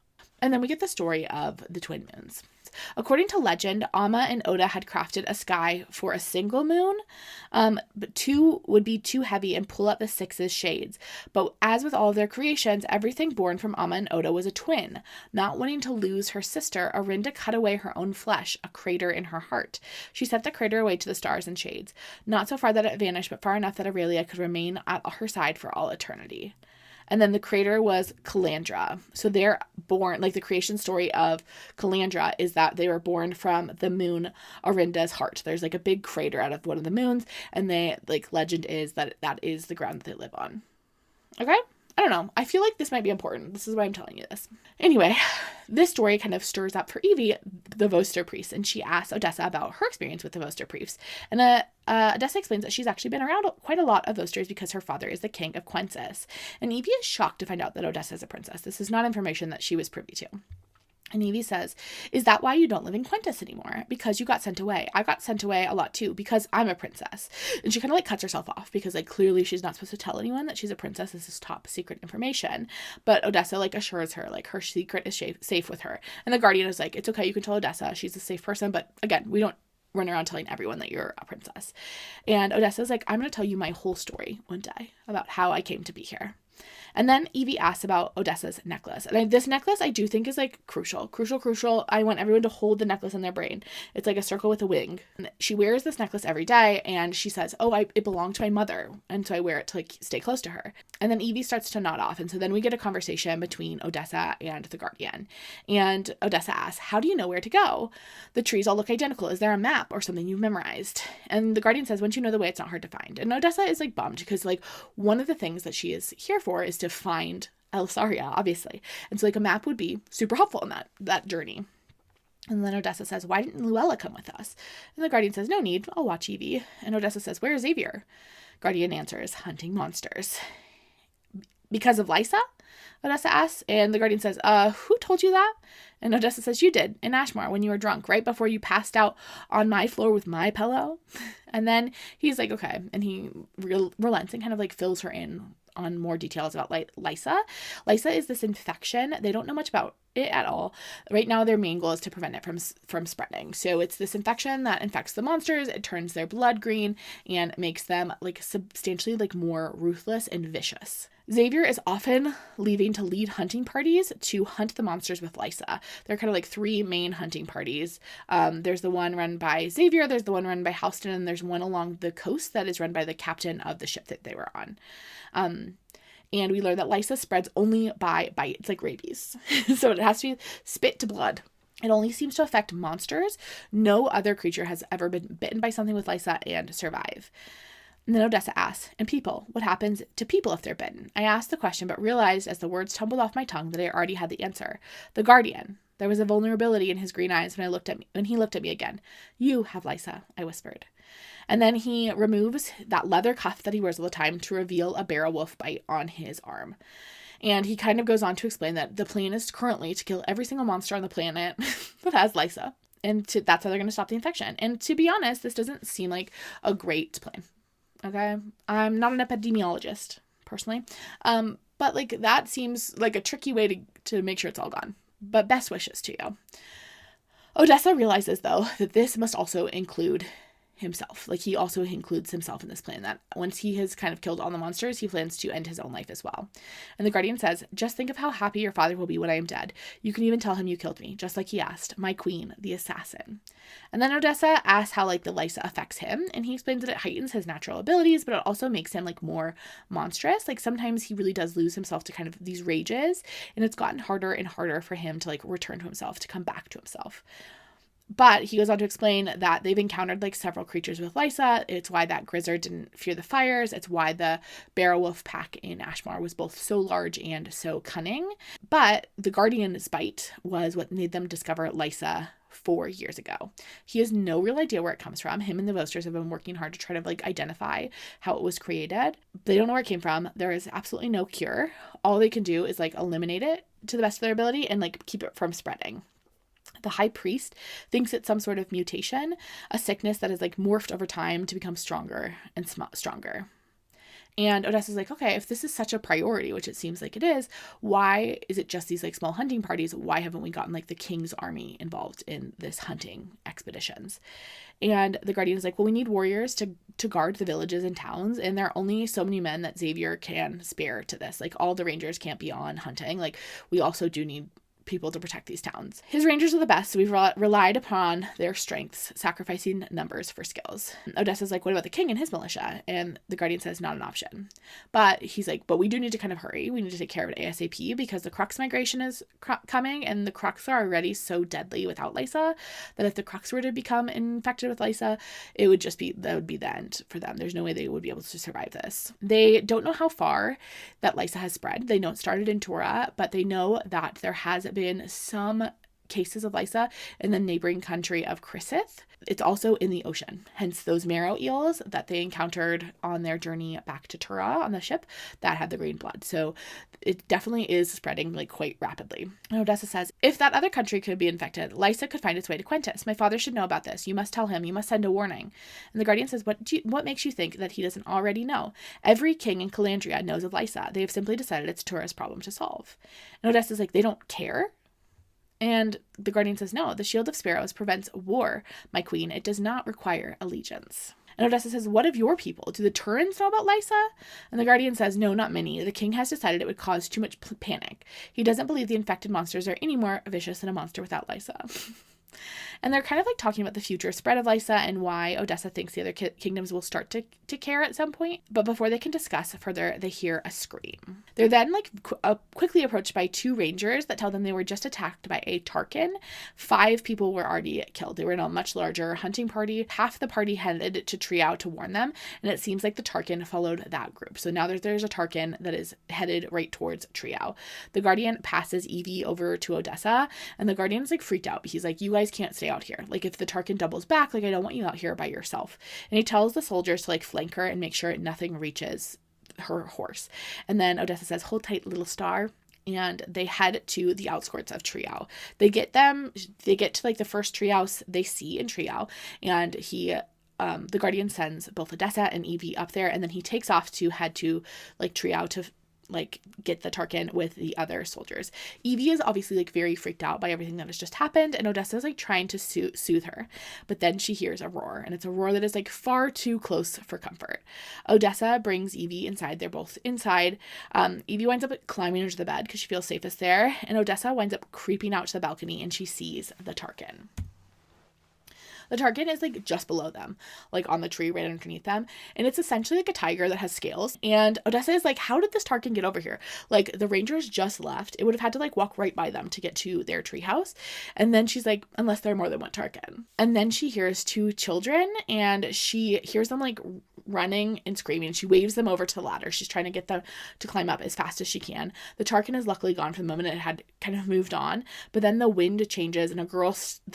And then we get the story of the twin moons. According to legend, Amma and Oda had crafted a sky for a single moon, but 2 would be too heavy and pull up the 6's shades. But as with all of their creations, everything born from Amma and Oda was a twin. Not wanting to lose her sister, Orinda cut away her own flesh, a crater in her heart. She sent the crater away to the stars and shades, not so far that it vanished, but far enough that Aurelia could remain at her side for all eternity. And then the crater was Colandria. So they're born, like the creation story of Colandria is that they were born from the moon Orinda's heart. There's like a big crater out of one of the moons, and they like legend is that that is the ground that they live on. Okay? I don't know. I feel like this might be important. This is why I'm telling you this. Anyway, this story kind of stirs up for Evie, the Voster priest, and she asks Odessa about her experience with the Voster priests. And Odessa explains that she's actually been around quite a lot of Vosters because her father is the king of Quensis. And Evie is shocked to find out that Odessa is a princess. This is not information that she was privy to. And Evie says, is that why you don't live in Quentis anymore? Because you got sent away. I got sent away a lot too because I'm a princess. And she kind of like cuts herself off because like clearly she's not supposed to tell anyone that she's a princess. This is top secret information. But Odessa like assures her like her secret is safe with her. And the Guardian is like, it's okay, you can tell Odessa. She's a safe person. But again, we don't run around telling everyone that you're a princess. And Odessa's like, I'm going to tell you my whole story one day about how I came to be here. And then Evie asks about Odessa's necklace. And this necklace I do think is like crucial. I want everyone to hold the necklace in their brain. It's like a circle with a wing. And she wears this necklace every day, and she says, it belonged to my mother. And so I wear it to like stay close to her. And then Evie starts to nod off. And so then we get a conversation between Odessa and the Guardian. And Odessa asks, how do you know where to go? The trees all look identical. Is there a map or something you've memorized? And the Guardian says, once you know the way, it's not hard to find. And Odessa is like bummed because like one of the things that she is here for is to find Alisaria, obviously. And so like a map would be super helpful in that journey. And then Odessa says, why didn't Luella come with us? And the Guardian says, no need, I'll watch Evie. And Odessa says, where is Xavier? Guardian answers, hunting monsters. Because of Lysa? Odessa asks. And the Guardian says, who told you that? And Odessa says, you did, in Ashmore, when you were drunk, right before you passed out on my floor with my pillow. And then he's like, okay. And he relents and kind of like fills her in on more details about Lysa. Lysa is this infection. They don't know much about it at all. Right now, their main goal is to prevent it from spreading. So it's this infection that infects the monsters. It turns their blood green and makes them like substantially like more ruthless and vicious. Xavier is often leaving to lead hunting parties to hunt the monsters with Lysa. There are kind of like 3 main hunting parties. There's the one run by Xavier, there's the one run by Houston, and there's one along the coast that is run by the captain of the ship that they were on. And we learn that Lysa spreads only by bite. It's like rabies. So it has to be spit to blood. It only seems to affect monsters. No other creature has ever been bitten by something with Lysa and survive. And then Odessa asks, and people, what happens to people if they're bitten? I asked the question, but realized as the words tumbled off my tongue that I already had the answer. The Guardian. There was a vulnerability in his green eyes when he looked at me again. You have Lysa, I whispered. And then he removes that leather cuff that he wears all the time to reveal a barrow wolf bite on his arm. And he kind of goes on to explain that the plan is currently to kill every single monster on the planet that has Lysa. And that's how they're going to stop the infection. And to be honest, this doesn't seem like a great plan. Okay? I'm not an epidemiologist, personally. But like that seems like a tricky way to make sure it's all gone. But best wishes to you. Odessa realizes, though, that this must also include himself. Like, he also includes himself in this plan, that once he has kind of killed all the monsters, he plans to end his own life as well. And the Guardian says, just think of how happy your father will be when I am dead. You can even tell him you killed me, just like he asked, my queen, the assassin. And then Odessa asks how, like, the Lysa affects him, and he explains that it heightens his natural abilities, but it also makes him, like, more monstrous. Like, sometimes he really does lose himself to kind of these rages, and it's gotten harder and harder for him to, like, return to himself, to come back to himself. But he goes on to explain that they've encountered like several creatures with Lysa. It's why that Grizzard didn't fear the fires. It's why the Barrow Wolf pack in Ashmar was both so large and so cunning. But the Guardian's bite was what made them discover Lysa 4 years ago. He has no real idea where it comes from. Him and the Vosters have been working hard to try to like identify how it was created. They don't know where it came from. There is absolutely no cure. All they can do is like eliminate it to the best of their ability and like keep it from spreading. The high priest thinks it's some sort of mutation, a sickness that is like morphed over time to become stronger and stronger. And Odessa's like, okay, if this is such a priority, which it seems like it is, why is it just these like small hunting parties? Why haven't we gotten like the king's army involved in this hunting expeditions? And the Guardian is like, well, we need warriors to guard the villages and towns, and there are only so many men that Xavier can spare to this. Like, all the rangers can't be on hunting. Like, we also do need people to protect these towns. His rangers are the best, so we've relied upon their strengths, sacrificing numbers for skills. Odessa's like, what about the king and his militia? And the Guardian says, not an option. But he's like, but we do need to kind of hurry. We need to take care of it ASAP because the Crux migration is coming, and the Crux are already so deadly without Lysa that if the Crux were to become infected with Lysa, that would be the end for them. There's no way they would be able to survive this. They don't know how far that Lysa has spread. They know it started in Turan, but they know that there has been some cases of Lysa in the neighboring country of Chrysith. It's also in the ocean, hence those marrow eels that they encountered on their journey back to Turan on the ship that had the green blood. So it definitely is spreading like quite rapidly. And Odessa says, if that other country could be infected, Lysa could find its way to Quintus. My father should know about this. You must tell him. You must send a warning. And the Guardian says, what makes you think that he doesn't already know? Every king in Colandrian knows of Lysa. They have simply decided it's Turan's problem to solve. And Odessa's like, they don't care? And the Guardian says, no, the Shield of Sparrows prevents war, my queen. It does not require allegiance. And Odessa says, what of your people? Do the Turans know about Lysa? And the Guardian says, no, not many. The king has decided it would cause too much panic. He doesn't believe the infected monsters are any more vicious than a monster without Lysa. And they're kind of like talking about the future spread of Lysa and why Odessa thinks the other kingdoms will start to care at some point. But before they can discuss further, they hear a scream. They're then like quickly approached by 2 rangers that tell them they were just attacked by a Tarkin. 5 people were already killed. They were in a much larger hunting party. Half the party headed to Triau to warn them, and it seems like the Tarkin followed that group. So now there's a Tarkin that is headed right towards Triau. The Guardian passes Evie over to Odessa, and the Guardian's like freaked out. He's like, you guys can't stay out here. Like, if the Tarkin doubles back, like, I don't want you out here by yourself. And he tells the soldiers to like flank her and make sure nothing reaches her horse. And then Odessa says, hold tight, little star. And they head to the outskirts of Triau. They get to like the first tree house they see in Triau, and the Guardian sends both Odessa and Evie up there, and then he takes off to head to like Triau to like get the Tarkin with the other soldiers. Evie is obviously like very freaked out by everything that has just happened, and Odessa is like trying to soothe her, but then she hears a roar, and it's a roar that is like far too close for comfort. Odessa brings Evie inside. They're both inside. Evie winds up climbing into the bed because she feels safest there, and Odessa winds up creeping out to the balcony, and she sees the Tarkin. The Tarkin is like just below them, like on the tree right underneath them. And it's essentially like a tiger that has scales. And Odessa is like, how did this Tarkin get over here? Like the Rangers just left. It would have had to like walk right by them to get to their treehouse. And then she's like, unless there are more than one Tarkin. And then she hears two children and she hears them like running and screaming. She waves them over to the ladder. She's trying to get them to climb up as fast as she can. The Tarkin is luckily gone for the moment. It had kind of moved on, but then the wind changes and the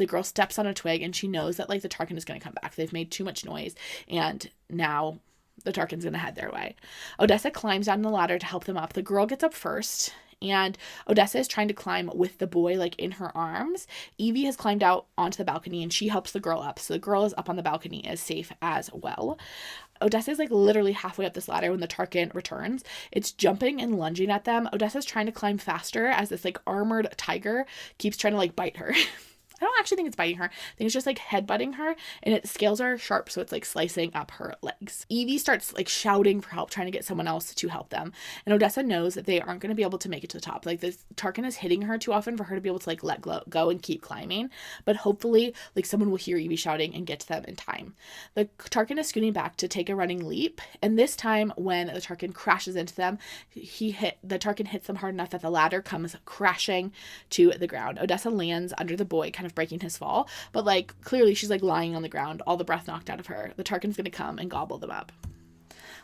girl steps on a twig and she knows that like the Tarkin is going to come back. They've made too much noise and now the Tarkin's going to head their way. Odessa climbs down the ladder to help them up. The girl gets up first and Odessa is trying to climb with the boy like in her arms. Evie has climbed out onto the balcony and she helps the girl up. So the girl is up on the balcony as safe as well. Odessa is like literally halfway up this ladder when the Tarkin returns. It's jumping and lunging at them. Odessa's trying to climb faster as this like armored tiger keeps trying to like bite her. I don't actually think it's biting her. I think it's just like headbutting her and its scales are sharp. So it's like slicing up her legs. Evie starts like shouting for help, trying to get someone else to help them. And Odessa knows that they aren't going to be able to make it to the top. Like this Tarkin is hitting her too often for her to be able to like let go and keep climbing. But hopefully like someone will hear Evie shouting and get to them in time. The Tarkin is scooting back to take a running leap. And this time when the Tarkin crashes into them, the Tarkin hits them hard enough that the ladder comes crashing to the ground. Odessa lands under the boy, kind of breaking his fall, but like clearly she's like lying on the ground, all the breath knocked out of her. The Tarkin's gonna come and gobble them up.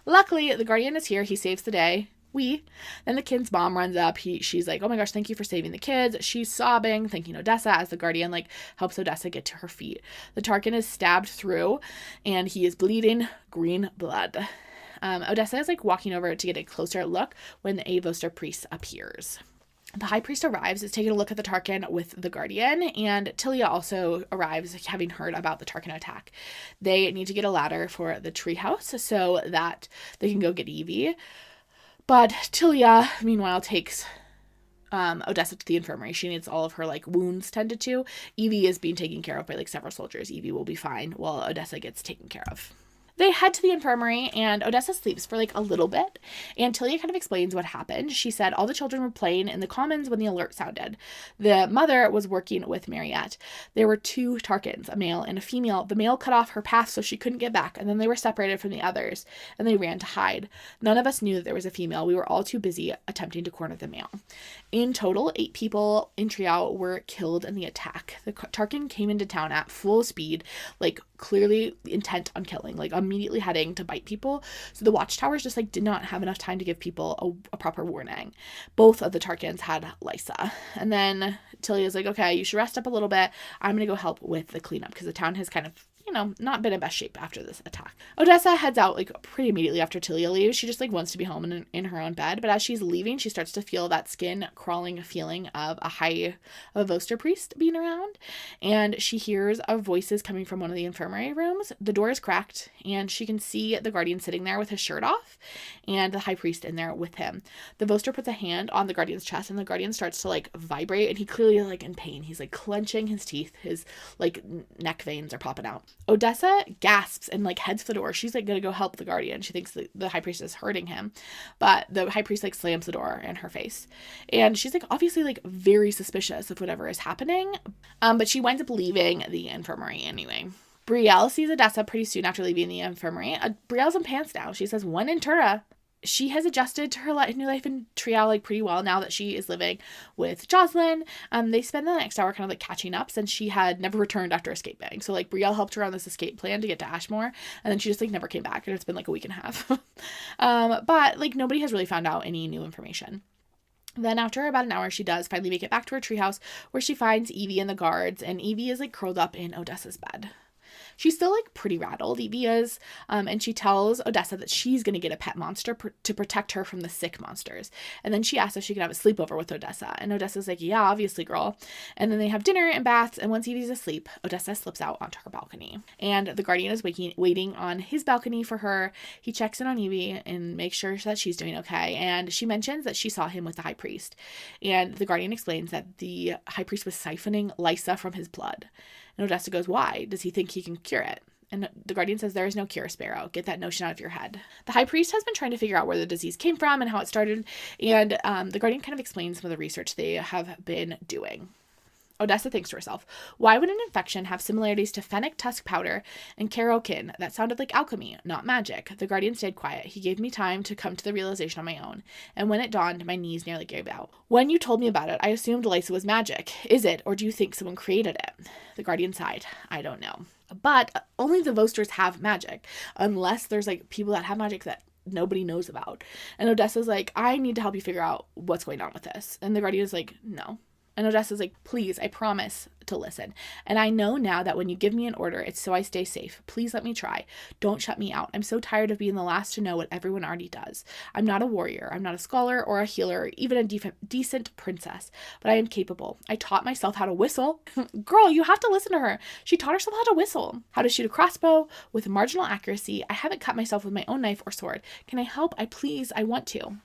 Luckily, the Guardian is here. He saves the day. Then the kid's mom runs up. She's like, oh my gosh, thank you for saving the kids. She's sobbing, thanking Odessa as the Guardian like helps Odessa get to her feet. The Tarkin is stabbed through and he is bleeding green blood. Odessa is like walking over to get a closer look when the Voster priest appears. The High Priest arrives, is taking a look at the Tarkin with the Guardian, and Tilia also arrives, having heard about the Tarkin attack. They need to get a ladder for the treehouse so that they can go get Evie. But Tilia, meanwhile, takes Odessa to the infirmary. She needs all of her like wounds tended to. Evie is being taken care of by like several soldiers. Evie will be fine while Odessa gets taken care of. They head to the infirmary and Odessa sleeps for like a little bit. And Tilia kind of explains what happened. She said all the children were playing in the commons when the alert sounded. The mother was working with Mariette. There were two Tarkins, a male and a female. The male cut off her path so she couldn't get back, and then they were separated from the others and they ran to hide. None of us knew that there was a female. We were all too busy attempting to corner the male. In total, 8 people in Trial were killed in the attack. The Tarkin came into town at full speed, like clearly intent on killing, like immediately heading to bite people. So the watchtowers just like did not have enough time to give people a proper warning. Both of the Tarkins had Lysa. And then Tilia's like, okay, you should rest up a little bit. I'm going to go help with the cleanup because the town has kind of, not been in best shape after this attack. Odessa heads out like pretty immediately after Tilia leaves. She just like wants to be home in her own bed. But as she's leaving, she starts to feel that skin crawling feeling of a Voster priest being around. And she hears voices coming from one of the infirmary rooms. The door is cracked and she can see the Guardian sitting there with his shirt off and the High Priest in there with him. The Voster puts a hand on the Guardian's chest and the Guardian starts to like vibrate and he clearly is like in pain. He's like clenching his teeth. His like neck veins are popping out. Odessa gasps and like heads for the door. She's like gonna go help the Guardian. She thinks the High Priest is hurting him, but the High Priest like slams the door in her face, and she's like obviously like very suspicious of whatever is happening. But she winds up leaving the infirmary anyway. Brielle sees Odessa pretty soon after leaving the infirmary. Brielle's in pants now. She says, "One Entura." She has adjusted to her new life in Trial like pretty well now that she is living with Jocelyn. They spend the next hour kind of like catching up since she had never returned after escaping. So like Brielle helped her on this escape plan to get to Ashmore, and then she just like never came back, and it's been like a week and a half. But like nobody has really found out any new information. Then after about an hour, she does finally make it back to her treehouse where she finds Evie and the guards, and Evie is like curled up in Odessa's bed. She's still like pretty rattled, Evie is, and she tells Odessa that she's going to get a pet monster to protect her from the sick monsters. And then she asks if she can have a sleepover with Odessa, and Odessa's like, yeah, obviously, girl. And then they have dinner and baths, and once Evie's asleep, Odessa slips out onto her balcony. And the Guardian is waiting on his balcony for her. He checks in on Evie and makes sure that she's doing okay, and she mentions that she saw him with the High Priest. And the Guardian explains that the High Priest was siphoning Lysa from his blood. And Odessa goes, why? Does he think he can cure it? And the Guardian says, there is no cure, Sparrow. Get that notion out of your head. The High Priest has been trying to figure out where the disease came from and how it started. And the Guardian kind of explains some of the research they have been doing. Odessa thinks to herself, why would an infection have similarities to fennec tusk powder and carokin? That sounded like alchemy, not magic. The guardian stayed quiet. He gave me time to come to the realization on my own. And when it dawned, my knees nearly gave out. When you told me about it, I assumed Lysa was magic. Is it, or do you think someone created it? The guardian sighed. I don't know. But only the Vosters have magic, unless there's like people that have magic that nobody knows about. And Odessa's like, I need to help you figure out what's going on with this. And the guardian's like, no. And Odessa's like, please, I promise to listen. And I know now that when you give me an order, it's so I stay safe. Please let me try. Don't shut me out. I'm so tired of being the last to know what everyone already does. I'm not a warrior. I'm not a scholar or a healer or even a decent princess, but I am capable. I taught myself how to whistle. Girl, you have to listen to her. She taught herself how to whistle, how to shoot a crossbow with marginal accuracy. I haven't cut myself with my own knife or sword. Can I help? I want to.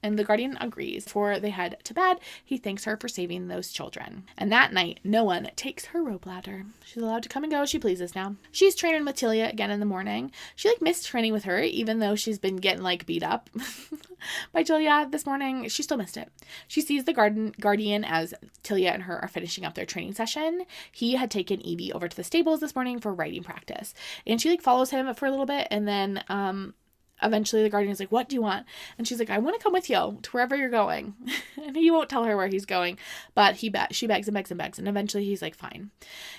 And the guardian agrees. Before they head to bed, he thanks her for saving those children. And that night, no one takes her rope ladder. She's allowed to come and go as she pleases now. She's training with Tilia again in the morning. She missed training with her, even though she's been getting beat up by Tilia this morning. She still missed it. She sees the guardian as Tilia and her are finishing up their training session. He had taken Evie over to the stables this morning for riding practice. And she follows him for a little bit, and then eventually the guardian is like, what do you want? And she's like, I want to come with you to wherever you're going. And he won't tell her where he's going, but she begs and begs and begs. And eventually he's like, fine.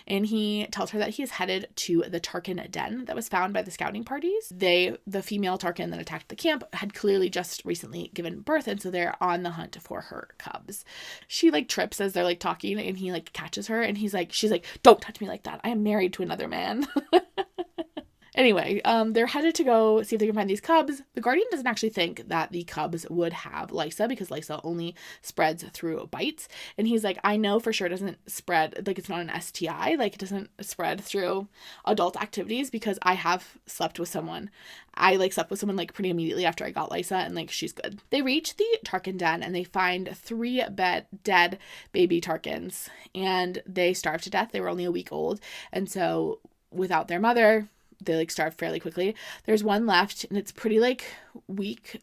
And he tells her that he is headed to the Tarkin den that was found by the scouting parties. The female Tarkin that attacked the camp had clearly just recently given birth. And so they're on the hunt for her cubs. She trips as they're talking, and he catches her, and she's like, don't touch me like that. I am married to another man. Anyway, they're headed to go see if they can find these cubs. The guardian doesn't actually think that the cubs would have Lysa because Lysa only spreads through bites. And he's like, I know for sure it doesn't spread, it's not an STI. It doesn't spread through adult activities because I have slept with someone. I slept with someone pretty immediately after I got Lysa, and she's good. They reach the Tarkin den and they find 3 dead baby Tarkins, and they starved to death. They were only a week old. And so without their mother, they starve fairly quickly. There's one left, and it's pretty weak,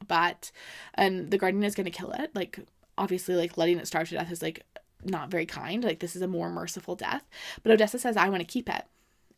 and the guardian is going to kill it. Obviously letting it starve to death is not very kind. This is a more merciful death. But Odessa says, I want to keep it.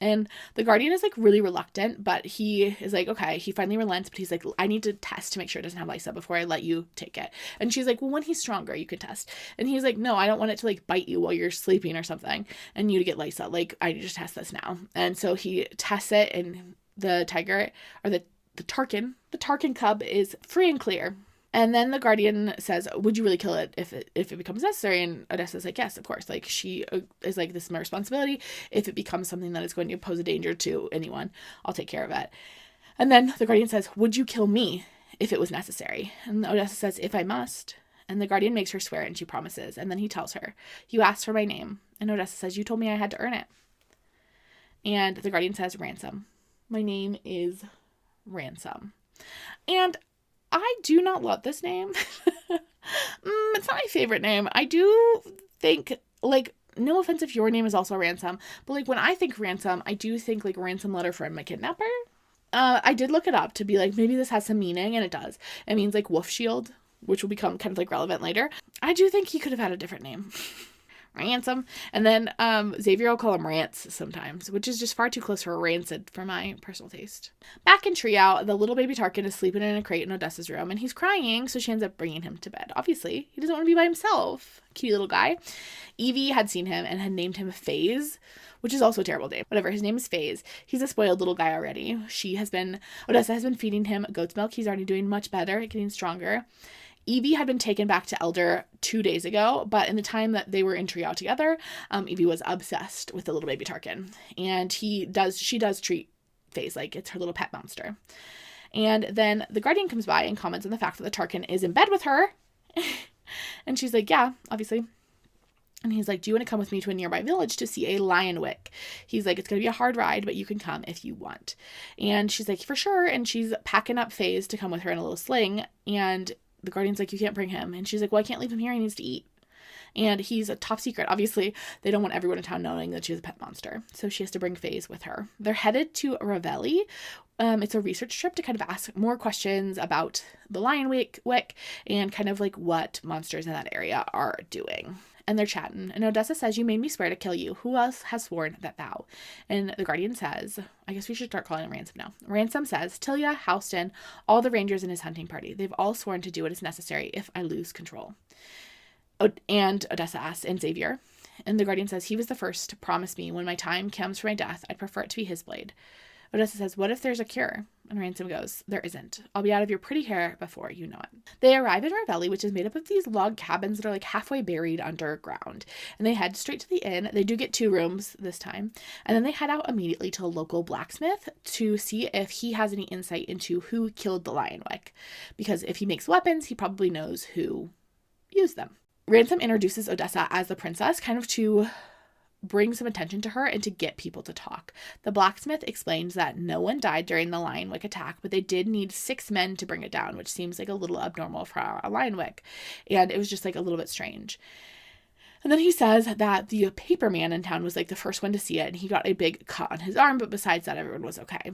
And the guardian is really reluctant, but he is okay. He finally relents, but he's I need to test to make sure it doesn't have Lysa before I let you take it. And she's well, when he's stronger, you can test. And he's no, I don't want it to bite you while you're sleeping or something, and you to get Lysa. I need to test this now. And so he tests it, and the tiger, or the Tarkin cub is free and clear. And then the guardian says, would you really kill it if it becomes necessary? And Odessa's yes, of course. She is this is my responsibility. If it becomes something that is going to pose a danger to anyone, I'll take care of it. And then the guardian says, would you kill me if it was necessary? And Odessa says, if I must. And the guardian makes her swear, and she promises. And then he tells her, you asked for my name. And Odessa says, you told me I had to earn it. And the guardian says, Ransom. My name is Ransom. And I do not love this name. It's not my favorite name. I do think, no offense if your name is also Ransom, but when I think Ransom, I do think ransom letter from my kidnapper. I did look it up to be maybe this has some meaning, and it does. It means wolf shield, which will become kind of relevant later. I do think he could have had a different name. Ransom. And then Xavier will call him Rance sometimes, which is just far too close for rancid for my personal taste. Back in Treeout, the little baby Tarkin is sleeping in a crate in Odessa's room, and he's crying, so she ends up bringing him to bed. Obviously, he doesn't want to be by himself. Cute little guy. Evie had seen him and had named him Phase, which is also a terrible name. Whatever, his name is Phase. He's a spoiled little guy already. Odessa has been feeding him goat's milk. He's already doing much better, getting stronger. Evie had been taken back to Elder 2 days ago, but in the time that they were in Treeout together, Evie was obsessed with the little baby Tarkin. And she does treat Phase like it's her little pet monster. And then the guardian comes by and comments on the fact that the Tarkin is in bed with her. And she's like, yeah, obviously. And he's like, do you want to come with me to a nearby village to see a lion wick? He's like, it's going to be a hard ride, but you can come if you want. And she's like, for sure. And she's packing up Phase to come with her in a little sling. And the guardian's like, you can't bring him. And she's like, well, I can't leave him here. He needs to eat. And he's a top secret. Obviously, they don't want everyone in town knowing that she's a pet monster. So she has to bring Phase with her. They're headed to Ravelli. It's a research trip to kind of ask more questions about the lion wick and kind of what monsters in that area are doing. And they're chatting. And Odessa says, you made me swear to kill you. Who else has sworn that thou? And the Guardian says, I guess we should start calling him Ransom now. Ransom says, Tilia, Houston, all the rangers in his hunting party. They've all sworn to do what is necessary if I lose control. And Odessa asks, and Xavier? And the Guardian says, he was the first to promise me when my time comes for my death, I'd prefer it to be his blade. Odessa says, what if there's a cure? And Ransom goes, there isn't. I'll be out of your pretty hair before you know it. They arrive in Ravelli, which is made up of these log cabins that are like halfway buried underground. And they head straight to the inn. They do get 2 rooms this time. And then they head out immediately to a local blacksmith to see if he has any insight into who killed the Lionwick. Because if he makes weapons, he probably knows who used them. Ransom introduces Odessa as the princess, kind of to bring some attention to her and to get people to talk. The blacksmith explains that no one died during the Lionwick attack, but they did need 6 men to bring it down, which seems like a little abnormal for a Lionwick. And it was just like a little bit strange. And then he says that the paper man in town was like the first one to see it, and he got a big cut on his arm, but besides that, everyone was okay.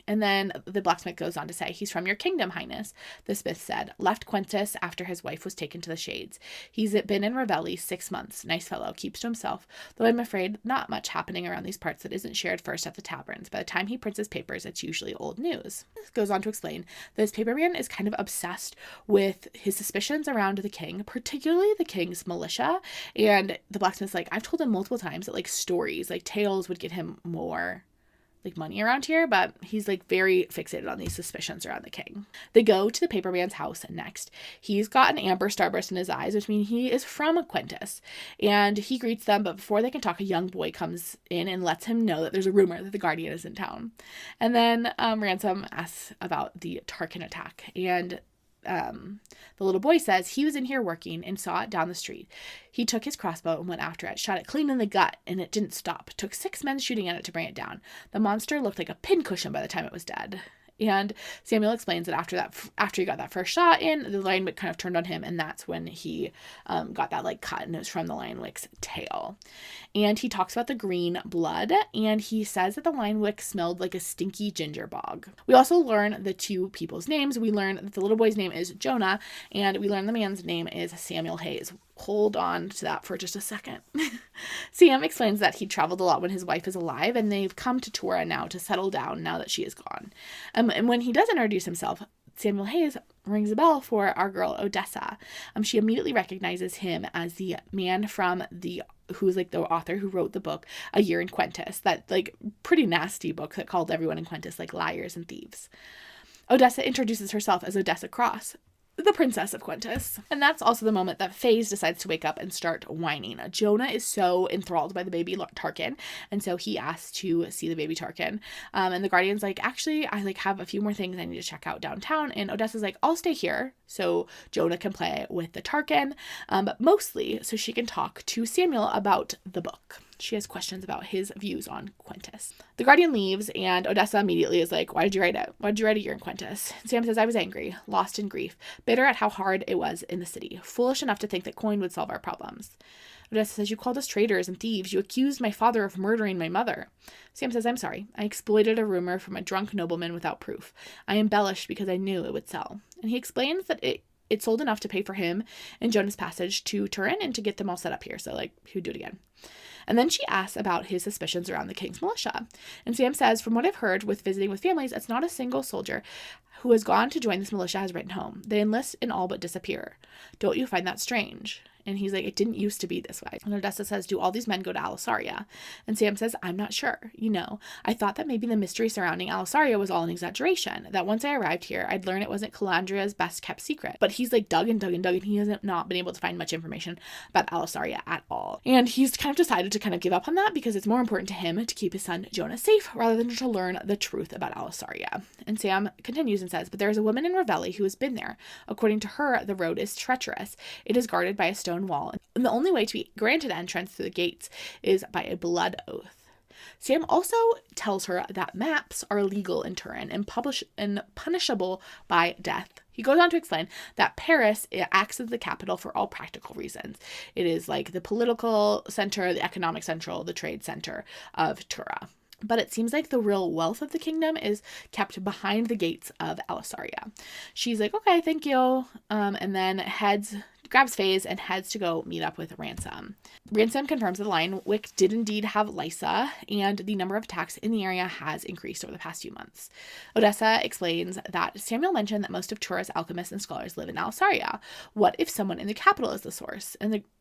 And then the blacksmith goes on to say, he's from your kingdom, Highness, the smith said. Left Quintus after his wife was taken to the shades. He's been in Ravelli 6 months. Nice fellow, keeps to himself. Though I'm afraid not much happening around these parts that isn't shared first at the taverns. By the time he prints his papers, it's usually old news. This goes on to explain that this paperman is kind of obsessed with his suspicions around the king, particularly the king's militia. And the blacksmith's like, I've told him multiple times that like stories, like tales would get him more like money around here, but he's like very fixated on these suspicions around the king. They go to the paperman's house next. He's got an amber starburst in his eyes, which means he is from Quintus, and he greets them, but before they can talk, a young boy comes in and lets him know that there's a rumor that the Guardian is in town. And then Ransom asks about the Tarkin attack, and the little boy says he was in here working and saw it down the street. He took his crossbow and went after it, shot it clean in the gut, and it didn't stop. Took 6 men shooting at it to bring it down. The monster looked like a pincushion by the time it was dead. And Samuel explains that after he got that first shot in, the Lionwick kind of turned on him, and that's when he got that like cut, and it was from the Lionwick's tail. And he talks about the green blood, and he says that the Lionwick smelled like a stinky ginger bog. We also learn the 2 people's names. We learn that the little boy's name is Jonah, and we learn the man's name is Samuel Hayes. Hold on to that for just a second. Sam explains that he traveled a lot when his wife is alive, and they've come to Turan now to settle down now that she is gone. And when he does introduce himself, Samuel Hayes rings a bell for our girl Odessa. She immediately recognizes him as the man from who's like the author who wrote the book A Year in Quintus, that like pretty nasty book that called everyone in Quintus like liars and thieves. Odessa introduces herself as Odessa Cross, the princess of Quintus. And that's also the moment that FaZe decides to wake up and start whining. Jonah is so enthralled by the baby Tarkin, and so he asks to see the baby Tarkin. And the Guardian's like, actually, I like have a few more things I need to check out downtown. And Odessa's like, I'll stay here so Jonah can play with the Tarkin, but mostly so she can talk to Samuel about the book. She has questions about his views on Quintus. The Guardian leaves, and Odessa immediately is like, why did you write it? Why did you write A Year in Quintus? And Sam says, I was angry, lost in grief, bitter at how hard it was in the city, foolish enough to think that coin would solve our problems. Odessa says, you called us traitors and thieves. You accused my father of murdering my mother. Sam says, I'm sorry. I exploited a rumor from a drunk nobleman without proof. I embellished because I knew it would sell. And he explains that it sold enough to pay for him and Jonah's passage to Turan and to get them all set up here. So, like, he'd do it again. And then she asks about his suspicions around the king's militia. And Sam says, from what I've heard with visiting with families, it's not a single soldier who has gone to join this militia has written home. They enlist and all but disappear. Don't you find that strange? And he's like, it didn't used to be this way. And Odessa says, do all these men go to Alisaria? And Sam says, I'm not sure. I thought that maybe the mystery surrounding Alisaria was all an exaggeration, that once I arrived here, I'd learn it wasn't Colandria's best kept secret. But he's like dug and he hasn't not been able to find much information about Alisaria at all. And he's kind of decided to kind of give up on that because it's more important to him to keep his son Jonah safe rather than to learn the truth about Alisaria. And Sam continues and says, but there is a woman in Ravelli who has been there. According to her, the road is treacherous. It is guarded by a stone wall, and the only way to be granted entrance through the gates is by a blood oath. Sam also tells her that maps are illegal in Turan and punishable by death. He goes on to explain that Paris acts as the capital for all practical reasons. It is like the political center, the economic central, the trade center of Turan. But it seems like the real wealth of the kingdom is kept behind the gates of Alisaria. She's like, okay, thank you. And then heads grabs Faze and heads to go meet up with Ransom. Ransom confirms that the Lion Wick did indeed have Lysa, and the number of attacks in the area has increased over the past few months. Odessa explains that Samuel mentioned that most of Tura's alchemists and scholars live in Alisaria. What if someone in the capital is the source?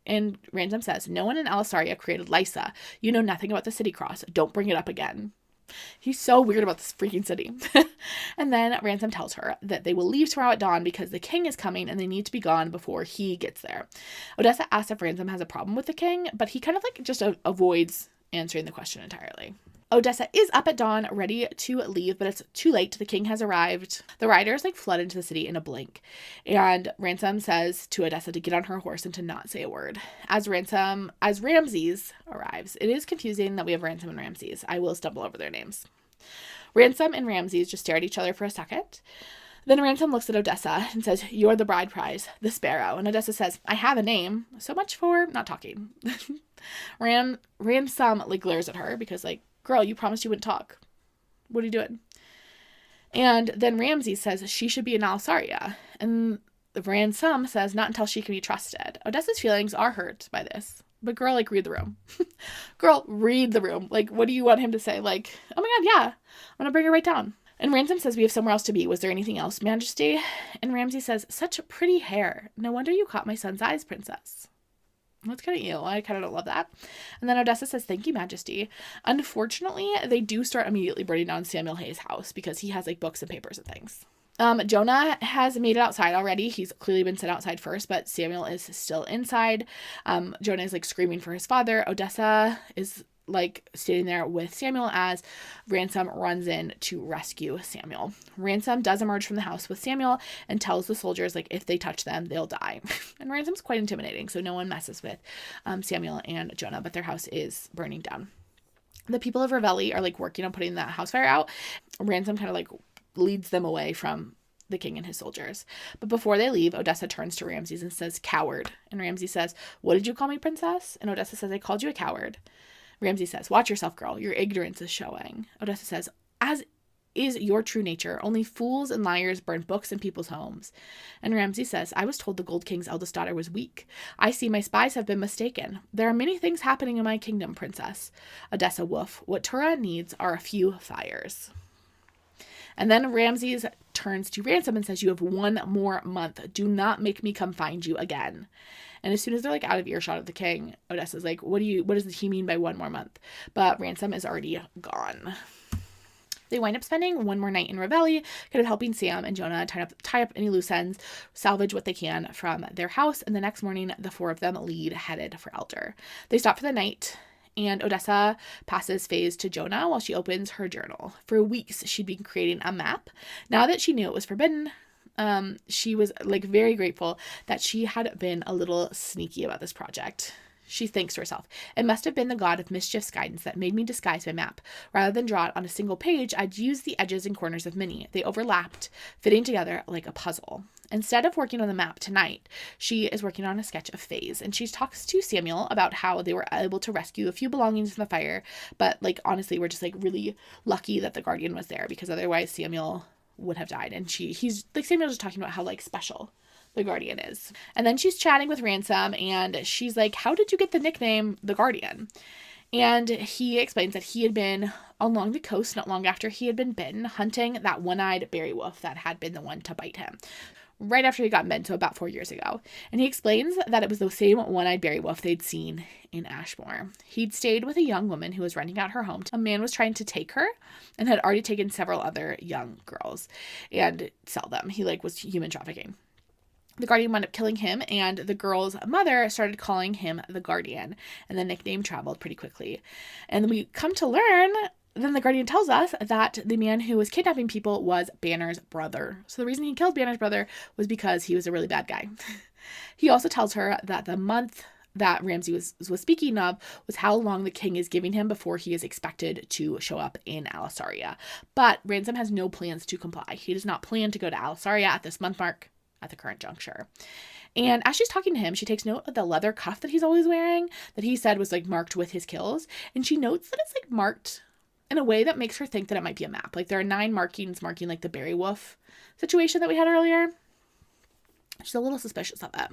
And Ransom says, no one in Alisaria created Lysa. You know nothing about the city cross. Don't bring it up again. He's so weird about this freaking city. And then Ransom tells her that they will leave tomorrow at dawn because the king is coming and they need to be gone before he gets there. Odessa asks if Ransom has a problem with the king, but he kind of like just avoids answering the question entirely. Odessa is up at dawn, ready to leave, but it's too late. The king has arrived. The riders like flood into the city in a blink. And Ransom says to Odessa to get on her horse and to not say a word. As Ramses arrives, it is confusing that we have Ransom and Ramses. I will stumble over their names. Ransom and Ramses just stare at each other for a second. Then Ransom looks at Odessa and says, "You're the bride prize, the sparrow." And Odessa says, "I have a name. So much for not talking." Ransom like glares at her because like, "Girl, you promised you wouldn't talk. What are you doing?" And then Ramses says she should be in Alisaria. And Ransom says not until she can be trusted. Odessa's feelings are hurt by this. But girl, like, read the room. Girl, read the room. Like, what do you want him to say? Like, "Oh my god, yeah, I'm gonna bring her right down." And Ransom says, "We have somewhere else to be. Was there anything else, Majesty?" And Ramses says, "Such pretty hair. No wonder you caught my son's eyes, Princess." That's kind of ew. I kind of don't love that. And then Odessa says, "Thank you, Majesty." Unfortunately, they do start immediately burning down Samuel Hayes' house because he has like books and papers and things. Jonah has made it outside already. He's clearly been sent outside first, but Samuel is still inside. Jonah is like screaming for his father. Odessa is like standing there with Samuel as Ransom runs in to rescue Samuel. Ransom does emerge from the house with Samuel and tells the soldiers like if they touch them, they'll die. And Ransom's quite intimidating, so no one messes with Samuel and Jonah, but their house is burning down. The people of Revelli are like working on putting that house fire out. Ransom kind of like leads them away from the king and his soldiers. But before they leave, Odessa turns to Ramses and says, "Coward." And Ramses says, "What did you call me, princess?" And Odessa says, "I called you a coward." Ramses says, "Watch yourself, girl. Your ignorance is showing." Odessa says, "As is your true nature. Only fools and liars burn books in people's homes." And Ramses says, "I was told the Gold King's eldest daughter was weak. I see my spies have been mistaken. There are many things happening in my kingdom, princess." Odessa, woof. What Turan needs are a few fires. And then Ramses turns to Ransom and says, "You have 1 more month. Do not make me come find you again." And as soon as they're like out of earshot of the king, Odessa's like, what does he mean by 1 more month? But Ransom is already gone. They wind up spending 1 more night in Revelli, kind of helping Sam and Jonah tie up any loose ends, salvage what they can from their house. And the next morning, the 4 of them lead headed for Elder. They stop for the night, and Odessa passes Faze to Jonah while she opens her journal. For weeks, she'd been creating a map. Now that she knew it was forbidden, she was like very grateful that she had been a little sneaky about this project. She thinks to herself, "It must have been the god of mischief's guidance that made me disguise my map. Rather than draw it on a single page, I'd use the edges and corners of many. They overlapped, fitting together like a puzzle." Instead of working on the map tonight, she is working on a sketch of Faze, and she talks to Samuel about how they were able to rescue a few belongings from the fire, but like honestly, we're just like really lucky that the guardian was there because otherwise Samuel would have died. And he's like, Samuel's just talking about how like special the guardian is. And then she's chatting with Ransom and she's like, "How did you get the nickname the Guardian?" And he explains that he had been along the coast not long after he had been bitten, hunting that one-eyed berry wolf that had been the one to bite him right after he got bitten, so about 4 years ago. And he explains that it was the same one-eyed berry wolf they'd seen in Ashmore. He'd stayed with a young woman who was renting out her home. A man was trying to take her and had already taken several other young girls and sell them. He like was human trafficking. The Guardian wound up killing him, and the girl's mother started calling him the Guardian, and the nickname traveled pretty quickly. And then we come to learn, then the Guardian tells us that the man who was kidnapping people was Banner's brother. So the reason he killed Banner's brother was because he was a really bad guy. He also tells her that the month that Ramsay was speaking of was how long the king is giving him before he is expected to show up in Alisaria. But Ransom has no plans to comply. He does not plan to go to Alisaria at this month mark at the current juncture. And as she's talking to him, she takes note of the leather cuff that he's always wearing that he said was like marked with his kills. And she notes that it's like marked in a way that makes her think that it might be a map. Like there are 9 markings marking like the berry wolf situation that we had earlier. She's a little suspicious of it.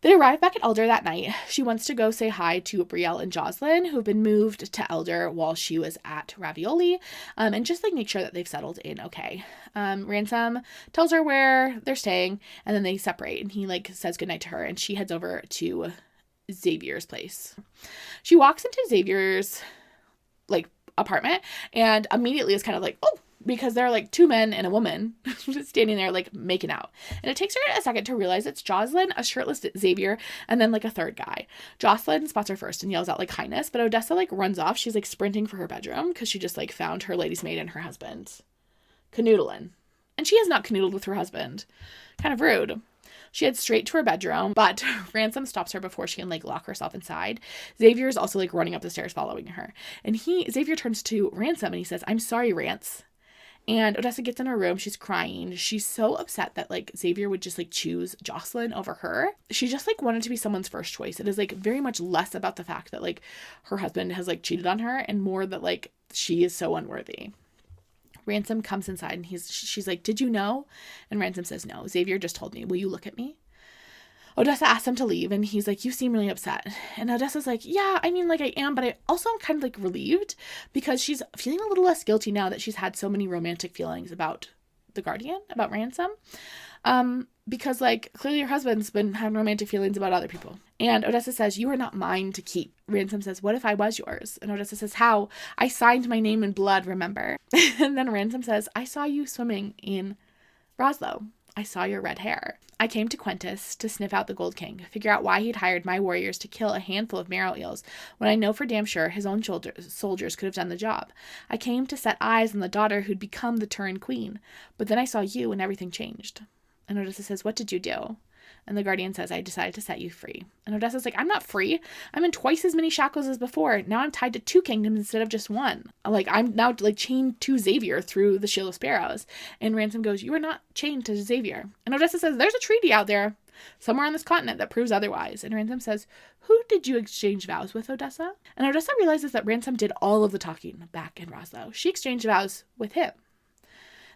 They arrive back at Elder that night. She wants to go say hi to Brielle and Jocelyn, who have been moved to Elder while she was at Ravioli, and just like make sure that they've settled in okay. Ransom tells her where they're staying, and then they separate, and he like says goodnight to her, and she heads over to Xavier's place. She walks into Xavier's like apartment and immediately is kind of like, oh, because there are like two men and a woman standing there like making out. And it takes her a second to realize it's Jocelyn, a shirtless Xavier, and then like a third guy. Jocelyn spots her first and yells out like highness, but Odessa like runs off. She's like sprinting for her bedroom because she just like found her lady's maid and her husband canoodling. And she has not canoodled with her husband. Kind of rude. She heads straight to her bedroom, but Ransom stops her before she can like lock herself inside. Xavier is also like running up the stairs following her. And Xavier turns to Ransom and he says, "I'm sorry, Rance." And Odessa gets in her room. She's crying. She's so upset that like Xavier would just like choose Jocelyn over her. She just like wanted to be someone's first choice. It is like very much less about the fact that like her husband has like cheated on her and more that like she is so unworthy. Ransom comes inside and she's like, "Did you know?" And Ransom says, "No, Xavier just told me. Will you look at me?" Odessa asks him to leave and he's like, "You seem really upset." And Odessa's like, "Yeah, I mean, like I am, but I also am kind of like relieved because she's feeling a little less guilty now that she's had so many romantic feelings about the Guardian, about Ransom. Because like clearly her husband's been having romantic feelings about other people." And Odessa says, "You are not mine to keep." Ransom says, "What if I was yours?" And Odessa says, "How? I signed my name in blood, remember?" And then Ransom says, "I saw you swimming in Roslo. I saw your red hair. I came to Quentis to sniff out the Gold King, figure out why he'd hired my warriors to kill a handful of marrow eels, when I know for damn sure his own soldiers could have done the job. I came to set eyes on the daughter who'd become the Turan queen, but then I saw you and everything changed." And Odessa says, "What did you do?" And the Guardian says, "I decided to set you free." And Odessa's like, "I'm not free. I'm in twice as many shackles as before. Now I'm tied to 2 kingdoms instead of just 1. Like, I'm now like chained to Xavier through the Shield of Sparrows." And Ransom goes, "You are not chained to Xavier." And Odessa says, "There's a treaty out there somewhere on this continent that proves otherwise." And Ransom says, "Who did you exchange vows with, Odessa?" And Odessa realizes that Ransom did all of the talking back in Roslo. She exchanged vows with him.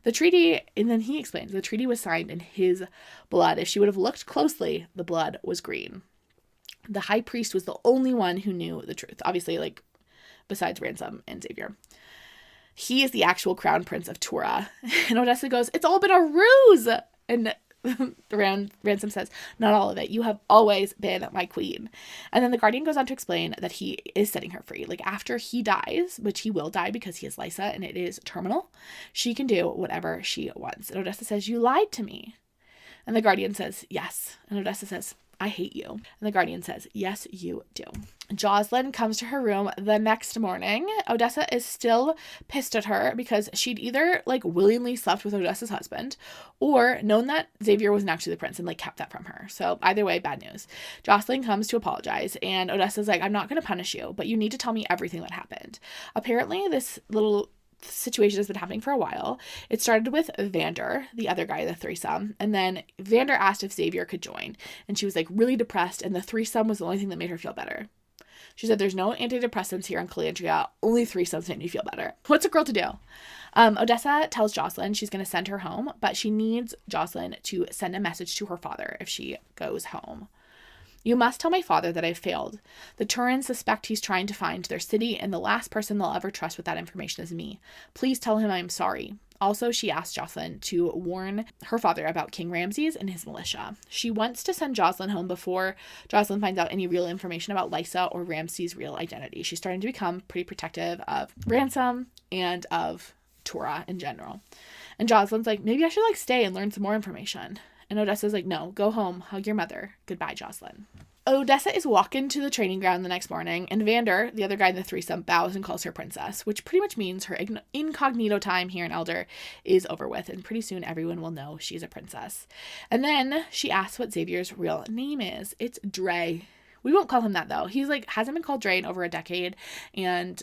The treaty, and then he explains, the treaty was signed in his blood. If she would have looked closely, the blood was green. The high priest was the only one who knew the truth. Obviously, like, besides Ransom and Xavier. He is the actual crown prince of Tura. And Odessa goes, "It's all been a ruse!" And Ransom says, "Not all of it. You have always been my queen." And then the Guardian goes on to explain that he is setting her free. Like after he dies, which he will die because he is Lysa and it is terminal, she can do whatever she wants. And Odessa says, "You lied to me." And the Guardian says, "Yes." And Odessa says, "I hate you." And the Guardian says, "Yes, you do." Jocelyn comes to her room the next morning. Odessa is still pissed at her because she'd either like willingly slept with Odessa's husband or known that Xavier wasn't actually the prince and like kept that from her. So either way, bad news. Jocelyn comes to apologize and Odessa's like, "I'm not going to punish you, but you need to tell me everything that happened." Apparently this little situation has been happening for a while. It started with Vander, the other guy, the threesome, and then Vander asked if Xavier could join, and she was like really depressed, and the threesome was the only thing that made her feel better. She said, "There's no antidepressants here in Colandrian, only threesomes make me feel better." What's a girl to do? Odessa tells Jocelyn she's going to send her home, but she needs Jocelyn to send a message to her father if she goes home. "You must tell my father that I've failed. The Turans suspect he's trying to find their city, and the last person they'll ever trust with that information is me. Please tell him I'm sorry." Also, she asked Jocelyn to warn her father about King Ramses and his militia. She wants to send Jocelyn home before Jocelyn finds out any real information about Lysa or Ramses' real identity. She's starting to become pretty protective of Ransom and of Tura in general. And Jocelyn's like, "Maybe I should like stay and learn some more information." And Odessa's like, "No, go home, hug your mother. Goodbye, Jocelyn." Odessa is walking to the training ground the next morning, and Vander, the other guy in the threesome, bows and calls her princess, which pretty much means her incognito time here in Elder is over with, and pretty soon everyone will know she's a princess. And then she asks what Xavier's real name is. It's Dre. We won't call him that, though. He's, like, hasn't been called Dre in over a decade, and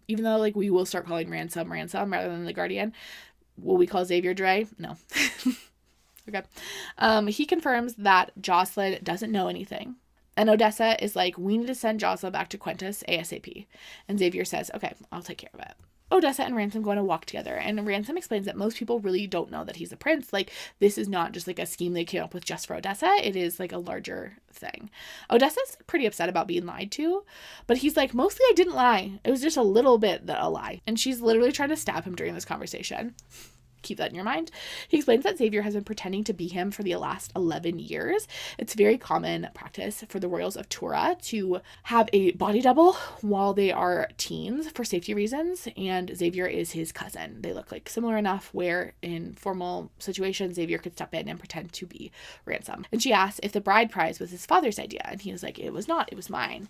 even though, like, we will start calling Ransom rather than the Guardian, will we call Xavier Dre? No. Okay. He confirms that Jocelyn doesn't know anything. And Odessa is like, "We need to send Jocelyn back to Quentis ASAP." And Xavier says, "Okay, I'll take care of it." Odessa and Ransom go on a walk together, and Ransom explains that most people really don't know that he's a prince. Like, this is not just like a scheme they came up with just for Odessa. It is like a larger thing. Odessa's pretty upset about being lied to, but he's like, mostly I didn't lie. It was just a little bit a lie. And she's literally trying to stab him during this conversation. Keep that in your mind. He explains that Xavier has been pretending to be him for the last 11 years. It's very common practice for the royals of Tura to have a body double while they are teens for safety reasons, and Xavier is his cousin. They look like similar enough where in formal situations Xavier could step in and pretend to be Ransom. And she asks if the bride prize was his father's idea, and he was like, it was not, it was mine.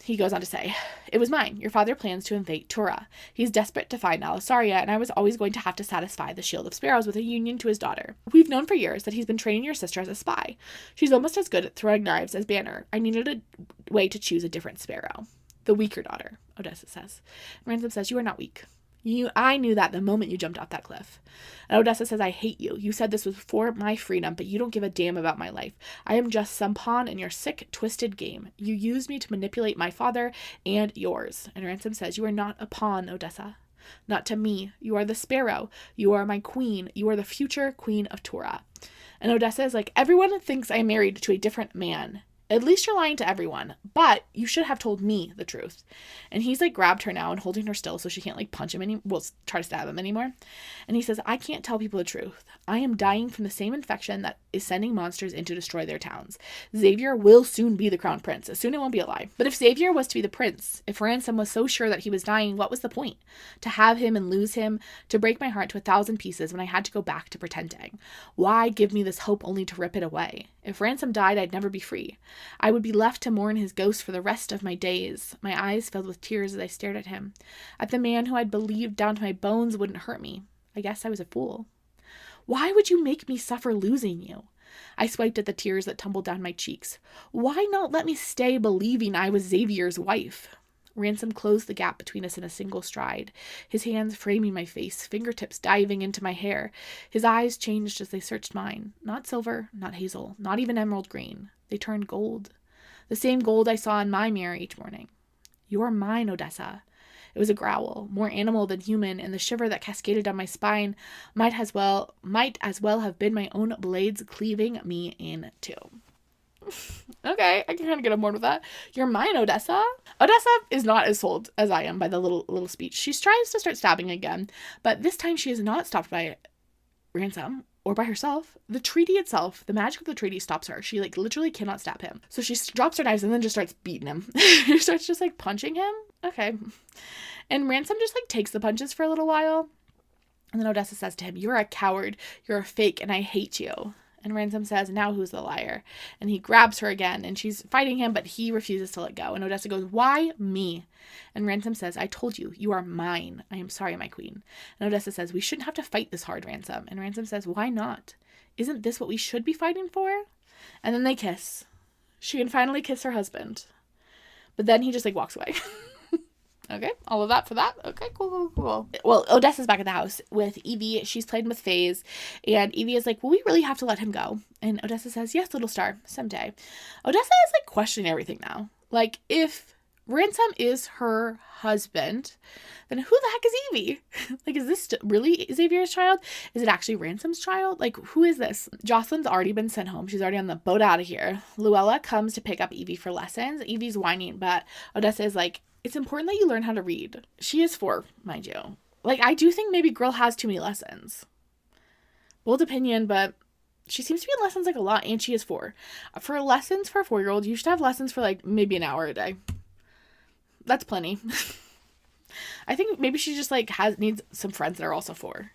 He goes on to say, it was mine. Your father plans to invade Tura. He's desperate to find Alisaria, and I was always going to have to satisfy the Shield of Sparrows with a union to his daughter. We've known for years that he's been training your sister as a spy. She's almost as good at throwing knives as Banner. I needed a way to choose a different sparrow. The weaker daughter, Odessa says. Ransom says, you are not weak. I knew that the moment you jumped off that cliff. And Odessa says, I hate you. You said this was for my freedom, but you don't give a damn about my life. I am just some pawn in your sick, twisted game. You used me to manipulate my father and yours. And Ransom says, you are not a pawn, Odessa. Not to me. You are the sparrow. You are my queen. You are the future queen of Tura. And Odessa is like, everyone thinks I'm married to a different man. At least you're lying to everyone, but you should have told me the truth. And he's like grabbed her now and holding her still so she can't like punch him try to stab him anymore. And he says, I can't tell people the truth. I am dying from the same infection that is sending monsters in to destroy their towns. Xavier will soon be the crown prince. Soon it won't be a lie. But if Xavier was to be the prince, if Ransom was so sure that he was dying, what was the point? To have him and lose him, to break my heart to 1,000 pieces when I had to go back to pretending. Why give me this hope only to rip it away? If Ransom died, I'd never be free. I would be left to mourn his ghost for the rest of my days. My eyes filled with tears as I stared at him. At the man who I'd believed down to my bones wouldn't hurt me. I guess I was a fool. Why would you make me suffer losing you? I swiped at the tears that tumbled down my cheeks. Why not let me stay believing I was Xavier's wife? Ransom closed the gap between us in a single stride, his hands framing my face, fingertips diving into my hair. His eyes changed as they searched mine. Not silver, not hazel, not even emerald green. They turned gold. The same gold I saw in my mirror each morning. You're mine, Odessa. It was a growl, more animal than human, and the shiver that cascaded down my spine might as well have been my own blades cleaving me in two. Okay, I can kind of get on board with that. You're mine, Odessa. Odessa is not as sold as I am by the little speech. She tries to start stabbing again, but this time she is not stopped by Ransom or by herself. The treaty itself, the magic of the treaty stops her. She like literally cannot stab him. So she drops her knives and then just starts beating him. She starts just like punching him. Okay. And Ransom just like takes the punches for a little while. And then Odessa says to him, you're a coward. You're a fake and I hate you. And Ransom says, now who's the liar? And he grabs her again, and she's fighting him, but he refuses to let go. And Odessa goes, why me? And Ransom says, I told you, you are mine. I am sorry, my queen. And Odessa says, we shouldn't have to fight this hard, Ransom. And Ransom says, why not? Isn't this what we should be fighting for? And then they kiss. She can finally kiss her husband. But then he just like walks away. Okay, all of that for that. Okay, cool. Well, Odessa's back at the house with Evie. She's playing with Faze, and Evie is like, well, we really have to let him go. And Odessa says, yes, little star, someday. Odessa is like questioning everything now. Like, if Ransom is her husband, then who the heck is Evie? Like, is this really Xavier's child? Is it actually Ransom's child? Like, who is this? Jocelyn's already been sent home. She's already on the boat out of here. Luella comes to pick up Evie for lessons. Evie's whining, but Odessa is like, it's important that you learn how to read. She is 4, mind you. Like, I do think maybe girl has too many lessons. Bold opinion, but she seems to be in lessons like a lot, and she is 4. For lessons for a 4-year-old, you should have lessons for like maybe an hour a day. That's plenty. I think maybe she just like needs some friends that are also 4.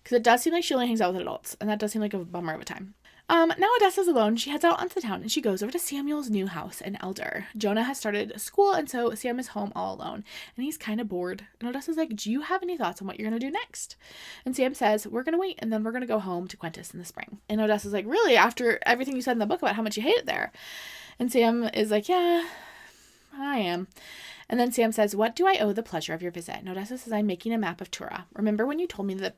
Because it does seem like she only hangs out with adults, and that does seem like a bummer of a time. Now Odessa's alone. She heads out onto the town and she goes over to Samuel's new house in Elder. Jonah has started school, and so Sam is home all alone, and he's kind of bored. And Odessa's like, do you have any thoughts on what you're going to do next? And Sam says, we're going to wait, and then we're going to go home to Quintus in the spring. And Odessa's like, really? After everything you said in the book about how much you hate it there? And Sam is like, yeah, I am. And then Sam says, what do I owe the pleasure of your visit? And Odessa says, I'm making a map of Tura. Remember when you told me that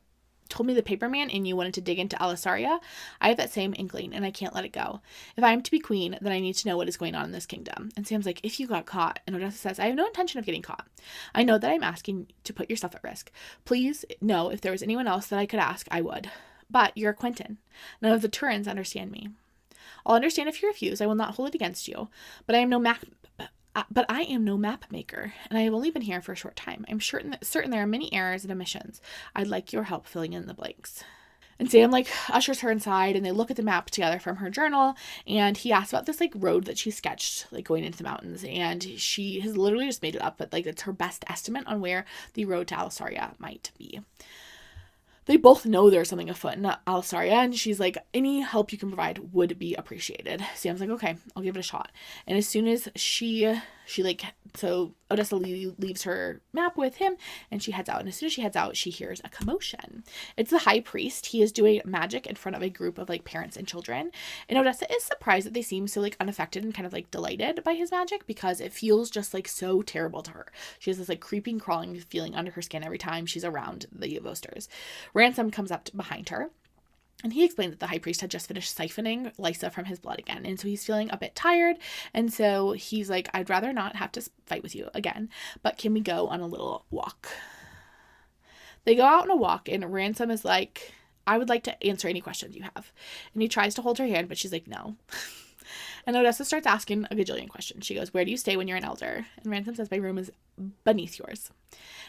told me the paperman in you wanted to dig into Alisaria. I have that same inkling, and I can't let it go. If I am to be queen, then I need to know what is going on in this kingdom. And Sam's like, if you got caught. And Odessa says, I have no intention of getting caught. I know that I'm asking to put yourself at risk. Please know if there was anyone else that I could ask, I would. But you're a Quentin. None of the Turans understand me. I'll understand if you refuse. I will not hold it against you. But I am no map maker, and I have only been here for a short time. I'm certain there are many errors and omissions. I'd like your help filling in the blanks. And Sam ushers her inside, and they look at the map together from her journal, and he asks about this road that she sketched going into the mountains, and she has literally just made it up, but it's her best estimate on where the road to Alisaria might be. They both know there's something afoot in Alisaria, and she's like, any help you can provide would be appreciated. Sam's like, okay, I'll give it a shot. And as soon as so Odessa leaves her map with him, and she heads out. And as soon as she heads out, she hears a commotion. It's the high priest. He is doing magic in front of a group of parents and children. And Odessa is surprised that they seem so unaffected and kind of delighted by his magic, because it feels just so terrible to her. She has this creeping, crawling feeling under her skin every time she's around the Vosters. Ransom comes up behind her, and he explained that the high priest had just finished siphoning Lysa from his blood again. And so he's feeling a bit tired. And so he's like, I'd rather not have to fight with you again, but can we go on a little walk? They go out on a walk, and Ransom is like, I would like to answer any questions you have. And he tries to hold her hand, but she's like, no. And Odessa starts asking a gajillion questions. She goes, where do you stay when you're an elder? And Ransom says, my room is beneath yours.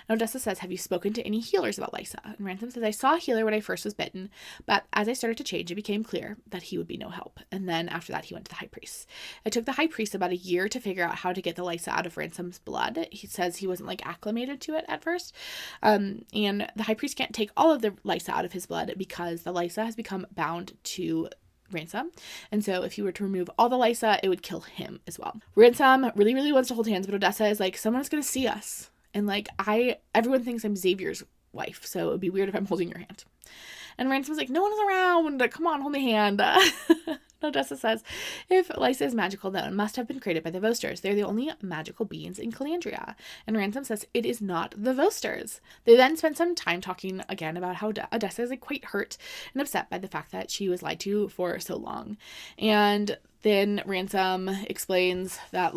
And Odessa says, have you spoken to any healers about Lysa? And Ransom says, I saw a healer when I first was bitten, but as I started to change, it became clear that he would be no help. And then after that, he went to the high priest. It took the high priest about a year to figure out how to get the Lysa out of Ransom's blood. He says he wasn't acclimated to it at first. And the high priest can't take all of the Lysa out of his blood because the Lysa has become bound to Ransom. And so if he were to remove all the Lysa, it would kill him as well. Ransom really, really wants to hold hands, but Odessa is like, someone's going to see us. And everyone thinks I'm Xavier's wife, so it would be weird if I'm holding your hand. And Ransom's like, no one's around. Come on, hold my hand. Odessa says, if Lysa is magical, then it must have been created by the Vosters. They're the only magical beings in Colandria. And Ransom says, it is not the Vosters. They then spend some time talking again about how Odessa is quite hurt and upset by the fact that she was lied to for so long. And then Ransom explains that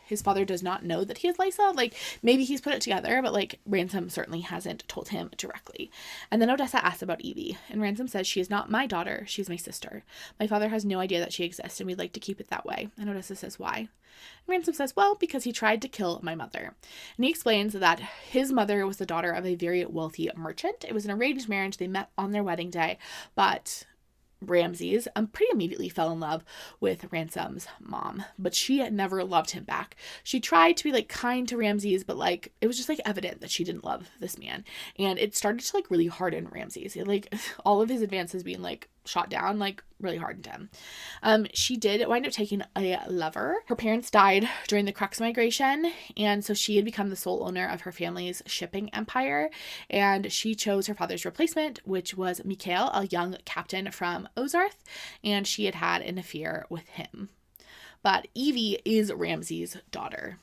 his father does not know that he has Lysa. Maybe he's put it together, but Ransom certainly hasn't told him directly. And then Odessa asks about Evie, and Ransom says, she is not my daughter, she's my sister. My father has no idea that she exists, and we'd like to keep it that way. And Odessa says, why? And Ransom says, well, because he tried to kill my mother. And he explains that his mother was the daughter of a very wealthy merchant. It was an arranged marriage. They met on their wedding day, but Ramses pretty immediately fell in love with Ransom's mom, but she had never loved him back. She tried to be kind to Ramses, but it was just evident that she didn't love this man, and it started to really harden Ramses. All of his advances being shot down really hardened him. She did wind up taking a lover. Her parents died during the Crux migration, and so she had become the sole owner of her family's shipping empire, and she chose her father's replacement, which was Mikhail, a young captain from Ozarth, and she had had an affair with him. But Evie is Ramses' daughter,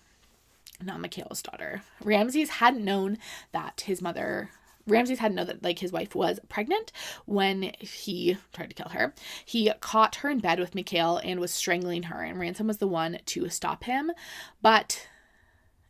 not Mikhail's daughter. Ramses hadn't known that his wife was pregnant when he tried to kill her. He caught her in bed with Mikhail and was strangling her, and Ransom was the one to stop him, but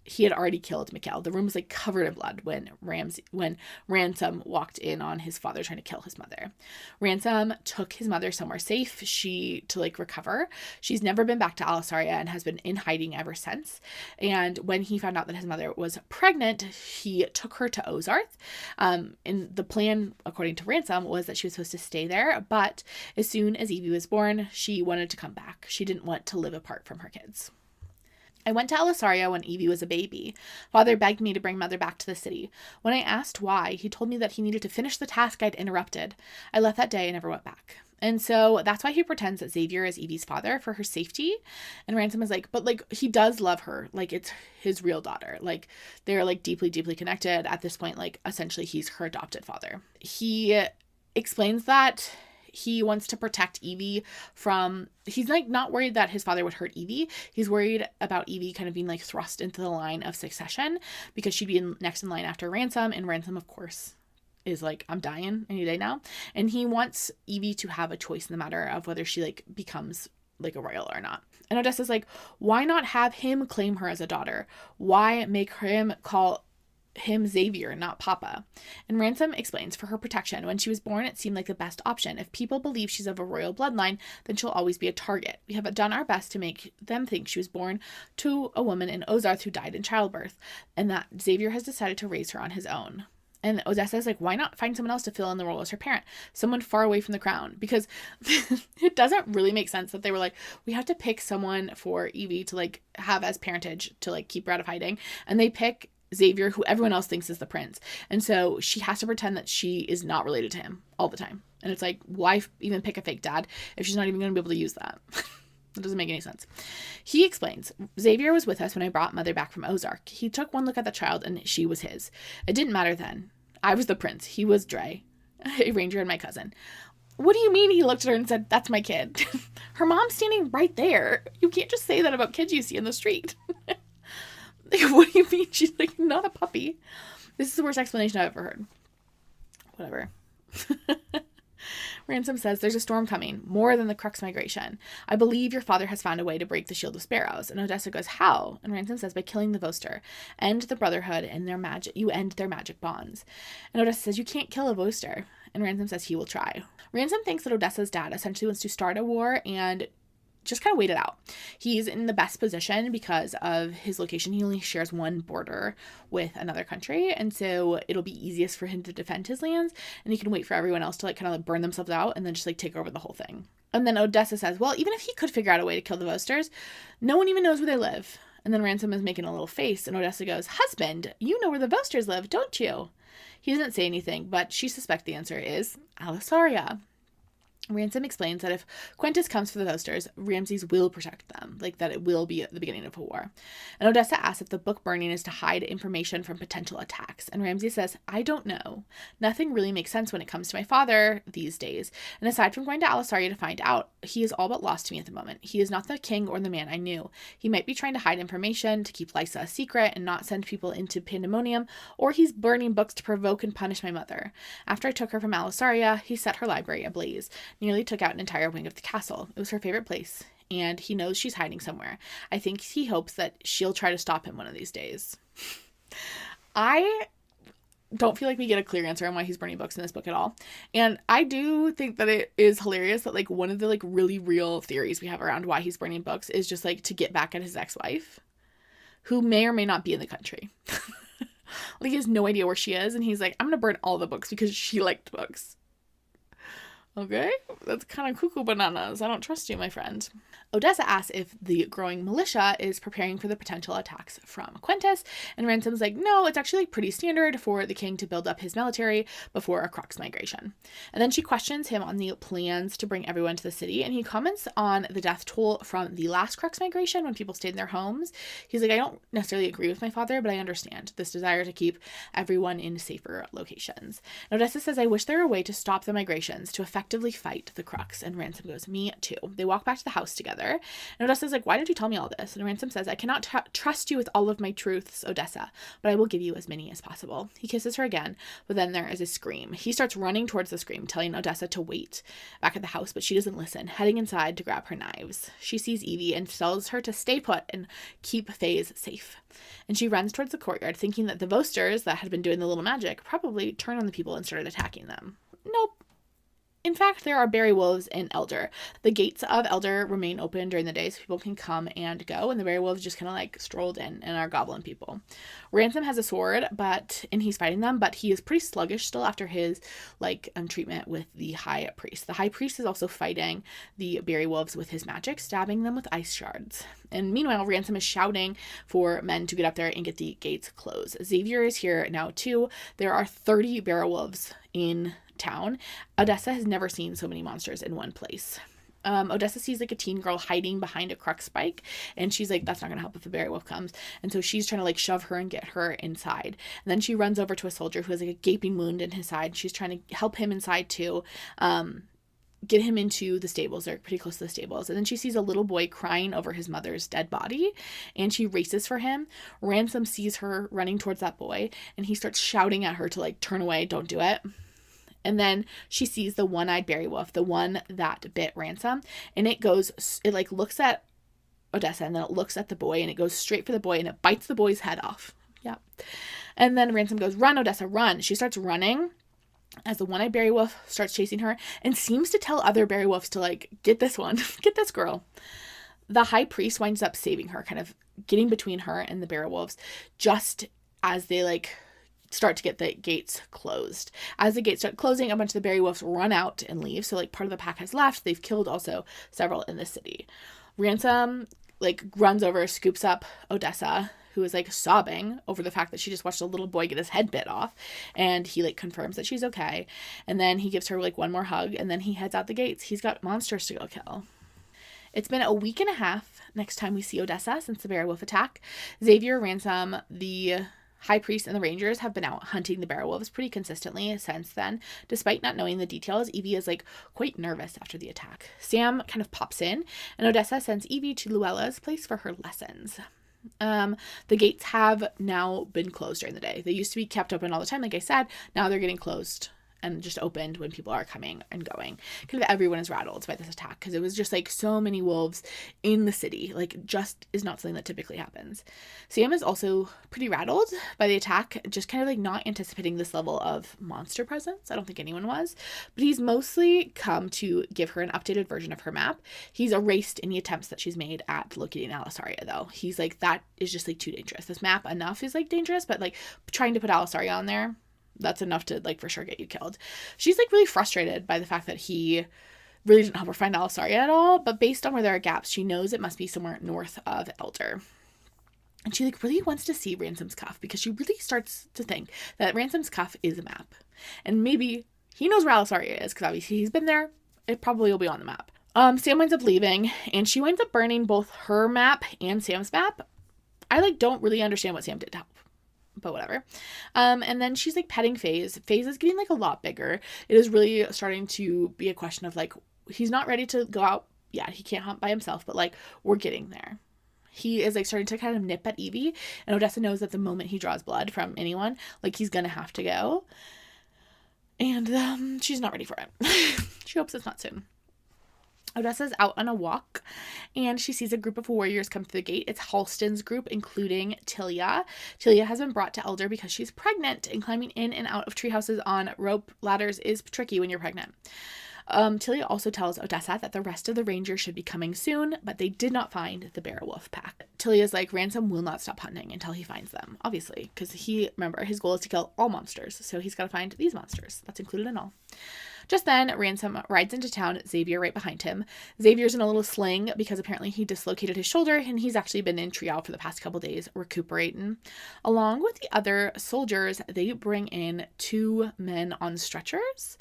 he had already killed Mikhail. The room was covered in blood when Ransom walked in on his father trying to kill his mother. Ransom took his mother somewhere safe to recover. She's never been back to Alisaria and has been in hiding ever since. And when he found out that his mother was pregnant, he took her to Ozarth. And the plan, according to Ransom, was that she was supposed to stay there. But as soon as Evie was born, she wanted to come back. She didn't want to live apart from her kids. I went to Alisaria when Evie was a baby. Father begged me to bring Mother back to the city. When I asked why, he told me that he needed to finish the task I'd interrupted. I left that day and never went back. And so that's why he pretends that Xavier is Evie's father, for her safety. And Ransom is but he does love her. It's his real daughter. They're deeply, deeply connected. At this point, essentially he's her adopted father. He explains that he wants to protect Evie from, he's not worried that his father would hurt Evie. He's worried about Evie kind of being thrust into the line of succession because she'd be next in line after Ransom, and Ransom, of course, is like, I'm dying any day now. And he wants Evie to have a choice in the matter of whether she like becomes like a royal or not. And Odessa's like, why not have him claim her as a daughter? Why make him call him Xavier, not Papa? And Ransom explains, for her protection. When she was born, it seemed like the best option. If people believe she's of a royal bloodline, then she'll always be a target. We have done our best to make them think she was born to a woman in Ozarth who died in childbirth, and that Xavier has decided to raise her on his own. And Odessa is like, why not find someone else to fill in the role as her parent? Someone far away from the crown. Because it doesn't really make sense that they were like, we have to pick someone for Evie to like have as parentage to like keep her out of hiding. And they pick Xavier, who everyone else thinks is the prince. And so she has to pretend that she is not related to him all the time. And it's like, why even pick a fake dad if she's not even going to be able to use that? That doesn't make any sense. He explains, Xavier was with us when I brought Mother back from Ozark. He took one look at the child and she was his. It didn't matter then. I was the prince. He was Dre, a ranger, and my cousin. What do you mean he looked at her and said, that's my kid? Her mom's standing right there. You can't just say that about kids you see in the street. Like, what do you mean? She's like, not a puppy. This is the worst explanation I've ever heard. Whatever. Ransom says, there's a storm coming, more than the Crux migration. I believe your father has found a way to break the Shield of Sparrows. And Odessa goes, how? And Ransom says, by killing the Voster. End the Brotherhood and their magic. You end their magic bonds. And Odessa says, you can't kill a Voster. And Ransom says he will try. Ransom thinks that Odessa's dad essentially wants to start a war and just kind of wait it out. He's in the best position because of his location. He only shares one border with another country, and so it'll be easiest for him to defend his lands, and he can wait for everyone else to like kind of like burn themselves out and then just like take over the whole thing. And then Odessa says, well, even if he could figure out a way to kill the Vosters, no one even knows where they live. And then Ransom is making a little face, and Odessa goes, husband, you know where the Vosters live, don't you? He doesn't say anything, but she suspects the answer is Alisaria. Ransom explains that if Quintus comes for the Vosters, Ramses will protect them, like that it will be the beginning of a war. And Odessa asks if the book burning is to hide information from potential attacks, and Ramses says, I don't know. Nothing really makes sense when it comes to my father these days, and aside from going to Alisaria to find out, he is all but lost to me at the moment. He is not the king or the man I knew. He might be trying to hide information, to keep Lysa a secret, and not send people into pandemonium, or he's burning books to provoke and punish my mother. After I took her from Alisaria, he set her library ablaze. Nearly took out an entire wing of the castle. It was her favorite place, and he knows she's hiding somewhere. I think he hopes that she'll try to stop him one of these days. I don't feel like we get a clear answer on why he's burning books in this book at all. And I do think that it is hilarious that like one of the like really real theories we have around why he's burning books is just like to get back at his ex-wife, who may or may not be in the country. Like he has no idea where she is, and he's like, I'm gonna burn all the books because she liked books. Okay, that's kind of cuckoo bananas. I don't trust you, my friend. Odessa asks if the growing militia is preparing for the potential attacks from Quintus, and Ransom's like, no, it's actually pretty standard for the king to build up his military before a Crux migration. And then she questions him on the plans to bring everyone to the city, and he comments on the death toll from the last Crux migration when people stayed in their homes. He's like, I don't necessarily agree with my father, but I understand this desire to keep everyone in safer locations. And Odessa says, I wish there were a way to stop the migrations to effectively fight the Crux. And Ransom goes, me too. They walk back to the house together. And Odessa's like, why did you tell me all this? And Ransom says, I cannot trust you with all of my truths, Odessa, but I will give you as many as possible. He kisses her again, but then there is a scream. He starts running towards the scream, telling Odessa to wait back at the house, but she doesn't listen, heading inside to grab her knives. She sees Evie and tells her to stay put and keep Faze safe. And she runs towards the courtyard, thinking that the Vosters that had been doing the little magic probably turned on the people and started attacking them. Nope. In fact, there are berry wolves in Elder. The gates of Elder remain open during the day so people can come and go, and the berry wolves just kind of like strolled in and are goblin people. Ransom has a sword, and he's fighting them, but he is pretty sluggish still after his treatment with the high priest. The high priest is also fighting the berry wolves with his magic, stabbing them with ice shards. And meanwhile, Ransom is shouting for men to get up there and get the gates closed. Xavier is here now too. There are 30 berry wolves in town. Odessa has never seen so many monsters in one place. Odessa sees like a teen girl hiding behind a crux spike, and she's like, that's not gonna help if the berry wolf comes. And so she's trying to like shove her and get her inside. And then she runs over to a soldier who has like a gaping wound in his side. She's trying to help him inside too. get him into the stables. They're pretty close to the stables. And then she sees a little boy crying over his mother's dead body, and she races for him. Ransom sees her running towards that boy, and he starts shouting at her to like turn away, don't do it. And then she sees the one-eyed berry wolf, the one that bit Ransom, and it like looks at Odessa, and then it looks at the boy, and it goes straight for the boy, and it bites the boy's head off. Yep. And then Ransom goes, run, Odessa, run. She starts running as the one-eyed berry wolf starts chasing her and seems to tell other berry wolves to like, get this one, get this girl. The high priest winds up saving her, kind of getting between her and the berry wolves just as they like start to get the gates closed. As the gates start closing, a bunch of the berry wolves run out and leave. So like part of the pack has left. They've killed also several in the city. Ransom like runs over, scoops up Odessa, who is like sobbing over the fact that she just watched a little boy get his head bit off, and he like confirms that she's okay, and then he gives her like one more hug, and then he heads out the gates. He's got monsters to go kill. It's been a week and a half next time we see Odessa since the bear wolf attack. Xavier, Ransom, the high priest, and the rangers have been out hunting the bear wolves pretty consistently since then. Despite not knowing the details, Evie is like quite nervous after the attack. Sam kind of pops in, and Odessa sends Evie to Luella's place for her lessons. The gates have now been closed during the day. They used to be kept open all the time, like I said. Now they're getting closed and just opened when people are coming and going. Kind of everyone is rattled by this attack because it was just like so many wolves in the city. Like just is not something that typically happens. Sam is also pretty rattled by the attack, just kind of like not anticipating this level of monster presence. I don't think anyone was, but he's mostly come to give her an updated version of her map. He's erased any attempts that she's made at locating Alisaria though. He's like, that is just like too dangerous. This map enough is like dangerous, but like trying to put Alisaria on there, that's enough to like for sure get you killed. She's like really frustrated by the fact that he really didn't help her find Alisaria at all, but based on where there are gaps, she knows it must be somewhere north of Elder. And she like really wants to see Ransom's cuff because she really starts to think that Ransom's cuff is a map. And maybe he knows where Alisaria is because obviously he's been there. It probably will be on the map. Sam winds up leaving, and she winds up burning both her map and Sam's map. I like don't really understand what Sam did to help, but whatever. And then she's like petting FaZe. FaZe is getting like a lot bigger. It is really starting to be a question of like, he's not ready to go out yet. He can't hunt by himself, but like we're getting there. He is like starting to kind of nip at Evie, and Odessa knows that the moment he draws blood from anyone, like he's gonna have to go. And she's not ready for it. She hopes it's not soon. Odessa's out on a walk, and she sees a group of warriors come through the gate. It's Halston's group, including Tilia. Tilia has been brought to Elder because she's pregnant, and climbing in and out of tree houses on rope ladders is tricky when you're pregnant. Tilia also tells Odessa that the rest of the rangers should be coming soon, but they did not find the bear wolf pack. Tilia's like, Ransom will not stop hunting until he finds them, obviously, because remember, his goal is to kill all monsters, so he's got to find these monsters. That's included in all. Just then, Ransom rides into town, Xavier right behind him. Xavier's in a little sling because apparently he dislocated his shoulder, and he's actually been in trial for the past couple days recuperating. Along with the other soldiers, they bring in 2 men on stretchers.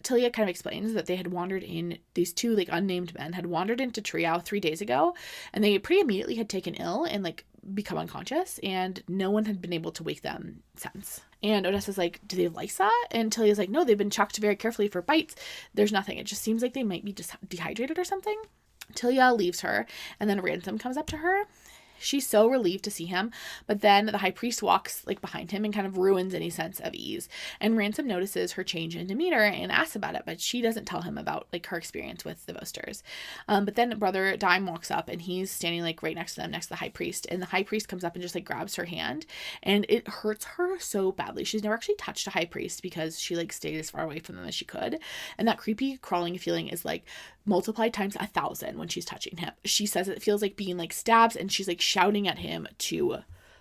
Tilia kind of explains that they had wandered in, these 2 like unnamed men had wandered into Trial 3 days ago, and they pretty immediately had taken ill and like become unconscious, and no one had been able to wake them since. And Odessa's like, do they have Lysa? And Tilia's like, no, they've been checked very carefully for bites. There's nothing. It just seems like they might be just dehydrated or something. Tilia leaves her, and then Ransom comes up to her. She's so relieved to see him, but then the high priest walks like behind him and kind of ruins any sense of ease. And Ransom notices her change in demeanor and asks about it, but she doesn't tell him about like her experience with the boasters. But then Brother Dime walks up, and he's standing like right next to them, next to the high priest. And the high priest comes up and just like grabs her hand, and it hurts her so badly. She's never actually touched a high priest because she like stayed as far away from them as she could. And that creepy crawling feeling is like multiplied times 1,000 when she's touching him. She says it feels like being like stabbed, and she's like shouting at him to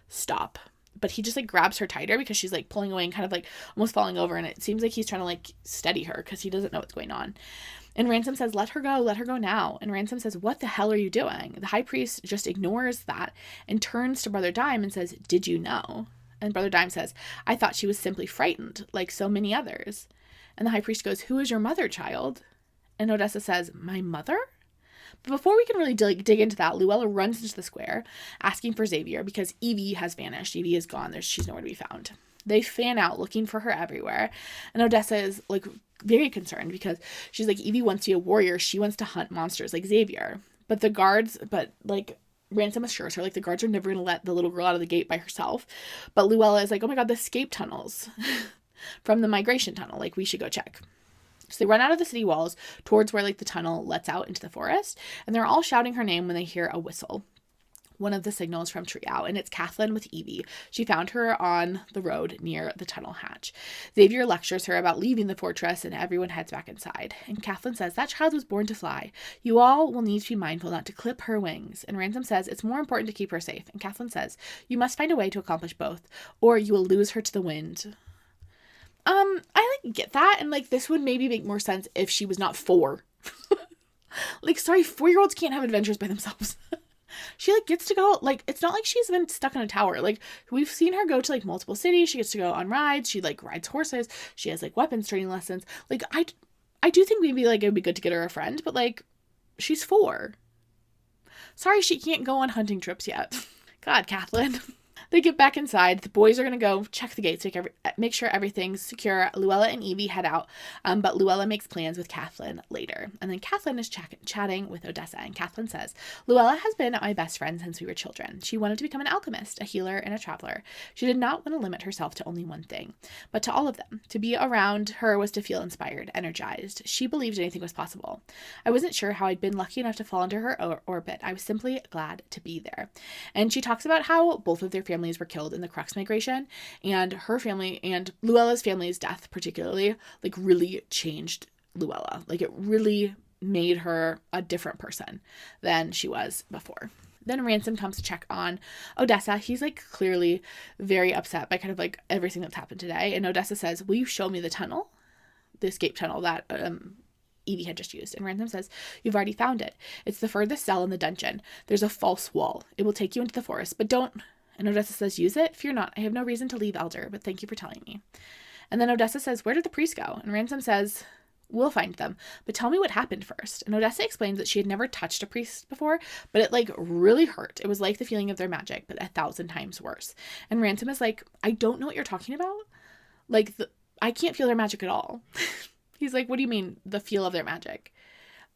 stop, but he just like grabs her tighter because she's like pulling away and kind of like almost falling over, and it seems like he's trying to like steady her because he doesn't know what's going on. And Ransom says, let her go now. And Ransom says, what the hell are you doing? The high priest just ignores that and turns to Brother Dime and says, did you know? And Brother Dime says, I thought she was simply frightened like so many others. And the high priest goes, who is your mother, child? And Odessa says, my mother? But before we can really dig into that, Luella runs into the square asking for Xavier because Evie has vanished. Evie is gone. She's nowhere to be found. They fan out looking for her everywhere. And Odessa is like very concerned because she's like, Evie wants to be a warrior. She wants to hunt monsters like Xavier. But Ransom assures her, like, the guards are never going to let the little girl out of the gate by herself. But Luella is like, oh my god, the escape tunnels from the migration tunnel. Like, we should go check. So they run out of the city walls towards where, like, the tunnel lets out into the forest. And they're all shouting her name when they hear a whistle. One of the signals from Trio, and it's Kathleen with Evie. She found her on the road near the tunnel hatch. Xavier lectures her about leaving the fortress, and everyone heads back inside. And Kathleen says, that child was born to fly. You all will need to be mindful not to clip her wings. And Ransom says, it's more important to keep her safe. And Kathleen says, you must find a way to accomplish both, or you will lose her to the wind. I, like, get that, and, like, this would maybe make more sense if she was not 4. Like, sorry, 4-year-olds can't have adventures by themselves. She, like, gets to go, like, it's not like she's been stuck in a tower. Like, we've seen her go to, like, multiple cities. She gets to go on rides. She, like, rides horses. She has, like, weapons training lessons. Like, I do think maybe, like, it would be good to get her a friend, but, like, she's 4. Sorry she can't go on hunting trips yet. God, Kathleen. They get back inside. The boys are going to go check the gates, make sure everything's secure. Luella and Evie head out, but Luella makes plans with Kathleen later. And then Kathleen is chatting with Odessa, and Kathleen says, Luella has been my best friend since we were children. She wanted to become an alchemist, a healer, and a traveler. She did not want to limit herself to only one thing, but to all of them. To be around her was to feel inspired, energized. She believed anything was possible. I wasn't sure how I'd been lucky enough to fall into her orbit. I was simply glad to be there. And she talks about how both of their families were killed in the Crux migration, and her family and Luella's family's death particularly, like, really changed Luella. Like, it really made her a different person than she was before. Then Ransom comes to check on Odessa. He's, like, clearly very upset by kind of, like, everything that's happened today. And Odessa says, will you show me the tunnel? The escape tunnel that Evie had just used. And Ransom says, you've already found it. It's the furthest cell in the dungeon. There's a false wall. It will take you into the forest, but don't... And Odessa says, use it? Fear not. I have no reason to leave, Elder, but thank you for telling me. And then Odessa says, where did the priests go? And Ransom says, we'll find them, but tell me what happened first. And Odessa explains that she had never touched a priest before, but it, like, really hurt. It was like the feeling of their magic, but 1,000 times worse. And Ransom is like, I don't know what you're talking about. Like, I can't feel their magic at all. He's like, what do you mean, the feel of their magic?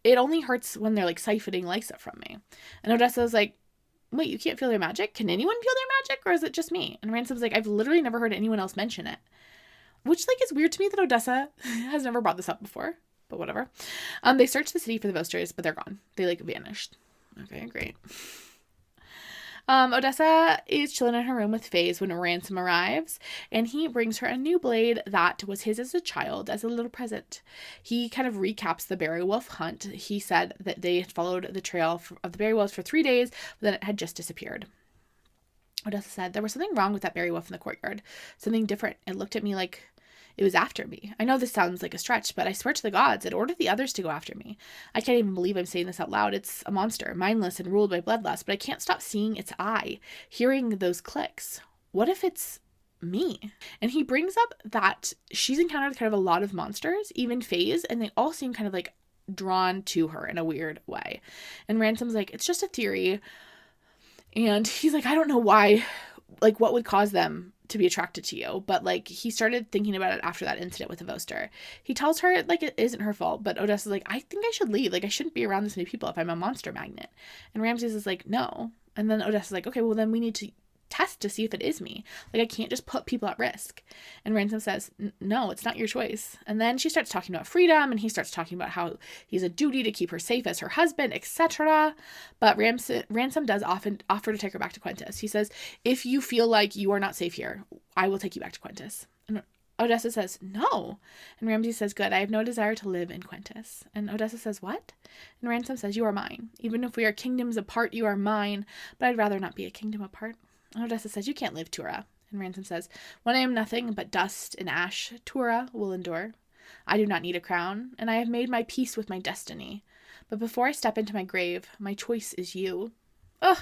It only hurts when they're, like, siphoning Lysa from me. And Odessa's like, wait, you can't feel their magic? Can anyone feel their magic, or is it just me? And Ransom's like, I've literally never heard anyone else mention it. Which, like, is weird to me that Odessa has never brought this up before, but whatever. They search the city for the Vosters, but they're gone. They, like, vanished. Okay, great. Odessa is chilling in her room with Faze when Ransom arrives, and he brings her a new blade that was his as a child, as a little present. He kind of recaps the Berry Wolf hunt. He said that they had followed the trail of the Berry Wolves for 3 days, but then it had just disappeared. Odessa said, there was something wrong with that Berry Wolf in the courtyard. Something different. It looked at me like it was after me. I know this sounds like a stretch, but I swear to the gods, it ordered the others to go after me. I can't even believe I'm saying this out loud. It's a monster, mindless and ruled by bloodlust, but I can't stop seeing its eye, hearing those clicks. What if it's me? And he brings up that she's encountered kind of a lot of monsters, even Faze, and they all seem kind of, like, drawn to her in a weird way. And Ransom's like, it's just a theory. And he's like, I don't know why, like, what would cause them to be attracted to you, but, like, he started thinking about it after that incident with the Voster. He tells her, like, it isn't her fault, but Odessa's like, I think I should leave. Like, I shouldn't be around this many people if I'm a monster magnet. And Ramses is like, no. And then Odessa's like, okay, well, then we need to test to see if it is me. Like, I can't just put people at risk. And Ransom says, no, it's not your choice. And then she starts talking about freedom, and he starts talking about how he's a duty to keep her safe as her husband, etc. But Ransom does often offer to take her back to Quintus. He says, if you feel like you are not safe here, I will take you back to Quintus. And Odessa says, no. And Ramsey says, good, I have no desire to live in Quintus. And Odessa says, what? And Ransom says, you are mine. Even if we are kingdoms apart, you are mine, but I'd rather not be a kingdom apart. Odessa says, you can't live, Tura. And Ransom says, when I am nothing but dust and ash, Tura will endure. I do not need a crown, and I have made my peace with my destiny. But before I step into my grave, my choice is you. Ugh.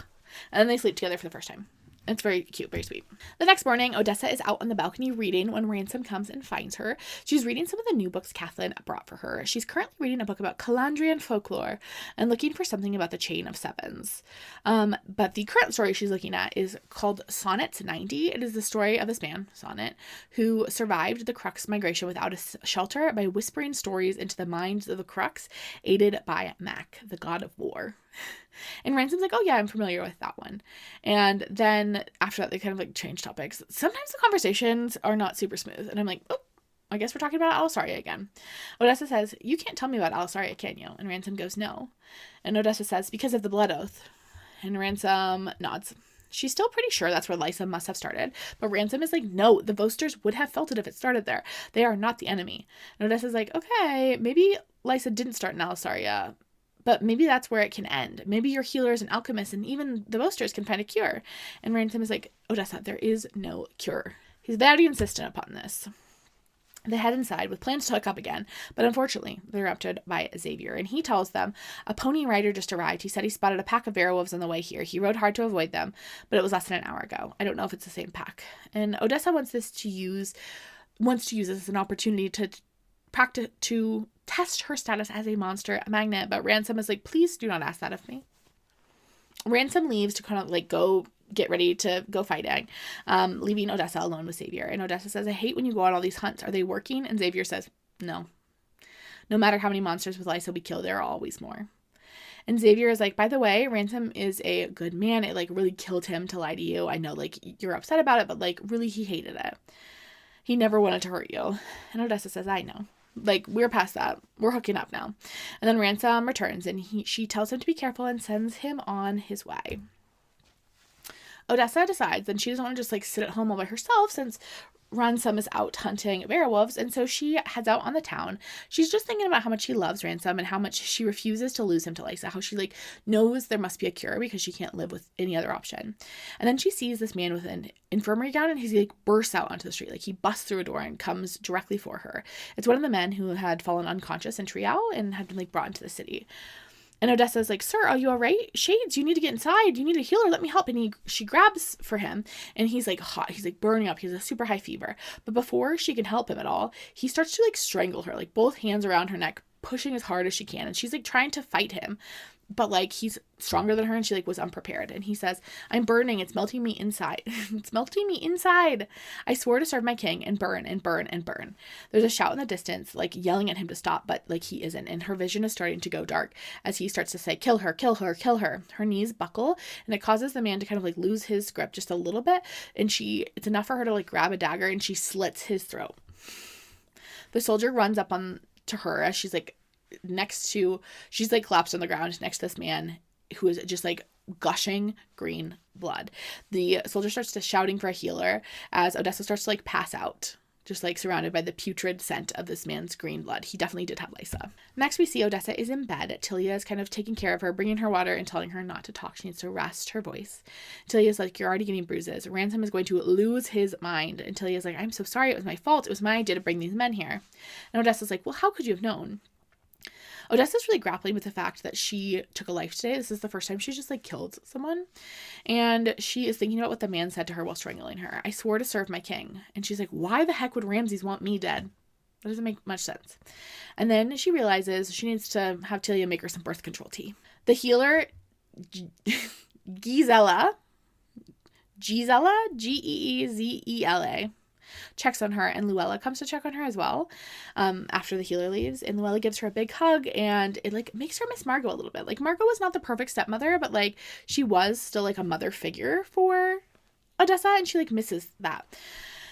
And then they sleep together for the first time. It's very cute, very sweet. The next morning, Odessa is out on the balcony reading when Ransom comes and finds her. She's reading some of the new books Kathleen brought for her. She's currently reading a book about Colandrian folklore and looking for something about the Chain of Sevens. But the current story she's looking at is called Sonnet 90. It is the story of this man, Sonnet, who survived the Crux migration without a shelter by whispering stories into the minds of the Crux, aided by Mac, the god of war. And Ransom's like, oh yeah, I'm familiar with that one. And then after that, they kind of like change topics. Sometimes the conversations are not super smooth. And I'm like, oh, I guess we're talking about Alisaria again. Odessa says, you can't tell me about Alisaria, can you? And Ransom goes, no. And Odessa says, because of the blood oath. And Ransom nods. She's still pretty sure that's where Lysa must have started. But Ransom is like, no, the Vosters would have felt it if it started there. They are not the enemy. And Odessa's like, okay, maybe Lysa didn't start in Alisaria, but maybe that's where it can end. Maybe your healers and alchemists and even the Vosters can find a cure. And Ransom is like, Odessa, there is no cure. He's very insistent upon this. They head inside with plans to hook up again, but unfortunately, they're interrupted by Xavier, and he tells them a pony rider just arrived. He said he spotted a pack of werewolves on the way here. He rode hard to avoid them, but it was less than an hour ago. I don't know if it's the same pack. And Odessa wants to use this as an opportunity to test her status as a monster magnet, but Ransom is like, please do not ask that of me. Ransom leaves to kind of like go get ready to go fighting, leaving Odessa alone with Xavier. And Odessa says, I hate when you go on all these hunts. Are they working? And Xavier says, no. No matter how many monsters with Lysa we kill, there are always more. And Xavier is like, by the way, Ransom is a good man. It like really killed him to lie to you. I know like you're upset about it, but like really he hated it. He never wanted to hurt you. And Odessa says, I know. Like, we're past that. We're hooking up now. And then Ransom returns, and she tells him to be careful and sends him on his way. Odessa decides that she doesn't want to just, like, sit at home all by herself since Ransom is out hunting werewolves, and so she heads out on the town. She's just thinking about how much she loves Ransom and how much she refuses to lose him to Lysa, how she like knows there must be a cure because she can't live with any other option. And then she sees this man with an infirmary gown, and he like bursts out onto the street. Like he busts through a door and comes directly for her. It's one of the men who had fallen unconscious in Trial and had been like brought into the city. And Odessa's like, sir, are you all right? Shades, you need to get inside. You need a healer. Let me help. And she grabs for him, and he's like hot. He's like burning up. He has a super high fever. But before she can help him at all, he starts to like strangle her, like both hands around her neck, pushing as hard as she can. And she's like trying to fight him, but like he's stronger than her, and she like was unprepared. And he says, I'm burning. It's melting me inside. It's melting me inside. I swore to serve my king and burn and burn and burn. There's a shout in the distance, like yelling at him to stop, but like he isn't. And her vision is starting to go dark as he starts to say, kill her, kill her, kill her. Her knees buckle, and it causes the man to kind of like lose his grip just a little bit. And it's enough for her to like grab a dagger, and she slits his throat. The soldier runs up to her as she's like collapsed on the ground next to this man who is just like gushing green blood. The soldier starts to shouting for a healer as Odessa starts to like pass out, just like surrounded by the putrid scent of this man's green blood. He definitely did have Lysa. Next we see Odessa is in bed. Tilia is kind of taking care of her, bringing her water and telling her not to talk. She needs to rest her voice. Tilia is like, you're already getting bruises. Ransom is going to lose his mind. And Tilia is like, I'm so sorry. It was my fault. It was my idea to bring these men here. And Odessa's like, well, how could you have known? Odessa's really grappling with the fact that she took a life today. This is the first time she's just like killed someone. And she is thinking about what the man said to her while strangling her. I swore to serve my king. And she's like, why the heck would Ramses want me dead? That doesn't make much sense. And then she realizes she needs to have Tilia make her some birth control tea. The healer, Gisela, Geezela, checks on her, and Luella comes to check on her as well after the healer leaves. And Luella gives her a big hug, and it like makes her miss Margot a little bit. Like Margot was not the perfect stepmother, but like she was still like a mother figure for Odessa, and she like misses that.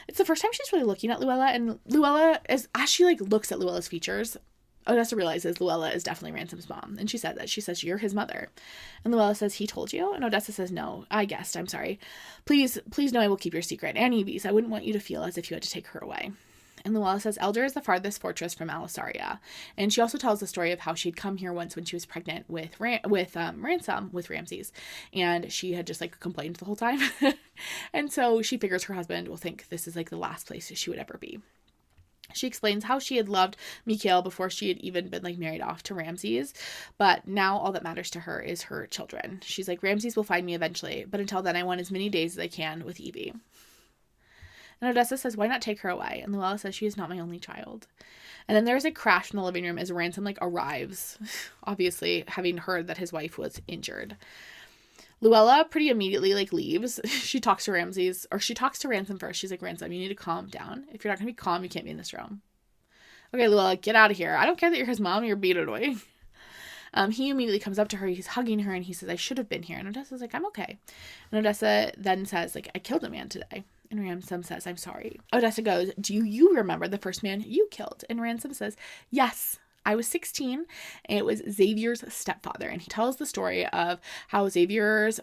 It's the first time she's really looking at Luella, and Luella as she like looks at Luella's features, Odessa realizes Luella is definitely Ransom's mom. And she said that. She says, you're his mother. And Luella says, he told you? And Odessa says, no, I guessed. I'm sorry. Please know I will keep your secret. And Evie's, I wouldn't want you to feel as if you had to take her away. And Luella says, Elder is the farthest fortress from Alisaria. And she also tells the story of how she'd come here once when she was pregnant with Ransom, with Ramses. And she had just like complained the whole time. And so she figures her husband will think this is like the last place she would ever be. She explains how she had loved Mikhail before she had even been like married off to Ramses, but now all that matters to her is her children. She's like, Ramses will find me eventually, but until then I want as many days as I can with Evie. And Odessa says, why not take her away? And Luella says, she is not my only child. And then there's a crash in the living room as Ransom like arrives, obviously having heard that his wife was injured. Luella pretty immediately like leaves. She talks to Ramses, or she talks to Ransom first. She's like, Ransom, you need to calm down. If you're not gonna be calm, you can't be in this room. Okay, Luella, get out of here. I don't care that you're his mom, you're beat away. He immediately comes up to her, he's hugging her, and he says, I should have been here. And Odessa's like, I'm okay. And Odessa then says, like, I killed a man today. And Ransom says, I'm sorry. Odessa goes, do you remember the first man you killed? And Ransom says, yes, I was 16, and it was Xavier's stepfather. And he tells the story of how Xavier's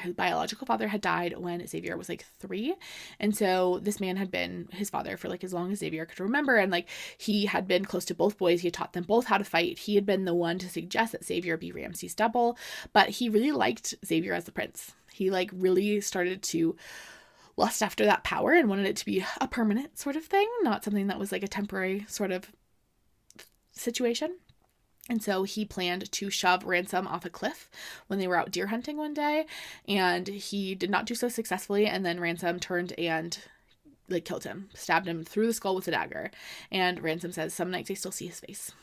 his biological father had died when Xavier was like 3. And so this man had been his father for like as long as Xavier could remember. And like he had been close to both boys. He had taught them both how to fight. He had been the one to suggest that Xavier be Ramses' double, but he really liked Xavier as the prince. He like really started to lust after that power and wanted it to be a permanent sort of thing, not something that was like a temporary sort of situation. And so he planned to shove Ransom off a cliff when they were out deer hunting one day, and he did not do so successfully, and then Ransom turned and like killed him, stabbed him through the skull with a dagger. And Ransom says some nights I still see his face.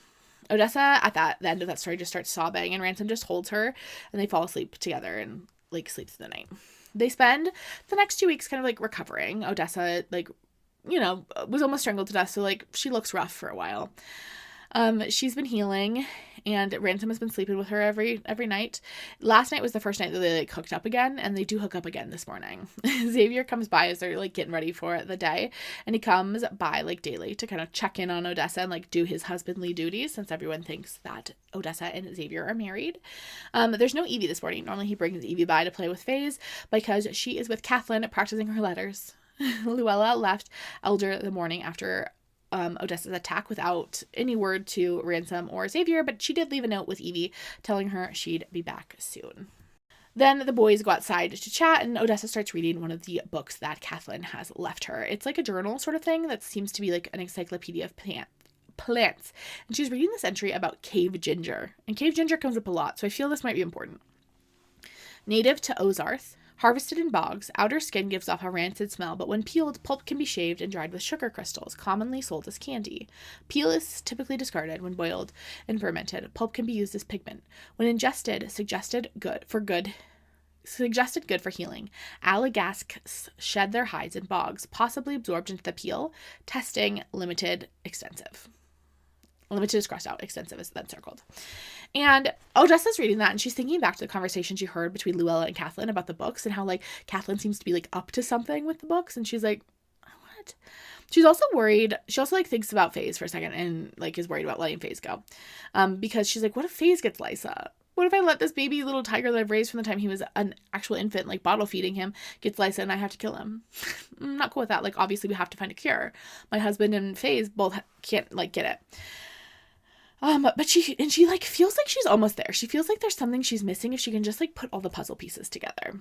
Odessa at the end of that story just starts sobbing, and Ransom just holds her, and they fall asleep together and like sleep through the night. They spend the next 2 weeks kind of like recovering. Odessa like, you know, was almost strangled to death, so like she looks rough for a while. She's been healing, and Ransom has been sleeping with her every night. Last night was the first night that they like hooked up again, and they do hook up again this morning. Xavier comes by as they're like getting ready for the day, and he comes by like daily to kind of check in on Odessa and like do his husbandly duties, since everyone thinks that Odessa and Xavier are married. There's no Evie this morning. Normally he brings Evie by to play with Faze because she is with Kathleen practicing her letters. Luella left Elder the morning after Odessa's attack without any word to Ransom or Xavier, but she did leave a note with Evie telling her she'd be back soon. Then the boys go outside to chat, and Odessa starts reading one of the books that Kathleen has left her. It's like a journal sort of thing that seems to be like an encyclopedia of plants. And she's reading this entry about cave ginger. And cave ginger comes up a lot, so I feel this might be important. Native to Ozarth, harvested in bogs, outer skin gives off a rancid smell, but when peeled, pulp can be shaved and dried with sugar crystals, commonly sold as candy. Peel is typically discarded when boiled and fermented. Pulp can be used as pigment. When ingested, suggested good for healing. Alligasks shed their hides in bogs, possibly absorbed into the peel. Testing limited, extensive. Limited is crossed out, extensive is then circled. And Odessa's reading that, and she's thinking back to the conversation she heard between Luella and Kathleen about the books, and how like Kathleen seems to be like up to something with the books, and she's like, what? She's also worried. She also like thinks about Faze for a second, and like is worried about letting Faze go, because she's like, what if Faze gets Lysa? What if I let this baby little tiger that I've raised from the time he was an actual infant, like bottle feeding him, gets Lysa and I have to kill him? I'm not cool with that. Like obviously we have to find a cure. My husband and Faze both can't like get it. But she like feels like she's almost there. She feels like there's something she's missing if she can just like put all the puzzle pieces together.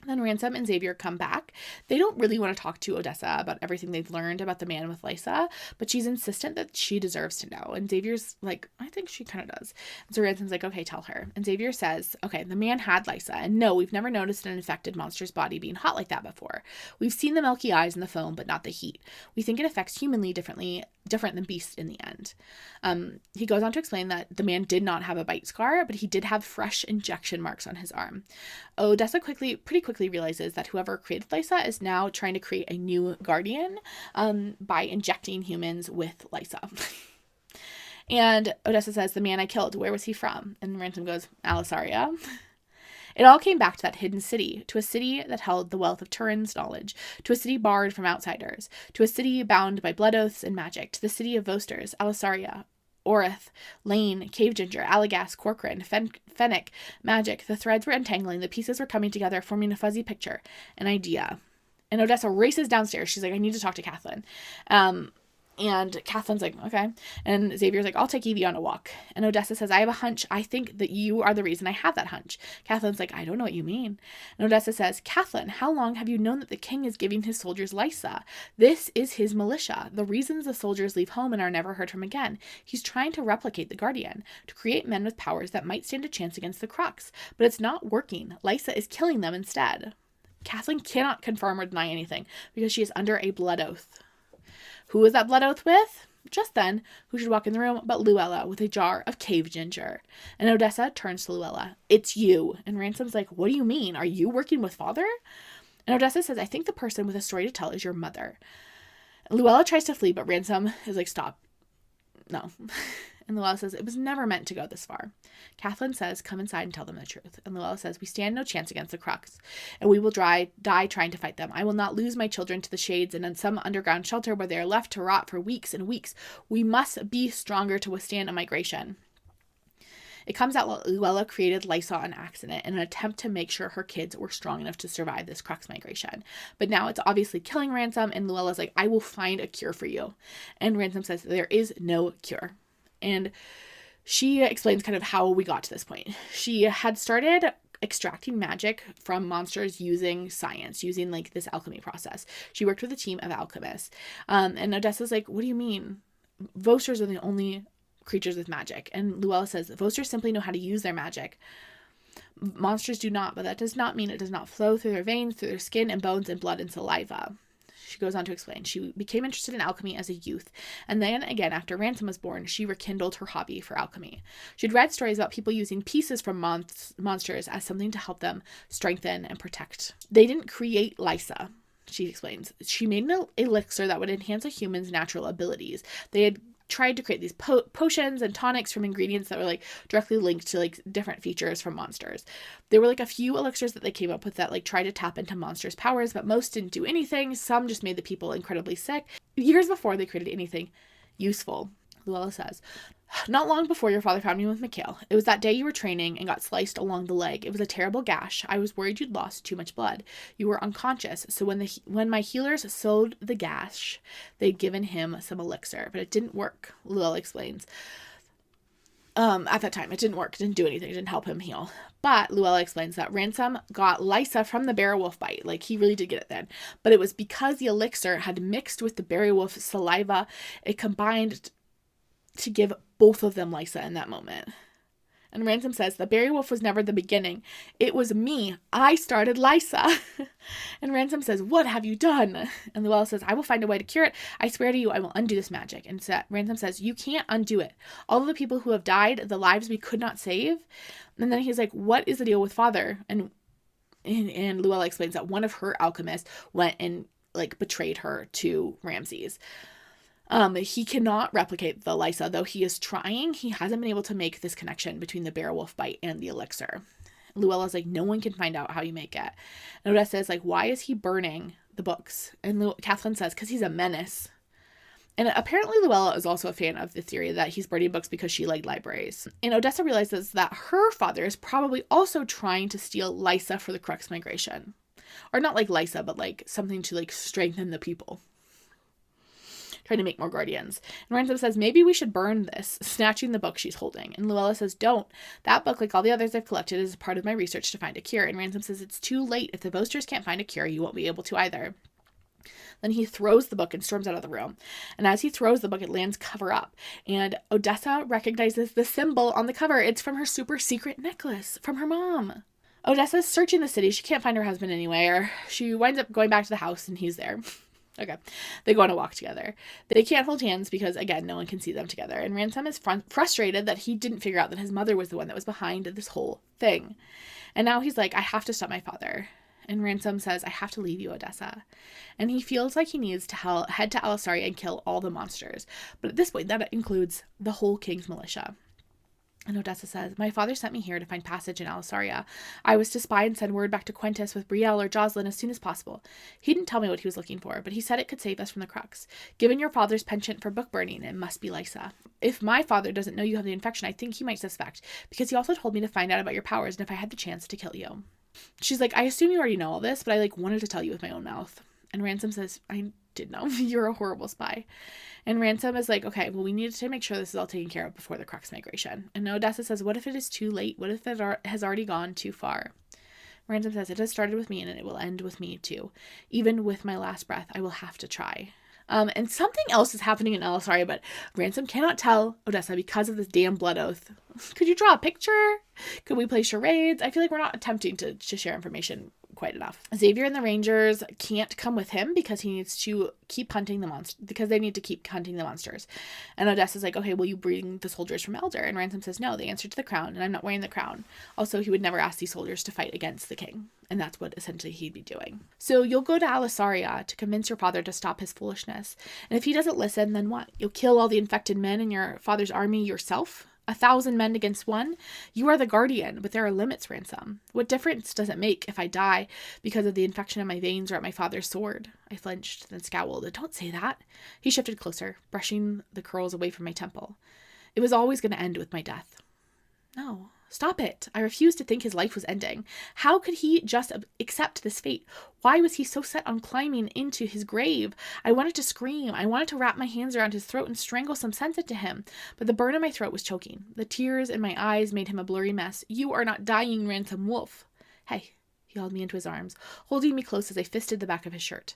Then Ransom and Xavier come back. They don't really want to talk to Odessa about everything they've learned about the man with Lysa, but she's insistent that she deserves to know. And Xavier's like, I think she kind of does. And so Ransom's like, okay, tell her. And Xavier says, okay, the man had Lysa, and no, we've never noticed an infected monster's body being hot like that before. We've seen the milky eyes and the foam, but not the heat. We think it affects humanly different than beasts in the end. He goes on to explain that the man did not have a bite scar, but he did have fresh injection marks on his arm. Odessa pretty quickly realizes that whoever created Lysa is now trying to create a new guardian by injecting humans with Lysa. And Odessa says, the man I killed, where was he from? And Ransom goes, Alisaria. It all came back to that hidden city, to a city that held the wealth of Turan's knowledge, to a city barred from outsiders, to a city bound by blood oaths and magic, to the city of Vosters, Alisaria, Orith, Lane, Cave Ginger, Allagask, Corcoran, Fennec, magic. The threads were untangling, the pieces were coming together, forming a fuzzy picture, an idea. And Odessa races downstairs. She's like, I need to talk to Kathleen. And Catherine's like, okay. And Xavier's like, I'll take Evie on a walk. And Odessa says, I have a hunch. I think that you are the reason I have that hunch. Catherine's like, I don't know what you mean. And Odessa says, Catherine, how long have you known that the king is giving his soldiers Lysa? This is his militia. The reasons the soldiers leave home and are never heard from again. He's trying to replicate the Guardian, to create men with powers that might stand a chance against the Crux. But it's not working. Lysa is killing them instead. Catherine cannot confirm or deny anything because she is under a blood oath. Who is that blood oath with? Just then, who should walk in the room but Luella with a jar of cave ginger. And Odessa turns to Luella. It's you. And Ransom's like, what do you mean? Are you working with father? And Odessa says, I think the person with a story to tell is your mother. And Luella tries to flee, but Ransom is like, stop. No. And Luella says, it was never meant to go this far. Catherine says, come inside and tell them the truth. And Luella says, we stand no chance against the Crux, and we will die trying to fight them. I will not lose my children to the shades and in some underground shelter where they are left to rot for weeks and weeks. We must be stronger to withstand a migration. It comes out Luella created Lysa on accident in an attempt to make sure her kids were strong enough to survive this Crux migration. But now it's obviously killing Ransom, and Luella's like, I will find a cure for you. And Ransom says, there is no cure. And she explains kind of how we got to this point. She had started extracting magic from monsters using science, using like this alchemy process. She worked with a team of alchemists. And Odessa's like, what do you mean? Vosters are the only creatures with magic. And Luella says, Vosters simply know how to use their magic. Monsters do not, but that does not mean it does not flow through their veins, through their skin and bones and blood and saliva. She goes on to explain. She became interested in alchemy as a youth, and then again after Ransom was born, she rekindled her hobby for alchemy. She'd read stories about people using pieces from monsters as something to help them strengthen and protect. They didn't create Lysa, she explains. She made an elixir that would enhance a human's natural abilities. They had tried to create these potions and tonics from ingredients that were like directly linked to like different features from monsters. There were like a few elixirs that they came up with that like tried to tap into monsters' powers, but most didn't do anything. Some just made the people incredibly sick. Years before they created anything useful, Luella says. Not long before your father found me with Mikhail. It was that day you were training and got sliced along the leg. It was a terrible gash. I was worried you'd lost too much blood. You were unconscious, so when my healers sewed the gash, they'd given him some elixir, but it didn't work, Luella explains. At that time, it didn't work. It didn't do anything. It didn't help him heal. But Luella explains that Ransom got Lysa from the Beowulf bite. Like, he really did get it then. But it was because the elixir had mixed with the Beowulf saliva. It combined to give both of them Lysa in that moment. And Ransom says, the Beowulf was never the beginning. It was me. I started Lysa. And Ransom says, what have you done? And Luella says, I will find a way to cure it. I swear to you, I will undo this magic. And Ransom says, you can't undo it. All of the people who have died, the lives we could not save. And then he's like, what is the deal with father? And Luella explains that one of her alchemists went and like betrayed her to Ramses. He cannot replicate the Lysa, though he is trying. He hasn't been able to make this connection between the Beowulf bite and the elixir. Luella's like, no one can find out how you make it. And Odessa is like, why is he burning the books? And Catherine says, because he's a menace. And apparently Luella is also a fan of the theory that he's burning books because she liked libraries. And Odessa realizes that her father is probably also trying to steal Lysa for the Crux migration. Or not like Lysa, but like something to like strengthen the people. Trying to make more guardians. And Ransom says, maybe we should burn this, snatching the book she's holding. And Luella says, don't. That book, like all the others I've collected, is part of my research to find a cure. And Ransom says, it's too late. If the boasters can't find a cure, you won't be able to either. Then he throws the book and storms out of the room. And as he throws the book, it lands cover up. And Odessa recognizes the symbol on the cover. It's from her super secret necklace from her mom. Odessa's searching the city. She can't find her husband anywhere. She winds up going back to the house and he's there. Okay. They go on a walk together. They can't hold hands because, again, no one can see them together. And Ransom is frustrated that he didn't figure out that his mother was the one that was behind this whole thing. And now he's like, I have to stop my father. And Ransom says, I have to leave you, Odessa. And he feels like he needs to head to Alisaria and kill all the monsters. But at this point, that includes the whole king's militia. And Odessa says, my father sent me here to find passage in Alisaria. I was to spy and send word back to Quintus with Brielle or Jocelyn as soon as possible. He didn't tell me what he was looking for, but he said it could save us from the Crux. Given your father's penchant for book burning, it must be Lysa. If my father doesn't know you have the infection, I think he might suspect, because he also told me to find out about your powers and if I had the chance to kill you. She's like, I assume you already know all this, but I wanted to tell you with my own mouth. And Ransom says, I did know. You're a horrible spy. And Ransom is like, okay, well, we need to make sure this is all taken care of before the Crux migration. And Odessa says, what if it is too late? What if it has already gone too far? Ransom says, it has started with me and it will end with me too. Even with my last breath, I will have to try. And something else is happening in Alisaria, but Ransom cannot tell Odessa because of this damn blood oath. Could you draw a picture? Could we play charades? I feel like we're not attempting to share information quite enough. Xavier and the Rangers can't come with him because he needs to keep hunting the monster, because they need to keep hunting the monsters. And Odessa's like, okay, will you bring the soldiers from Elder? And Ransom says, no, they answer to the crown, and I'm not wearing the crown. Also, he would never ask these soldiers to fight against the king. And that's what essentially he'd be doing. So you'll go to Alisaria to convince your father to stop his foolishness. And if he doesn't listen, then what? You'll kill all the infected men in your father's army yourself? 1,000 men against one? You are the guardian, but there are limits, Ransom. What difference does it make if I die because of the infection in my veins or at my father's sword? I flinched, then scowled. Don't say that. He shifted closer, brushing the curls away from my temple. It was always going to end with my death. No. Stop it. I refused to think his life was ending. How could he just accept this fate? Why was he so set on climbing into his grave? I wanted to scream. I wanted to wrap my hands around his throat and strangle some sense into him. But the burn in my throat was choking. The tears in my eyes made him a blurry mess. You are not dying, Ransom Wolf. Hey. He held me into his arms, holding me close as I fisted the back of his shirt.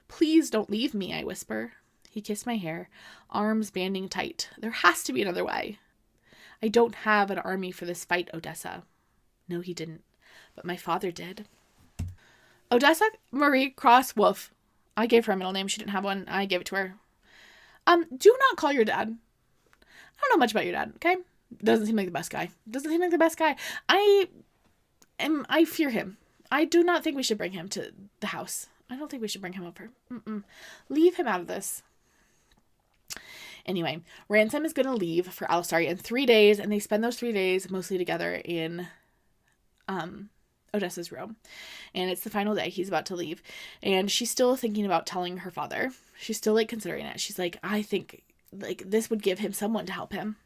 Please don't leave me, I whisper. He kissed my hair, arms banding tight. There has to be another way. I don't have an army for this fight, Odessa. No, he didn't. But my father did. Odessa Marie Cross Wolf. I gave her a middle name. She didn't have one. I gave it to her. Do not call your dad. I don't know much about your dad, okay? Doesn't seem like the best guy. I fear him. I do not think we should bring him to the house. I don't think we should bring him over. Leave him out of this. Anyway, Ransom is going to leave for Alisaria in 3 days, and they spend those 3 days mostly together in Odessa's room. And it's the final day. He's about to leave. And she's still thinking about telling her father. She's still, considering it. She's like, I think, this would give him someone to help him.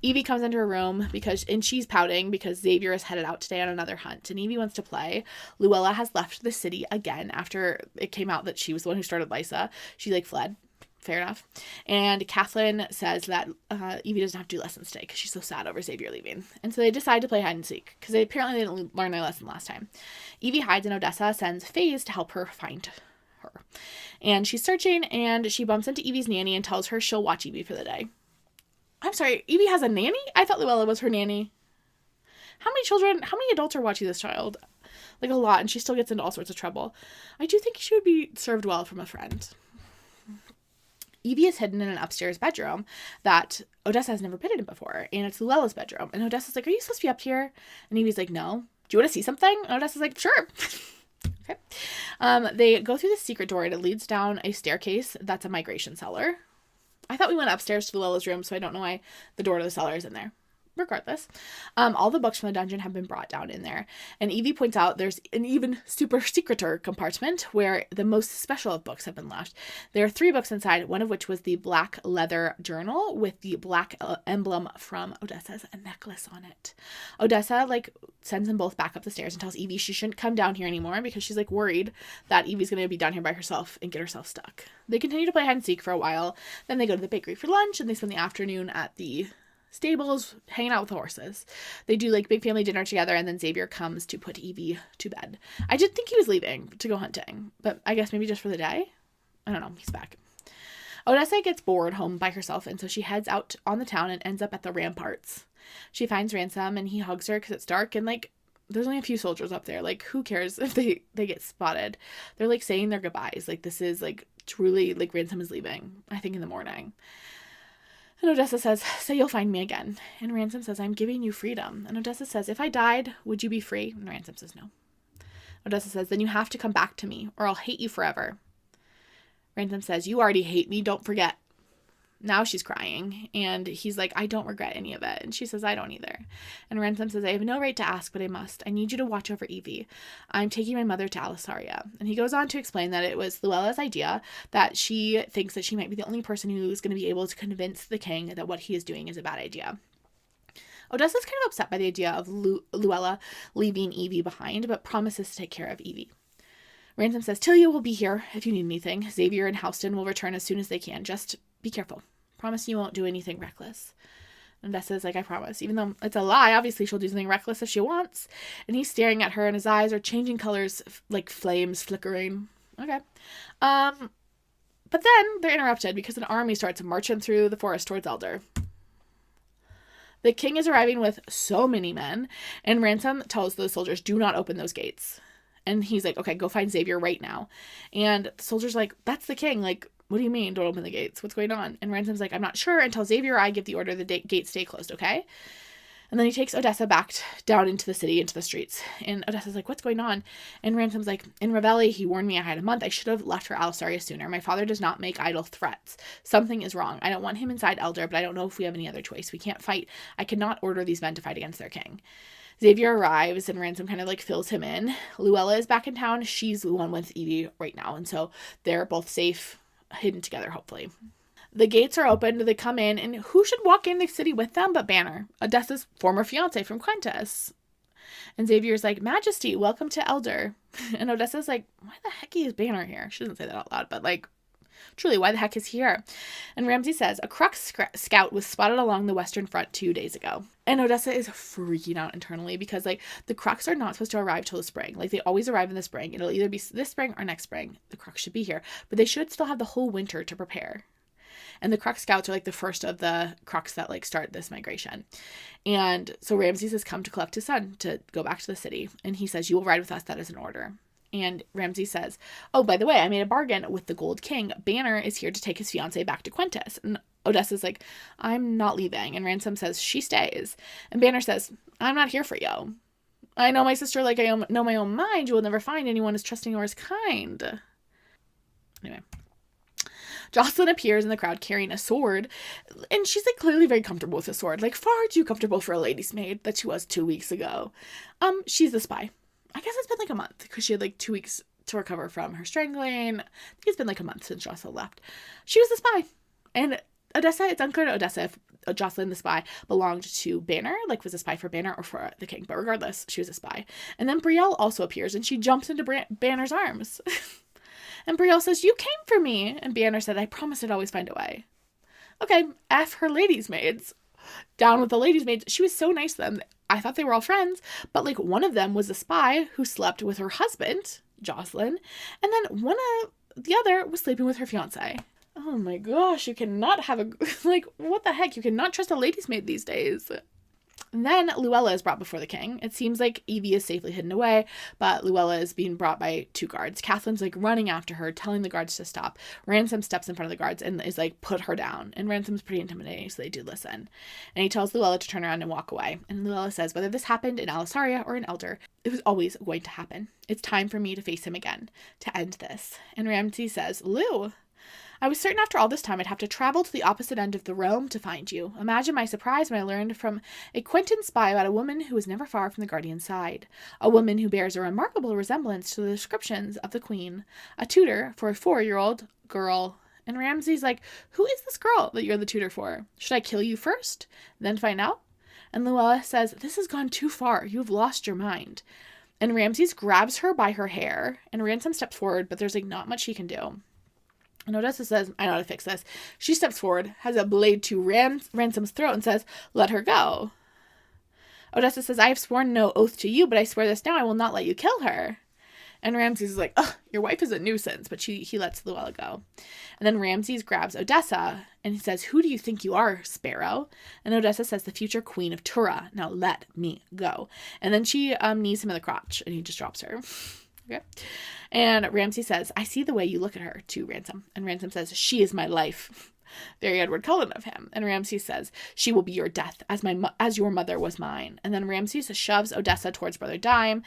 Evie comes into her room and she's pouting because Xavier is headed out today on another hunt, and Evie wants to play. Luella has left the city again after it came out that she was the one who started Lysa. She, fled. Fair enough. And Kathleen says that Evie doesn't have to do lessons today because she's so sad over Xavier leaving. And so they decide to play hide and seek because they apparently didn't learn their lesson last time. Evie hides and Odessa sends Faze to help her find her. And she's searching and she bumps into Evie's nanny and tells her she'll watch Evie for the day. I'm sorry, Evie has a nanny? I thought Luella was her nanny. How many adults are watching this child? A lot, and she still gets into all sorts of trouble. I do think she would be served well from a friend. Evie is hidden in an upstairs bedroom that Odessa has never been in before, and it's Luella's bedroom. And Odessa's like, are you supposed to be up here? And Evie's like, no. Do you want to see something? And Odessa's like, sure. Okay. They go through the secret door, and it leads down a staircase that's a migration cellar. I thought we went upstairs to Luella's room, so I don't know why the door to the cellar is in there. Regardless, all the books from the dungeon have been brought down in there. And Evie points out there's an even super secreter compartment where the most special of books have been left. There are 3 books inside, one of which was the black leather journal with the black emblem from Odessa's necklace on it. Odessa, sends them both back up the stairs and tells Evie she shouldn't come down here anymore because she's, worried that Evie's going to be down here by herself and get herself stuck. They continue to play hide and seek for a while. Then they go to the bakery for lunch, and they spend the afternoon at the stables hanging out with the horses. They do big family dinner together, and then Xavier comes to put Evie to bed. I did think he was leaving to go hunting, but I guess maybe just for the day. I don't know. He's back. Odessa gets bored home by herself, and so she heads out on the town and ends up at the ramparts. She finds Ransom, and he hugs her because it's dark, and there's only a few soldiers up there. Who cares if they get spotted? They're saying their goodbyes. This is truly Ransom is leaving, I think, in the morning. And Odessa says, so you'll find me again. And Ransom says, I'm giving you freedom. And Odessa says, if I died, would you be free? And Ransom says, no. Odessa says, then you have to come back to me, or I'll hate you forever. Ransom says, you already hate me, don't forget. Now she's crying, and he's like, I don't regret any of it. And she says, I don't either. And Ransom says, I have no right to ask, but I must. I need you to watch over Evie. I'm taking my mother to Alisaria. And he goes on to explain that it was Luella's idea, that she thinks that she might be the only person who's going to be able to convince the king that what he is doing is a bad idea. Odessa's kind of upset by the idea of Luella leaving Evie behind, but promises to take care of Evie. Ransom says, Tilia will be here if you need anything. Xavier and Houston will return as soon as they can. Just be careful. Promise you won't do anything reckless. And Odessa's like, I promise. Even though it's a lie, obviously she'll do something reckless if she wants. And he's staring at her, and his eyes are changing colors like flames flickering. Okay. But then they're interrupted because an army starts marching through the forest towards Elder. The king is arriving with so many men, and Ransom tells the soldiers, do not open those gates. And he's like, okay, go find Xavier right now. And the soldier's like, that's the king. Like, what do you mean, don't open the gates? What's going on? And Ransom's like, I'm not sure until Xavier or I give the order the gates stay closed, okay? And then he takes Odessa back down into the city, into the streets. And Odessa's like, what's going on? And Ransom's like, in Reveille, he warned me I had a month. I should have left for Alisaria sooner. My father does not make idle threats. Something is wrong. I don't want him inside Elder, but I don't know if we have any other choice. We can't fight. I cannot order these men to fight against their king. Xavier arrives, and Ransom kind of like fills him in. Luella is back in town. She's the one with Evie right now. And so they're both safe, hidden together, hopefully. The gates are opened. They come in, and who should walk in the city with them but Banner, Odessa's former fiance from Quintus. And Xavier's like, Majesty, welcome to Elder. And Odessa's like, why the heck is Banner here? She doesn't say that out loud, but like, truly, why the heck is he here? And Ramsay says, a Crux scout was spotted along the western front 2 days ago. And Odessa is freaking out internally because, like, the Crux are not supposed to arrive till the spring. Like, they always arrive in the spring. It'll either be this spring or next spring. The Crux should be here. But they should still have the whole winter to prepare. And the Crux scouts are, like, the first of the Crux that, like, start this migration. And so Ramses has come to collect his son to go back to the city. And he says, you will ride with us. That is an order. And Ramsay says, oh, by the way, I made a bargain with the Gold King. Banner is here to take his fiancée back to Quintus. And Odessa's like, I'm not leaving. And Ransom says, she stays. And Banner says, I'm not here for you. I know my sister like I know my own mind. You will never find anyone as trusting or as kind. Anyway. Jocelyn appears in the crowd carrying a sword, and she's like clearly very comfortable with a sword, like far too comfortable for a lady's maid that she was 2 weeks ago. She's the spy. I guess it's been like a month because she had like 2 weeks to recover from her strangling. I think it's been like a month since Jocelyn left. She was the spy, and Odessa. It's unclear to Odessa if Jocelyn the spy belonged to Banner, like was a spy for Banner or for the king, but regardless, she was a spy. And then Brielle also appears, and she jumps into Banner's arms. And Brielle says, you came for me. And Banner said, I promise I'd always find a way. Okay, F her ladies' maids. Down with the ladies' maids. She was so nice to them. I thought they were all friends. But, like, one of them was a spy who slept with her husband, Jocelyn. And then the other was sleeping with her fiancé. Oh my gosh, you cannot have a... Like, what the heck? You cannot trust a ladies' maid these days. And then Luella is brought before the king. It seems like Evie is safely hidden away, but Luella is being brought by 2 guards. Catherine's like running after her, telling the guards to stop. Ransom steps in front of the guards and is like, put her down. And Ransom's pretty intimidating, so they do listen. And he tells Luella to turn around and walk away. And Luella says, whether this happened in Alisaria or in Elder, it was always going to happen. It's time for me to face him again, to end this. And Ramsay says, Lou, I was certain after all this time I'd have to travel to the opposite end of the realm to find you. Imagine my surprise when I learned from a Quentin spy about a woman who was never far from the Guardian's side. A woman who bears a remarkable resemblance to the descriptions of the Queen. A tutor for a 4-year-old girl. And Ramsay's like, who is this girl that you're the tutor for? Should I kill you first, then find out? And Luella says, this has gone too far. You've lost your mind. And Ramses grabs her by her hair. And Ransom steps forward, but there's like not much he can do. And Odessa says, I know how to fix this. She steps forward, has a blade to Ransom's throat, and says, let her go. Odessa says, I have sworn no oath to you, but I swear this now I will not let you kill her. And Ramses is like, ugh, your wife is a nuisance, but he lets Luella go. And then Ramses grabs Odessa, and he says, who do you think you are, Sparrow? And Odessa says, the future queen of Turan. Now let me go. And then she knees him in the crotch, and he just drops her. Okay. And Ramsay says, I see the way you look at her, to Ransom. And Ransom says, she is my life. Very Edward Cullen of him. And Ramsay says, she will be your death, as your mother was mine. And then Ramsay shoves Odessa towards Brother Dime.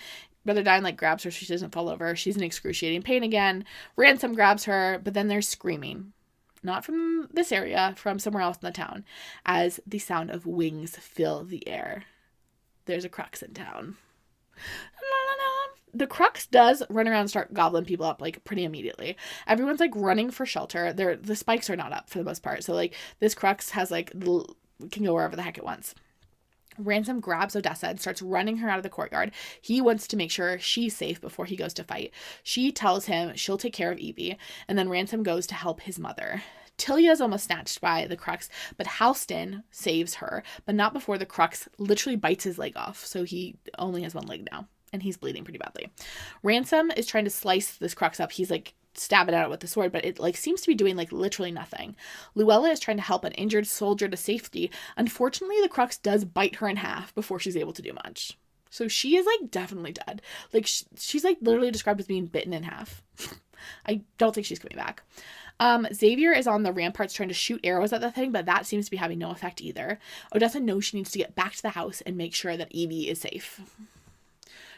Brother Dime, like, grabs her so she doesn't fall over. She's in excruciating pain again. Ransom grabs her, but then there's screaming. Not from this area, from somewhere else in the town, as the sound of wings fill the air. There's a Crux in town. The Crux does run around and start gobbling people up, like, pretty immediately. Everyone's, like, running for shelter. The spikes are not up for the most part. So, like, this Crux has, like, can go wherever the heck it wants. Ransom grabs Odessa and starts running her out of the courtyard. He wants to make sure she's safe before he goes to fight. She tells him she'll take care of Evie, and then Ransom goes to help his mother. Tilia is almost snatched by the Crux, but Houston saves her, but not before the Crux literally bites his leg off, so he only has one leg now, and he's bleeding pretty badly. Ransom is trying to slice this Crux up. He's like stabbing at it with the sword, but it like seems to be doing like literally nothing. Luella is trying to help an injured soldier to safety. Unfortunately, the Crux does bite her in half before she's able to do much. So she is like definitely dead. Like she's like literally described as being bitten in half. I don't think she's coming back. Xavier is on the ramparts trying to shoot arrows at the thing, but that seems to be having no effect either. Odessa knows she needs to get back to the house and make sure that Evie is safe.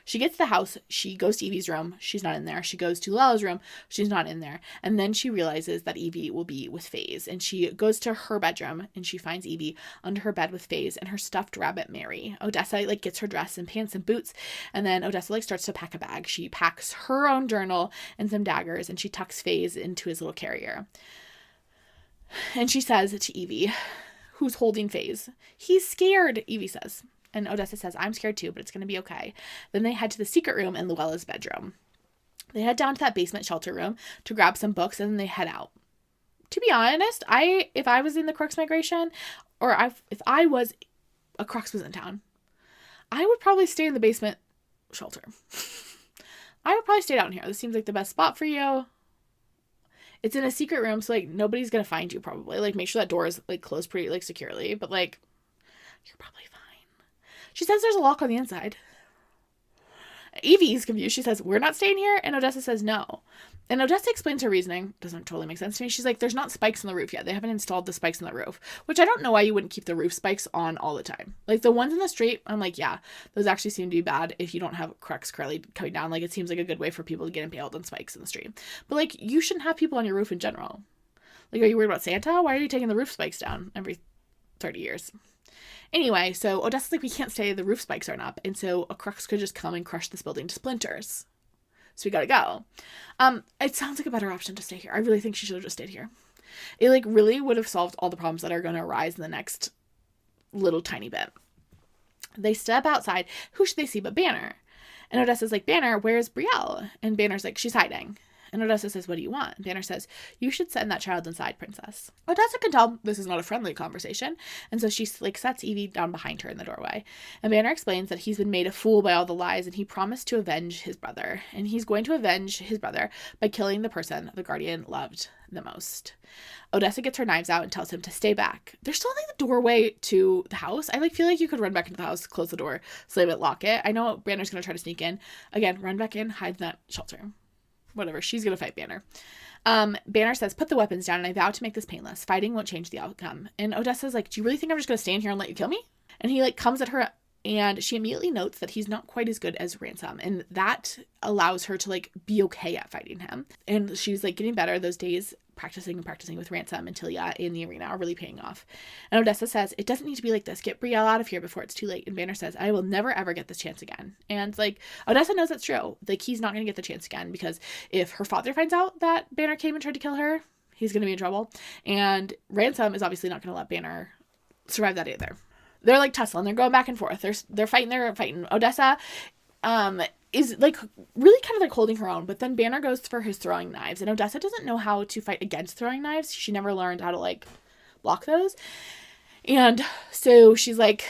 She gets to the house, she goes to Evie's room, she's not in there. She goes to Luella's room, she's not in there. And then she realizes that Evie will be with FaZe. And she goes to her bedroom and she finds Evie under her bed with FaZe and her stuffed rabbit Mary. Odessa like gets her dress and pants and boots, and then Odessa like starts to pack a bag. She packs her own journal and some daggers, and she tucks FaZe into his little carrier. And she says to Evie, who's holding FaZe, "He's scared," Evie says. And Odessa says, "I'm scared too, but it's going to be okay." Then they head to the secret room in Luella's bedroom. They head down to that basement shelter room to grab some books, and then they head out. To be honest, if I was in the Crux migration, or if I was a Crux was in town, I would probably stay in the basement shelter. I would probably stay down here. This seems like the best spot for you. It's in a secret room, so like nobody's going to find you probably. Like make sure that door is like closed pretty like securely, but like you're probably fine. She says there's a lock on the inside. Evie's confused. She says, "We're not staying here?" And Odessa says no. And Odessa explains her reasoning. Doesn't totally make sense to me. She's like, there's not spikes on the roof yet. They haven't installed the spikes on the roof. Which I don't know why you wouldn't keep the roof spikes on all the time. Like the ones in the street, I'm like, yeah, those actually seem to be bad if you don't have Crux currently coming down. Like it seems like a good way for people to get impaled on spikes in the street. But like you shouldn't have people on your roof in general. Like are you worried about Santa? Why are you taking the roof spikes down every 30 years? Anyway, so Odessa's like, we can't stay, the roof spikes aren't up, and so a Crux could just come and crush this building to splinters. So we gotta go. It sounds like a better option to stay here. I really think she should have just stayed here. It like really would have solved all the problems that are going to arise in the next little tiny bit. They step outside. Who should they see but Banner? And Odessa's like, "Banner, where's Brielle?" And Banner's like, "She's hiding." And Odessa says, "What do you want?" And Banner says, "You should send that child inside, princess." Odessa can tell this is not a friendly conversation. And so she like sets Evie down behind her in the doorway. And Banner explains that he's been made a fool by all the lies and he promised to avenge his brother. And he's going to avenge his brother by killing the person the Guardian loved the most. Odessa gets her knives out and tells him to stay back. They're still in the doorway to the house. I like feel like you could run back into the house, close the door, slam it, lock it. I know Banner's going to try to sneak in. Again, run back in, hide in that shelter. Whatever, she's gonna fight Banner. Banner says, "Put the weapons down and I vow to make this painless. Fighting won't change the outcome." And Odessa's like, "Do you really think I'm just gonna stay in here and let you kill me?" And he like comes at her, and she immediately notes that he's not quite as good as Ransom, and that allows her to like be okay at fighting him. And she's like getting better. Those days practicing with Ransom and Tilia in the arena are really paying off. And Odessa says, "It doesn't need to be like this. Get Brielle out of here before it's too late." And Banner says, "I will never ever get this chance again." And like Odessa knows that's true. Like he's not going to get the chance again, because if her father finds out that Banner came and tried to kill her, he's going to be in trouble. And Ransom is obviously not going to let Banner survive that either. They're like tussling. They're going back and forth. They're fighting. Odessa is like really kind of like holding her own, but then Banner goes for his throwing knives, and Odessa doesn't know how to fight against throwing knives. She never learned how to like block those. And so she's like,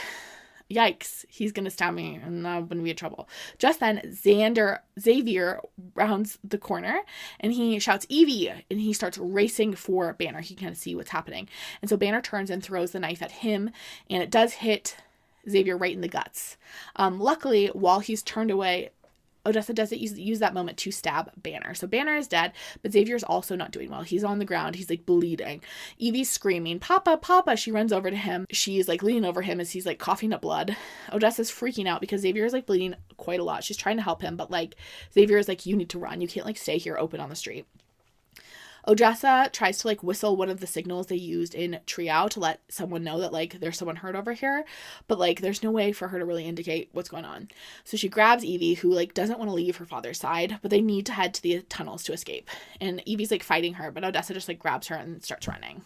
yikes, he's gonna stab me and I'm gonna be in trouble. Just then Xavier rounds the corner and he shouts, "Evie," and he starts racing for Banner. He can kind of see what's happening. And so Banner turns and throws the knife at him, and it does hit Xavier right in the guts. Luckily, while he's turned away, Odessa doesn't use that moment to stab Banner. So Banner is dead, but Xavier's also not doing well. He's on the ground. He's like bleeding. Evie's screaming, "Papa, Papa." She runs over to him. She's like leaning over him as he's like coughing up blood. Odessa's freaking out because Xavier is like bleeding quite a lot. She's trying to help him, but like Xavier is like, "You need to run. You can't like stay here open on the street." Odessa tries to like whistle one of the signals they used in Triao to let someone know that like there's someone hurt over here, but like there's no way for her to really indicate what's going on. So she grabs Evie, who like doesn't want to leave her father's side, but they need to head to the tunnels to escape. And Evie's like fighting her, but Odessa just like grabs her and starts running.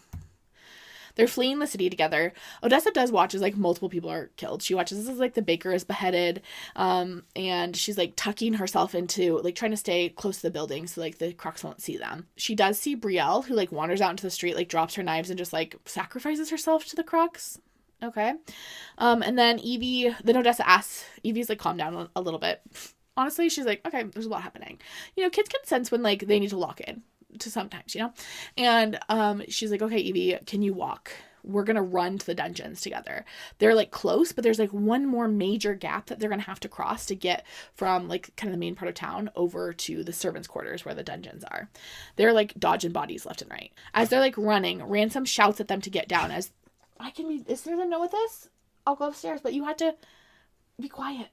They're fleeing the city together. Odessa does watch as, like, multiple people are killed. She watches as, like, the baker is beheaded, and she's, like, tucking herself into, like, trying to stay close to the building so, like, the Crux won't see them. She does see Brielle, who, like, wanders out into the street, like, drops her knives and just, like, sacrifices herself to the Crux. Okay. And then Odessa asks, Evie's, like, calm down a little bit. Honestly, she's like, okay, there's a lot happening. You know, kids can sense when, like, they need to lock in to sometimes, you know? And she's like, okay, Evie, can you walk? We're going to run to the dungeons together. They're, like, close, but there's, like, one more major gap that they're going to have to cross to get from, like, kind of the main part of town over to the servants' quarters where the dungeons are. They're, like, dodging bodies left and right. As they're, like, running, Ransom shouts at them to get down. As is there a note with this? I'll go upstairs, but you had to be quiet.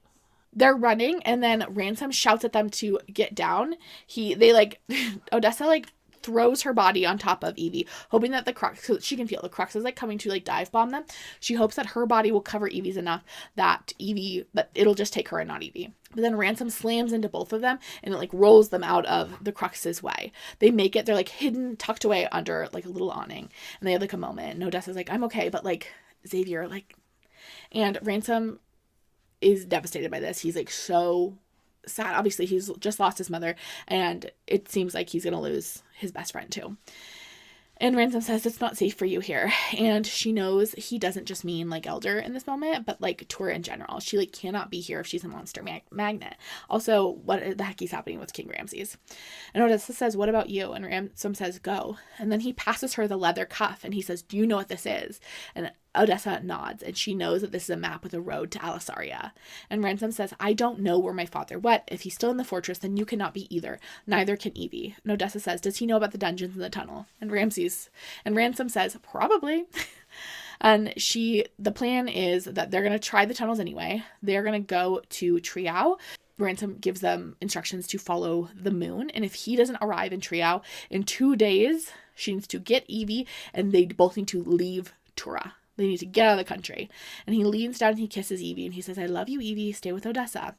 They're running, and then Ransom shouts at them to get down. Odessa, like, throws her body on top of Evie, hoping that the Crux, so she can feel the Crux is, like, coming to, like, dive bomb them. She hopes that her body will cover Evie's enough that it'll just take her and not Evie. But then Ransom slams into both of them, and it, like, rolls them out of the Crux's way. They make it, they're, like, hidden, tucked away under, like, a little awning, and they have, like, a moment, and Odessa's like, I'm okay, but, like, Xavier, like, and Ransom is devastated by this. He's, like, so sad. Obviously, he's just lost his mother, and it seems like he's gonna lose his best friend too. And Ransom says, it's not safe for you here. And she knows he doesn't just mean, like, Elder in this moment, but, like, Tora in general. She, like, cannot be here if she's a monster magnet. Also, what the heck is happening with King Ramses? And Odessa says, what about you? And Ransom says, go. And then he passes her the leather cuff, and he says, do you know what this is? And Odessa nods, and she knows that this is a map with a road to Alisaria. And Ransom says, I don't know where my father went. If he's still in the fortress, then you cannot be either. Neither can Evie. And Odessa says, does he know about the dungeons in the tunnel? And Ransom says, probably. And the plan is that they're going to try the tunnels anyway. They're going to go to Triau. Ransom gives them instructions to follow the moon. And if he doesn't arrive in Triau in 2 days, she needs to get Evie, and they both need to leave Tura. They need to get out of the country. And he leans down and he kisses Evie, and he says, I love you, Evie. Stay with Odessa.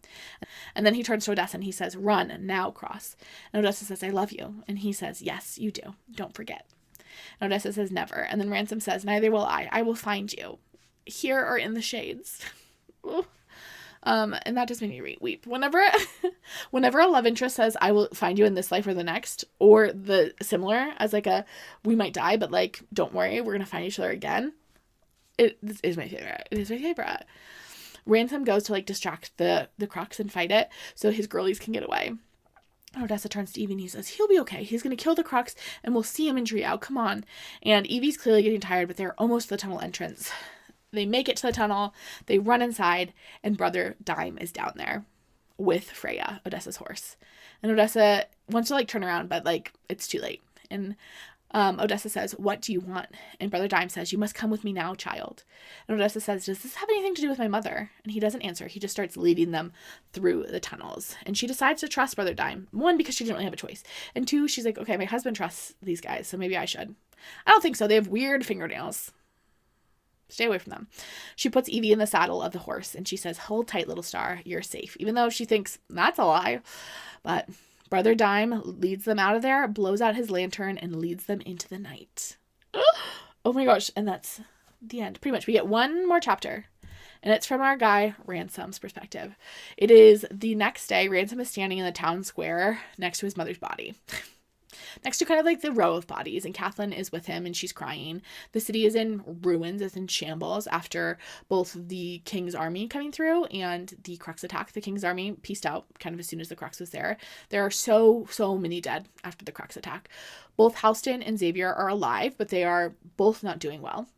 And then he turns to Odessa and he says, run, now cross. And Odessa says, I love you. And he says, yes, you do. Don't forget. And Odessa says, never. And then Ransom says, neither will I. I will find you. Here or in the shades. And that just made me weep. Whenever a love interest says, I will find you in this life or the next, or the similar as, like, we might die, but, like, don't worry, we're going to find each other again. This is my favorite. It is my favorite. Ransom goes to, like, distract the Crux and fight it so his girlies can get away. Odessa turns to Evie and he says, he'll be okay. He's going to kill the Crux and we'll see him in Triau. Come on. And Evie's clearly getting tired, but they're almost to the tunnel entrance. They make it to the tunnel. They run inside, and Brother Dime is down there with Freya, Odessa's horse. And Odessa wants to, like, turn around, but, like, it's too late. And Odessa says, what do you want? And Brother Dime says, you must come with me now, child. And Odessa says, does this have anything to do with my mother? And he doesn't answer. He just starts leading them through the tunnels. And she decides to trust Brother Dime. One, because she didn't really have a choice. And two, she's like, okay, my husband trusts these guys, so maybe I should. I don't think so. They have weird fingernails. Stay away from them. She puts Evie in the saddle of the horse, and she says, hold tight, little star. You're safe. Even though she thinks that's a lie. But Brother Dime leads them out of there, blows out his lantern, and leads them into the night. Oh my gosh. And that's the end. Pretty much. We get one more chapter. And it's from our guy, Ransom's perspective. It is the next day. Ransom is standing in the town square next to his mother's body. Next to kind of like the row of bodies, and Catelyn is with him, and she's crying. The city is in ruins, it's in shambles after both the King's army coming through and the Crux attack. The King's army pieced out kind of as soon as the Crux was there. There are so many dead after the Crux attack. Both Halston and Xavier are alive, but they are both not doing well.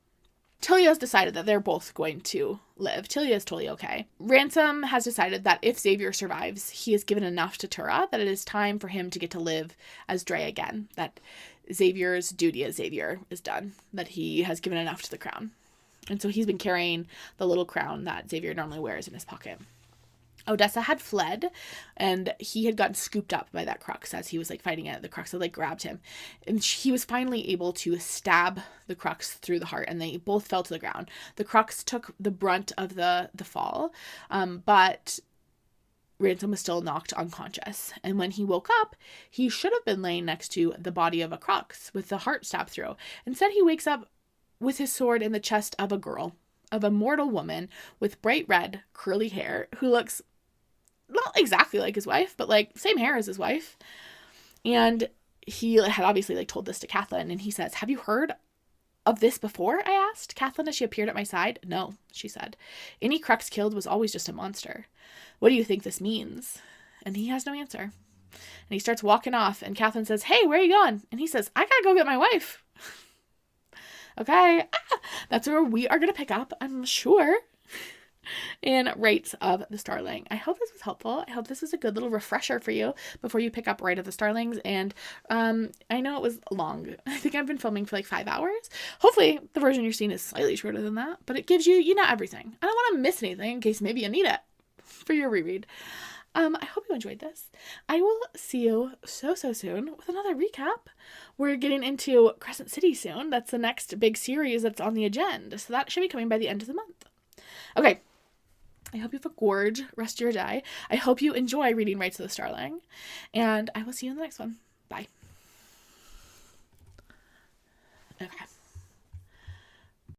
Tilia's decided that they're both going to live. Tilia is totally okay. Ransom has decided that if Xavier survives, he has given enough to Tura, that it is time for him to get to live as Dre again. That Xavier's duty as Xavier is done. That he has given enough to the crown. And so he's been carrying the little crown that Xavier normally wears in his pocket. Odessa had fled, and he had gotten scooped up by that Crux as he was, like, fighting it. The Crux had, like, grabbed him, and he was finally able to stab the Crux through the heart, and they both fell to the ground. The Crux took the brunt of the fall, but Ransom was still knocked unconscious. And when he woke up, he should have been laying next to the body of a Crux with the heart stabbed through. Instead, he wakes up with his sword in the chest of a girl, of a mortal woman with bright red curly hair who looks not exactly like his wife, but like same hair as his wife. And he had obviously like told this to Catelyn, and he says, "Have you heard of this before?" I asked Catelyn as she appeared at my side. "No," she said. "Any Crux killed was always just a monster. What do you think this means?" And he has no answer. And he starts walking off, and Catelyn says, "Hey, where are you going?" And he says, "I gotta go get my wife." Okay, that's where we are going to pick up, I'm sure, in Rites of the Starling. I hope this was helpful. I hope this was a good little refresher for you before you pick up Rite of the Starlings. And I know it was long. I think I've been filming for like 5 hours. Hopefully the version you're seeing is slightly shorter than that, but it gives you, everything. I don't want to miss anything in case maybe you need it for your reread. I hope you enjoyed this. I will see you so soon with another recap. We're getting into Crescent City soon. That's the next big series that's on the agenda. So that should be coming by the end of the month. Okay. I hope you have a gorge rest of your day. I hope you enjoy reading Rites of the Starling. And I will see you in the next one. Bye. Okay.